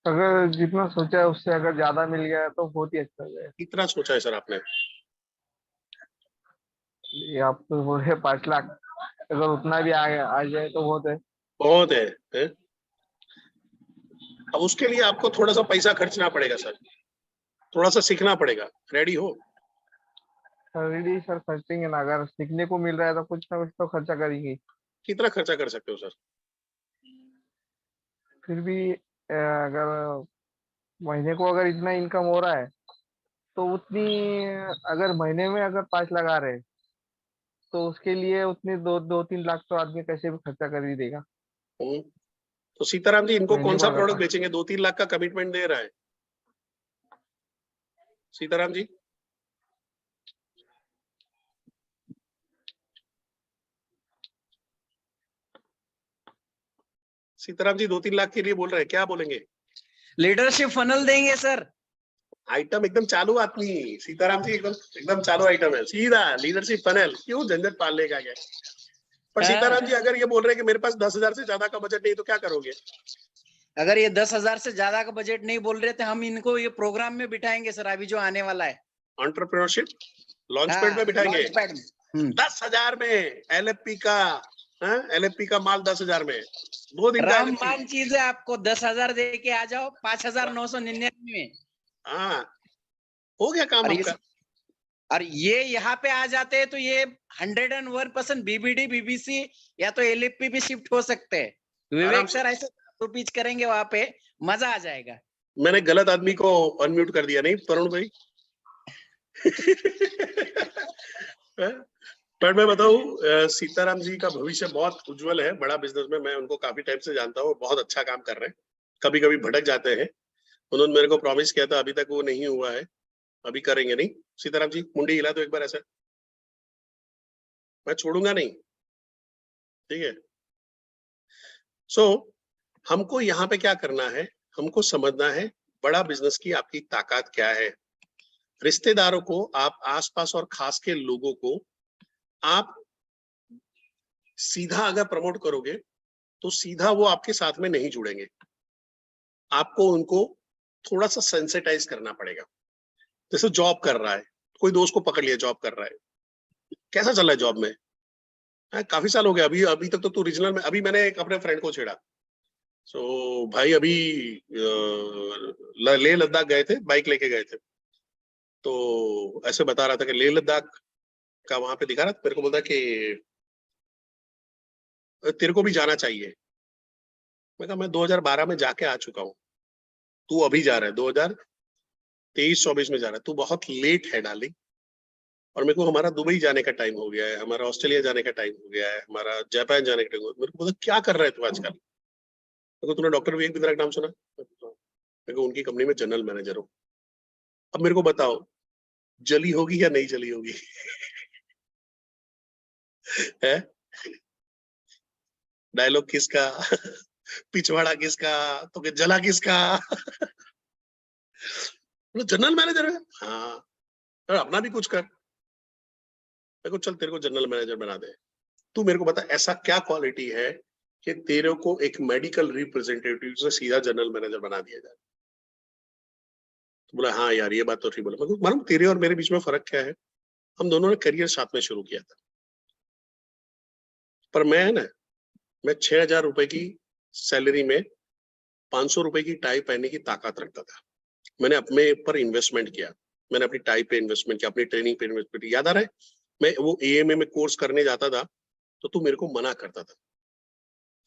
अगर जितना सोचा है उससे अगर ज्यादा मिल गया तो बहुत ही अच्छा हो जाएगा। कितना सोचा है सर आपने? ये आप तो बोल रहे 5 लाख, अगर उतना भी आ जाए तो बहुत है। बहुत है? अब उसके लिए आपको थोड़ा सा पैसा खर्चना पड़ेगा सर, थोड़ा सा सीखना पड़ेगा, रेडी हो? ऑलरेडी सर खर्चेंगे ना, अगर सीखने को मिल रहा है तो कुछ ना कुछ तो खर्चा करेंगे। कितना खर्चा कर सकते हो सर? फिर भी अगर महीने को अगर इतना इनकम हो रहा है तो उतनी, अगर महीने में अगर 5 लगा रहे तो उसके लिए उतनी 2-3 लाख तो आदमी कैसे भी खर्चा कर ही देगा हम्म। तो सीताराम जी इनको महीने कौन को सा अगर प्रोडक्ट 5। बेचेंगे? 2-3 लाख का कमिटमेंट दे रहा है सीताराम जी। सीताराम जी 2-3 लाख के लिए बोल रहे हैं, क्या बोलेंगे? लीडरशिप फनल देंगे सर। आइटम एकदम चालू आदमी सीताराम जी, एकदम एकदम चालू आइटम है, सीधा लीडरशिप फनल, क्यों झंझट पालने का क्या? पर सीताराम जी अगर ये बोल रहे हैं कि मेरे पास 10,000 से ज्यादा का बजट नहीं, तो क्या करोगे? अगर ये 10,000 से ज्यादा का बजट नहीं बोल रहे थे, हम इनको ये प्रोग्राम में बिठाएंगे सर, अभी जो आने वाला है एंटरप्रेन्योरशिप लॉन्च पैड में बिठाएंगे। लॉन्च पैड में 10,000 में एलएफपी का, एलएफपी का माल 10,000 में, 2 दिन का LFP। रामबान चीज है, आपको 10,000 दे के आ जाओ 5,999 में। हाँ, हो गया काम आपका। और ये यहाँ पे आ जाते हैं तो ये 101% बीबीडी बीबीसी या तो एलएफपी भी शिफ्ट हो सकते हैं। विवेक सर ऐसे तो पिच करेंगे वहां पे, मजा आ जाएगा। मैंने गलत आदमी को अनम्यूट कर दिया नहीं तरुण भाई? पर मैं बताऊं, सीताराम जी का भविष्य बहुत उज्जवल है, बड़ा बिजनेस में, मैं उनको काफी टाइम से जानता हूँ, बहुत अच्छा काम कर रहे हैं। कभी कभी भटक जाते हैं, उन्होंने मेरे को प्रॉमिस किया था, अभी तक वो नहीं हुआ है, अभी करेंगे। नहीं सीताराम जी, मुंडी हिला तो एक बार ऐसा, मैं छोड़ूंगा नहीं, ठीक है? सो हमको यहाँ पे क्या करना है, हमको समझना है बड़ा बिजनेस की आपकी ताकत क्या है। रिश्तेदारों को आप, आसपास और खास के लोगों को आप सीधा अगर प्रमोट करोगे तो सीधा वो आपके साथ में नहीं जुड़ेंगे, आपको उनको थोड़ा सा सेंसिटाइज करना पड़ेगा। जैसे जॉब कर रहा है, कोई दोस्त को पकड़ लिया जॉब कर रहा है, कैसा चल रहा है जॉब में? काफी साल हो गया, अभी अभी तक तो तू रीजनल में। अभी मैंने एक अपने फ्रेंड को छेड़ा, भाई अभी लेह लद्दाख गए थे, बाइक लेके गए थे, तो ऐसे बता रहा था कि लेह लद्दाख का वहां पे दिखा रहा था मेरे को, बोलता कि तेरे को भी जाना चाहिए। मैं कहा मैं 2012 में जाके आ चुका हूँ, तू अभी जा रहा है 2023-24 में जा रहा है, तू बहुत लेट है डार्लिंग। और मेरे को हमारा दुबई जाने का टाइम हो गया है, हमारा ऑस्ट्रेलिया जाने का टाइम हो गया है, हमारा जापान जाने का टाइम हो गया। मेरे को बोला क्या कर रहा है तू आजकल? मेरे को, तूने डॉक्टर विवेक बिंद्रा का नाम सुना? मेरे को उनकी कंपनी में जनरल मैनेजर हूँ। अब मेरे को बताओ, जली होगी या नहीं जली होगी? है डायलॉग किसका? पिछवाड़ा किसका? तो कि जला किसका? जनरल मैनेजर है, हाँ, तो अपना भी कुछ कर। देखो चल तेरे को जनरल मैनेजर बना दे। तू मेरे को बता ऐसा क्या क्वालिटी है कि तेरे को एक मेडिकल रिप्रेजेंटेटिव से सीधा जनरल मैनेजर बना दिया जाए? तो बोला हाँ यार ये बात तो ठीक बोला। मालूम तेरे और मेरे बीच में फर्क क्या है? हम दोनों ने करियर साथ में शुरू किया था, पर मैं है ना, मैं 6,000 रुपए की सैलरी में 500 रुपए की टाई पहनने की ताकत रखता था। मैंने अपने ऊपर इन्वेस्टमेंट किया, मैंने अपनी टाई पे इन्वेस्टमेंट किया, अपनी ट्रेनिंग पे इन्वेस्टमेंट किया। याद आ रहा है, मैं वो AMA में कोर्स करने जाता था तो तू मेरे को मना करता था,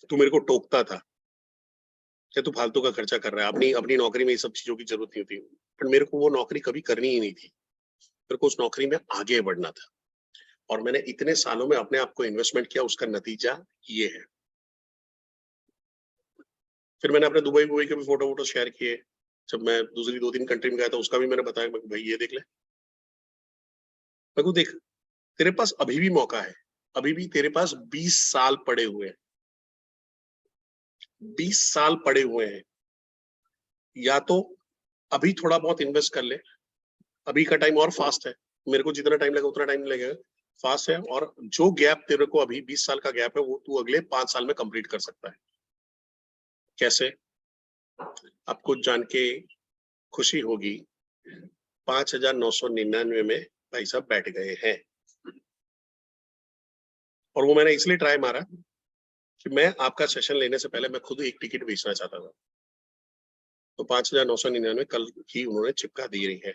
तू मेरे को टोकता था कि तू फालतू का खर्चा कर रहा है, अपनी अपनी नौकरी में ये सब चीजों की जरूरत नहीं होती। पर मेरे को वो नौकरी कभी करनी ही नहीं थी, मेरे को उस नौकरी में आगे बढ़ना था, और मैंने इतने सालों में अपने आप को इन्वेस्टमेंट किया, उसका नतीजा ये है। फिर मैंने अपने दुबई बुबई के भी फोटो शेयर किए, जब मैं दूसरी 2-3 कंट्री में गया था उसका भी मैंने बताया, भाई ये देख ले। मैं को देख, तेरे पास अभी भी मौका है, अभी भी तेरे पास 20 साल पड़े हुए हैं, 20 साल पड़े हुए हैं। या तो अभी थोड़ा बहुत इन्वेस्ट कर ले, अभी का टाइम और फास्ट है, मेरे को जितना टाइम लगेगा उतना टाइम लगेगा, फास्ट है। और जो गैप तेरे को अभी 20 साल का गैप है वो तू अगले 5 साल में कंप्लीट कर सकता है। कैसे? आपको जान के खुशी होगी, 5,999 में भाई साहब बैठ गए हैं। और वो मैंने इसलिए ट्राई मारा कि मैं आपका सेशन लेने से पहले मैं खुद एक टिकट बेचना चाहता था, तो 5,999 कल ही उन्होंने चिपका दी रही है,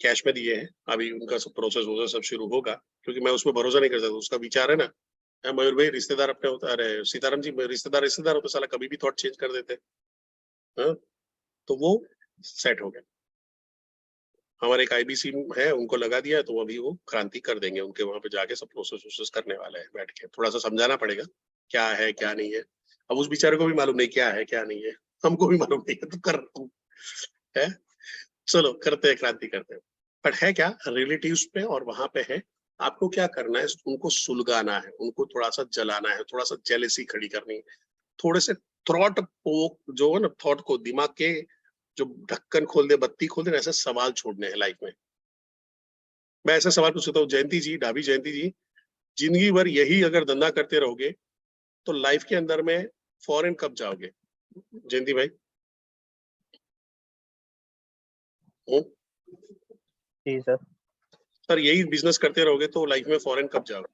कैश में दिए हैं। अभी उनका सब प्रोसेस सब शुरू होगा, क्योंकि मैं उसमें भरोसा नहीं कर सकता, उसका विचार है ना मयूर भाई रिश्तेदार अपने होता, अरे सीताराम जी रिश्तेदार होते साला कभी भी थॉट चेंज कर देते। हाँ, तो वो सेट हो गया। हमारे एक आईबीसी है, उनको लगा दिया, तो अभी वो क्रांति कर देंगे। उनके वहां पे जाके सब प्रोसेस करने वाले हैं बैठ के, थोड़ा सा समझाना पड़ेगा क्या है क्या नहीं है। अब उस बेचारे को भी मालूम नहीं क्या है क्या नहीं है, हमको भी मालूम नहीं है, तो कर है। चलो करते हैं, क्रांति करते हैं। बट है क्या रिलेटिव्स पे, और वहां पे है आपको क्या करना है, उनको सुलगाना है, उनको थोड़ा सा जलाना है, थोड़ा सा जेलेसी खड़ी करनी है, थोड़े से थ्रॉट पोक जो है ना, थॉट को, दिमाग के जो ढक्कन खोल दे, बत्ती खोल दे, ऐसे सवाल छोड़ने हैं लाइफ में। मैं ऐसे सवाल पूछ सकता हूँ, जयंती जी, ढाबी जयंती जी, जिंदगी भर यही अगर धंधा करते रहोगे तो लाइफ के अंदर में फॉरेन कब जाओगे? जयंती भाई। जी सर। सर यही बिजनेस करते रहोगे तो लाइफ में फॉरेन कब जाओगे?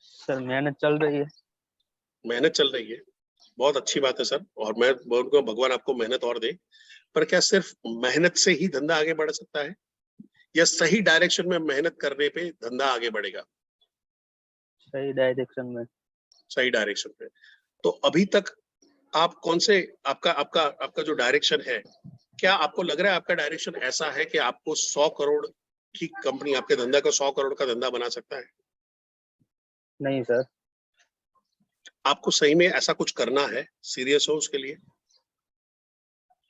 सर मेहनत चल रही है। मेहनत चल रही है, बहुत अच्छी बात है सर, और मैं बोलूंगा भगवान आपको मेहनत और दे। पर क्या सिर्फ मेहनत से ही धंधा आगे बढ़ सकता है, या सही डायरेक्शन में मेहनत करने पे धंधा आगे बढ़ेगा? सही डायरेक्शन में। सही डायरेक्शन पे। तो अभी तक आप कौन से, आपका आपका आपका जो डायरेक्शन है, क्या आपको लग रहा है आपका डायरेक्शन ऐसा है कि आपको 100 करोड़ की कंपनी, आपके धंधा को 100 करोड़ का धंधा बना सकता है? नहीं सर। आपको सही में ऐसा कुछ करना है, सीरियस हो उसके लिए?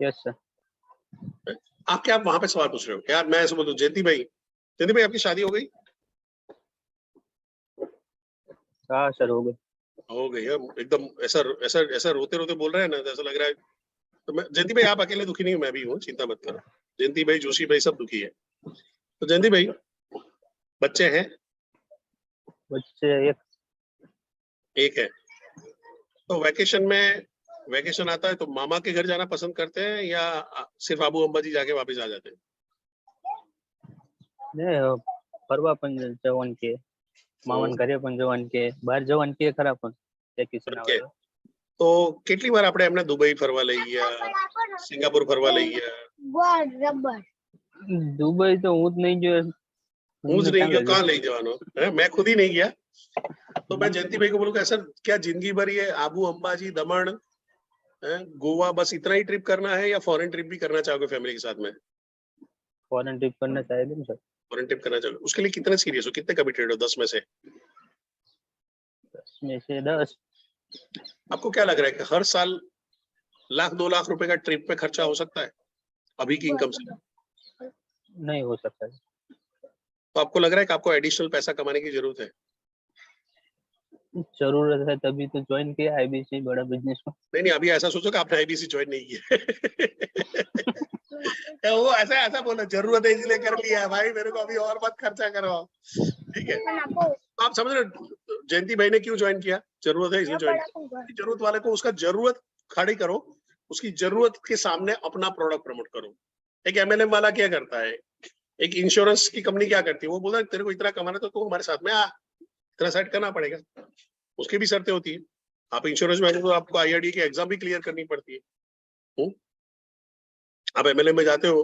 Yes sir. आप क्या वहां पे सवाल पूछ रहे हो यार? मैं ऐसे बोलूं, जयंती भाई आपकी शादी हो गई? हाँ सर हो गए। हो गई है? एकदम ऐसा ऐसा ऐसा रोते रोते बोल रहे हैं ना, तो ऐसा लग रहा है। तो मैं, जयंती भाई आप अकेले दुखी नहीं हूँ, मैं भी हूँ, चिंता मत करो। जयंती भाई, जोशी भाई सब दुखी है। तो जयंती भाई, बच्चे हैं? बच्चे एक है। तो वेकेशन आता है तो मामा के घर जाना पसंद करते हैं, या सिर्फ आबू अंबाजी जाके वापस आ जाते हैं? ફરવા પણ જવાનું કે મામાના ઘરે પણ જવાનું કે બહાર જવાનું કે ખરા પણ વેકેશન આવે તો. તો કેટલી વાર આપણે એમને દુબઈ ફરવા લઈ ગયા, સિંગાપુર ફરવા લઈ ગયા? દુબઈ તો હું જ નહીં ગયો. હું જ नहीं गया, कहाँ ले जवानो है? मैं खुद ही नहीं गया। तो मैं जयंती भाई को बोलूंगा, सर क्या जिंदगी भर ये आबू अंबाजी दमन गोवा बस इतना ही ट्रिप करना है, या फॉरेन ट्रिप भी करना चाहोगे फैमिली के साथ में? ફોરેન ટ્રીપ करना चाहिए सर. फॉरेन ट्रिप करना चाहोगे, उसके लिए कितने सीरियस हो, कितने कमिटेड हो 10 में से? 10 में से 10. आपको क्या लग रहा है कि हर साल 1-2 लाख रुपए का ट्रिप पे खर्चा हो सकता है अभी की इनकम से? नहीं हो सकता है. तो आपको लग रहा है कि आपको एडिशनल पैसा कमाने की जरूरत है? जरूरत है तभी तो ज्वाइन किया आईबीसी बड़ा बिजनेस में. नहीं, अभी ऐसा सोचो कि आपने आईबीसी ज्वाइन नहीं किया। वो ऐसा बोला, जरूरत है इसलिए कर लिया है भाई, मेरे को अभी और मत खर्चा करवाओ, ठीक है? आप समझ रहे जयंती भाई ने क्यों ज्वाइन किया? जरूरत है इसलिए ज्वाइन किया। जरूरत वाले को उसका जरूरत खड़ी करो, उसकी जरूरत के सामने अपना प्रोडक्ट प्रमोट करो। एक एमएलएम वाला क्या करता है, एक इंश्योरेंस की कंपनी क्या करती है, वो बोला तेरे को इतना कमाना तो तू हमारे साथ में आ, इतना सेट करना पड़ेगा। उसकी भी शर्तें होती है। आप इंश्योरेंस में तो आपको आईआरडी की एग्जाम भी क्लियर करनी पड़ती है। आप एमएलए में जाते हो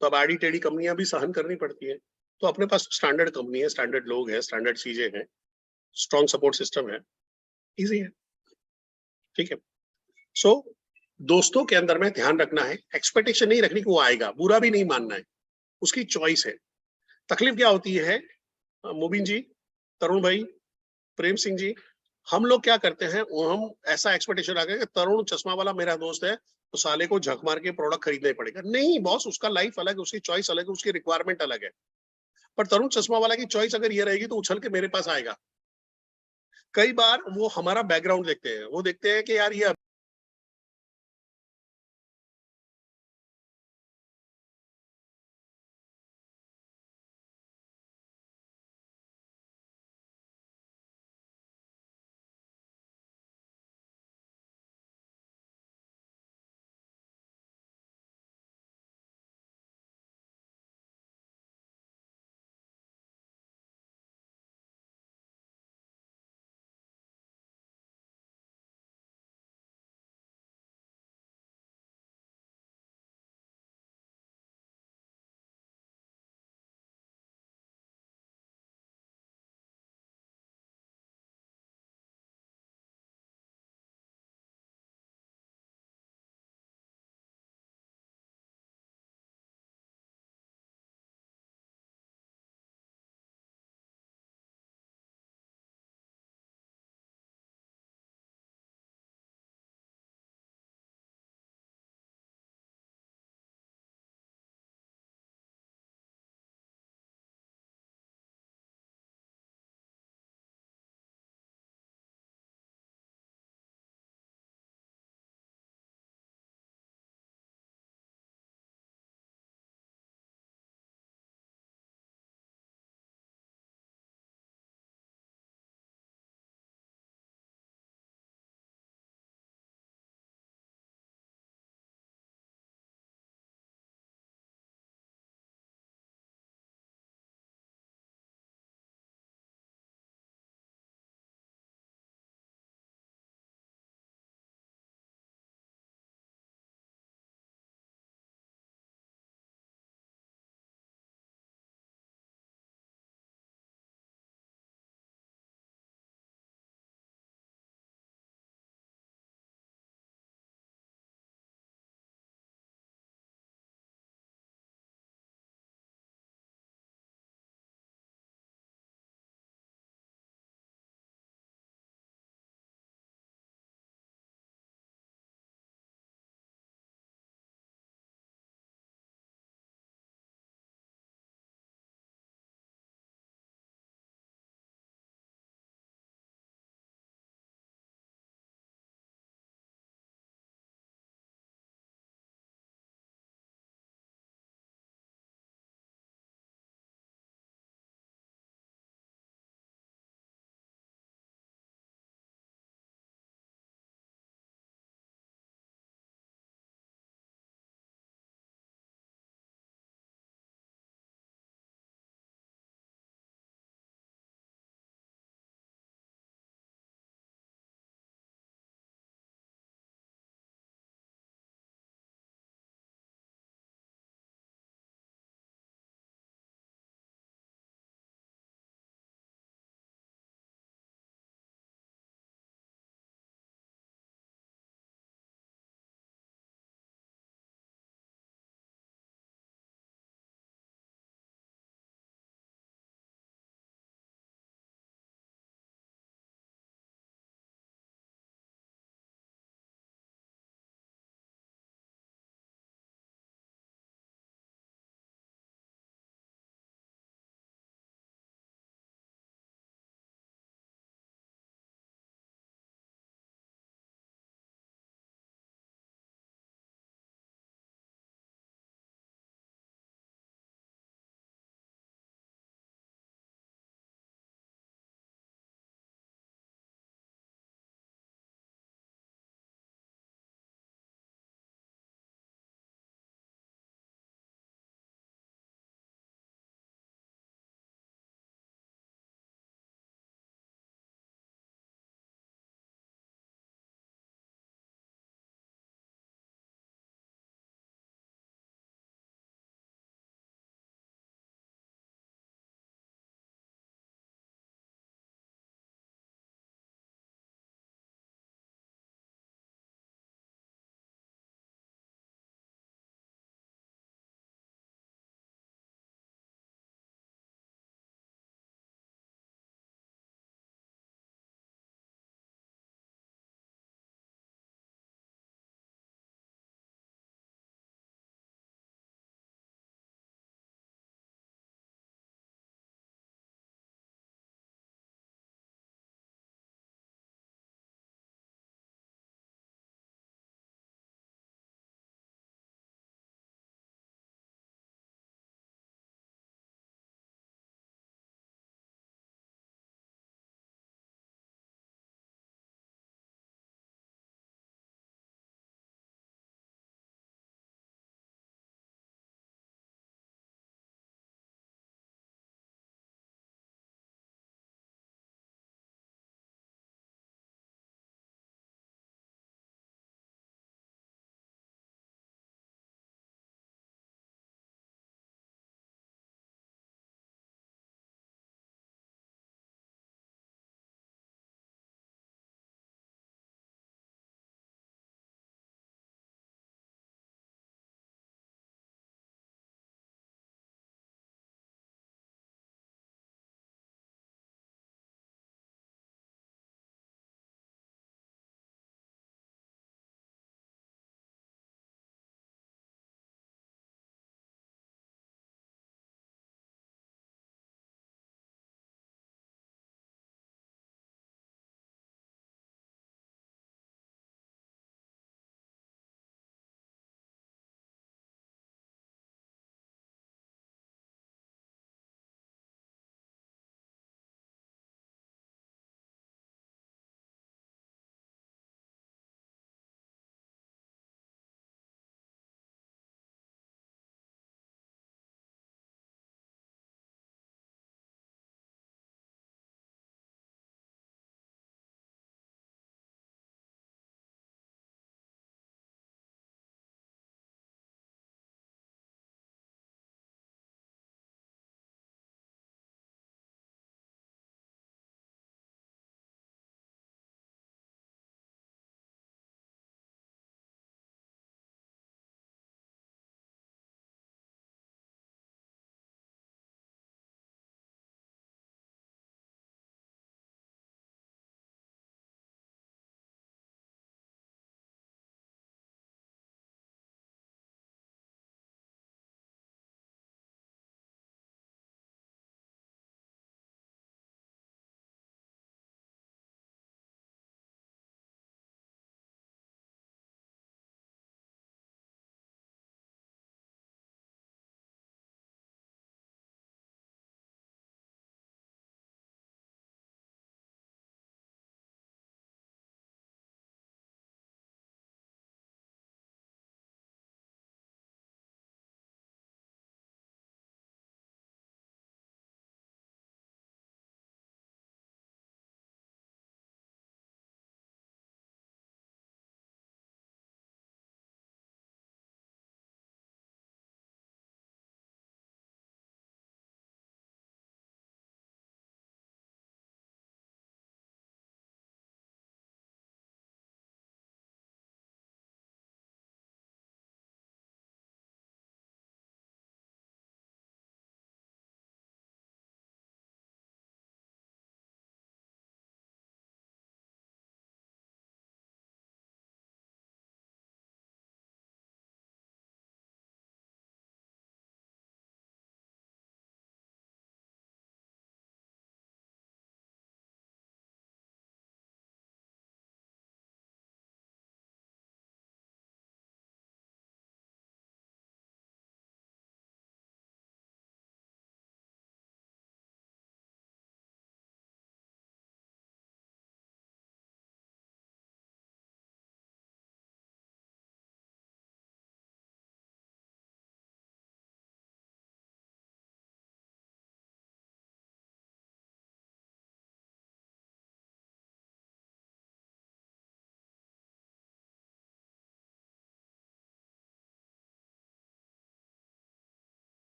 तो अब आड़ी टेढ़ी कंपनियां भी सहन करनी पड़ती है। तो अपने पास स्टैंडर्ड कंपनी है, स्टैंडर्ड लोग हैं, स्टैंडर्ड चीजें हैं, स्ट्रॉन्ग सपोर्ट सिस्टम है, इजी है, ठीक है? सो दोस्तों के अंदर में ध्यान रखना है, एक्सपेक्टेशन नहीं रखनी कि वो आएगा, बुरा भी नहीं मानना है, उसकी चॉइस है। तकलीफ क्या होती है मुबीन जी, तरुण भाई, प्रेम सिंह जी, हम लोग क्या करते हैं, हम ऐसा एक्सपेक्टेशन रखते हैं कि तरुण चश्मा वाला मेरा दोस्त है तो साले को झक मार के प्रोडक्ट खरीदना ही पड़ेगा। नहीं बॉस, उसका लाइफ अलग है, उसकी चॉइस अलग है, उसकी रिक्वायरमेंट अलग है। पर तरुण चश्मा वाला की चॉइस अगर ये रहेगी तो उछल के मेरे पास आएगा। कई बार वो हमारा बैकग्राउंड देखते हैं, वो देखते हैं कि यार ये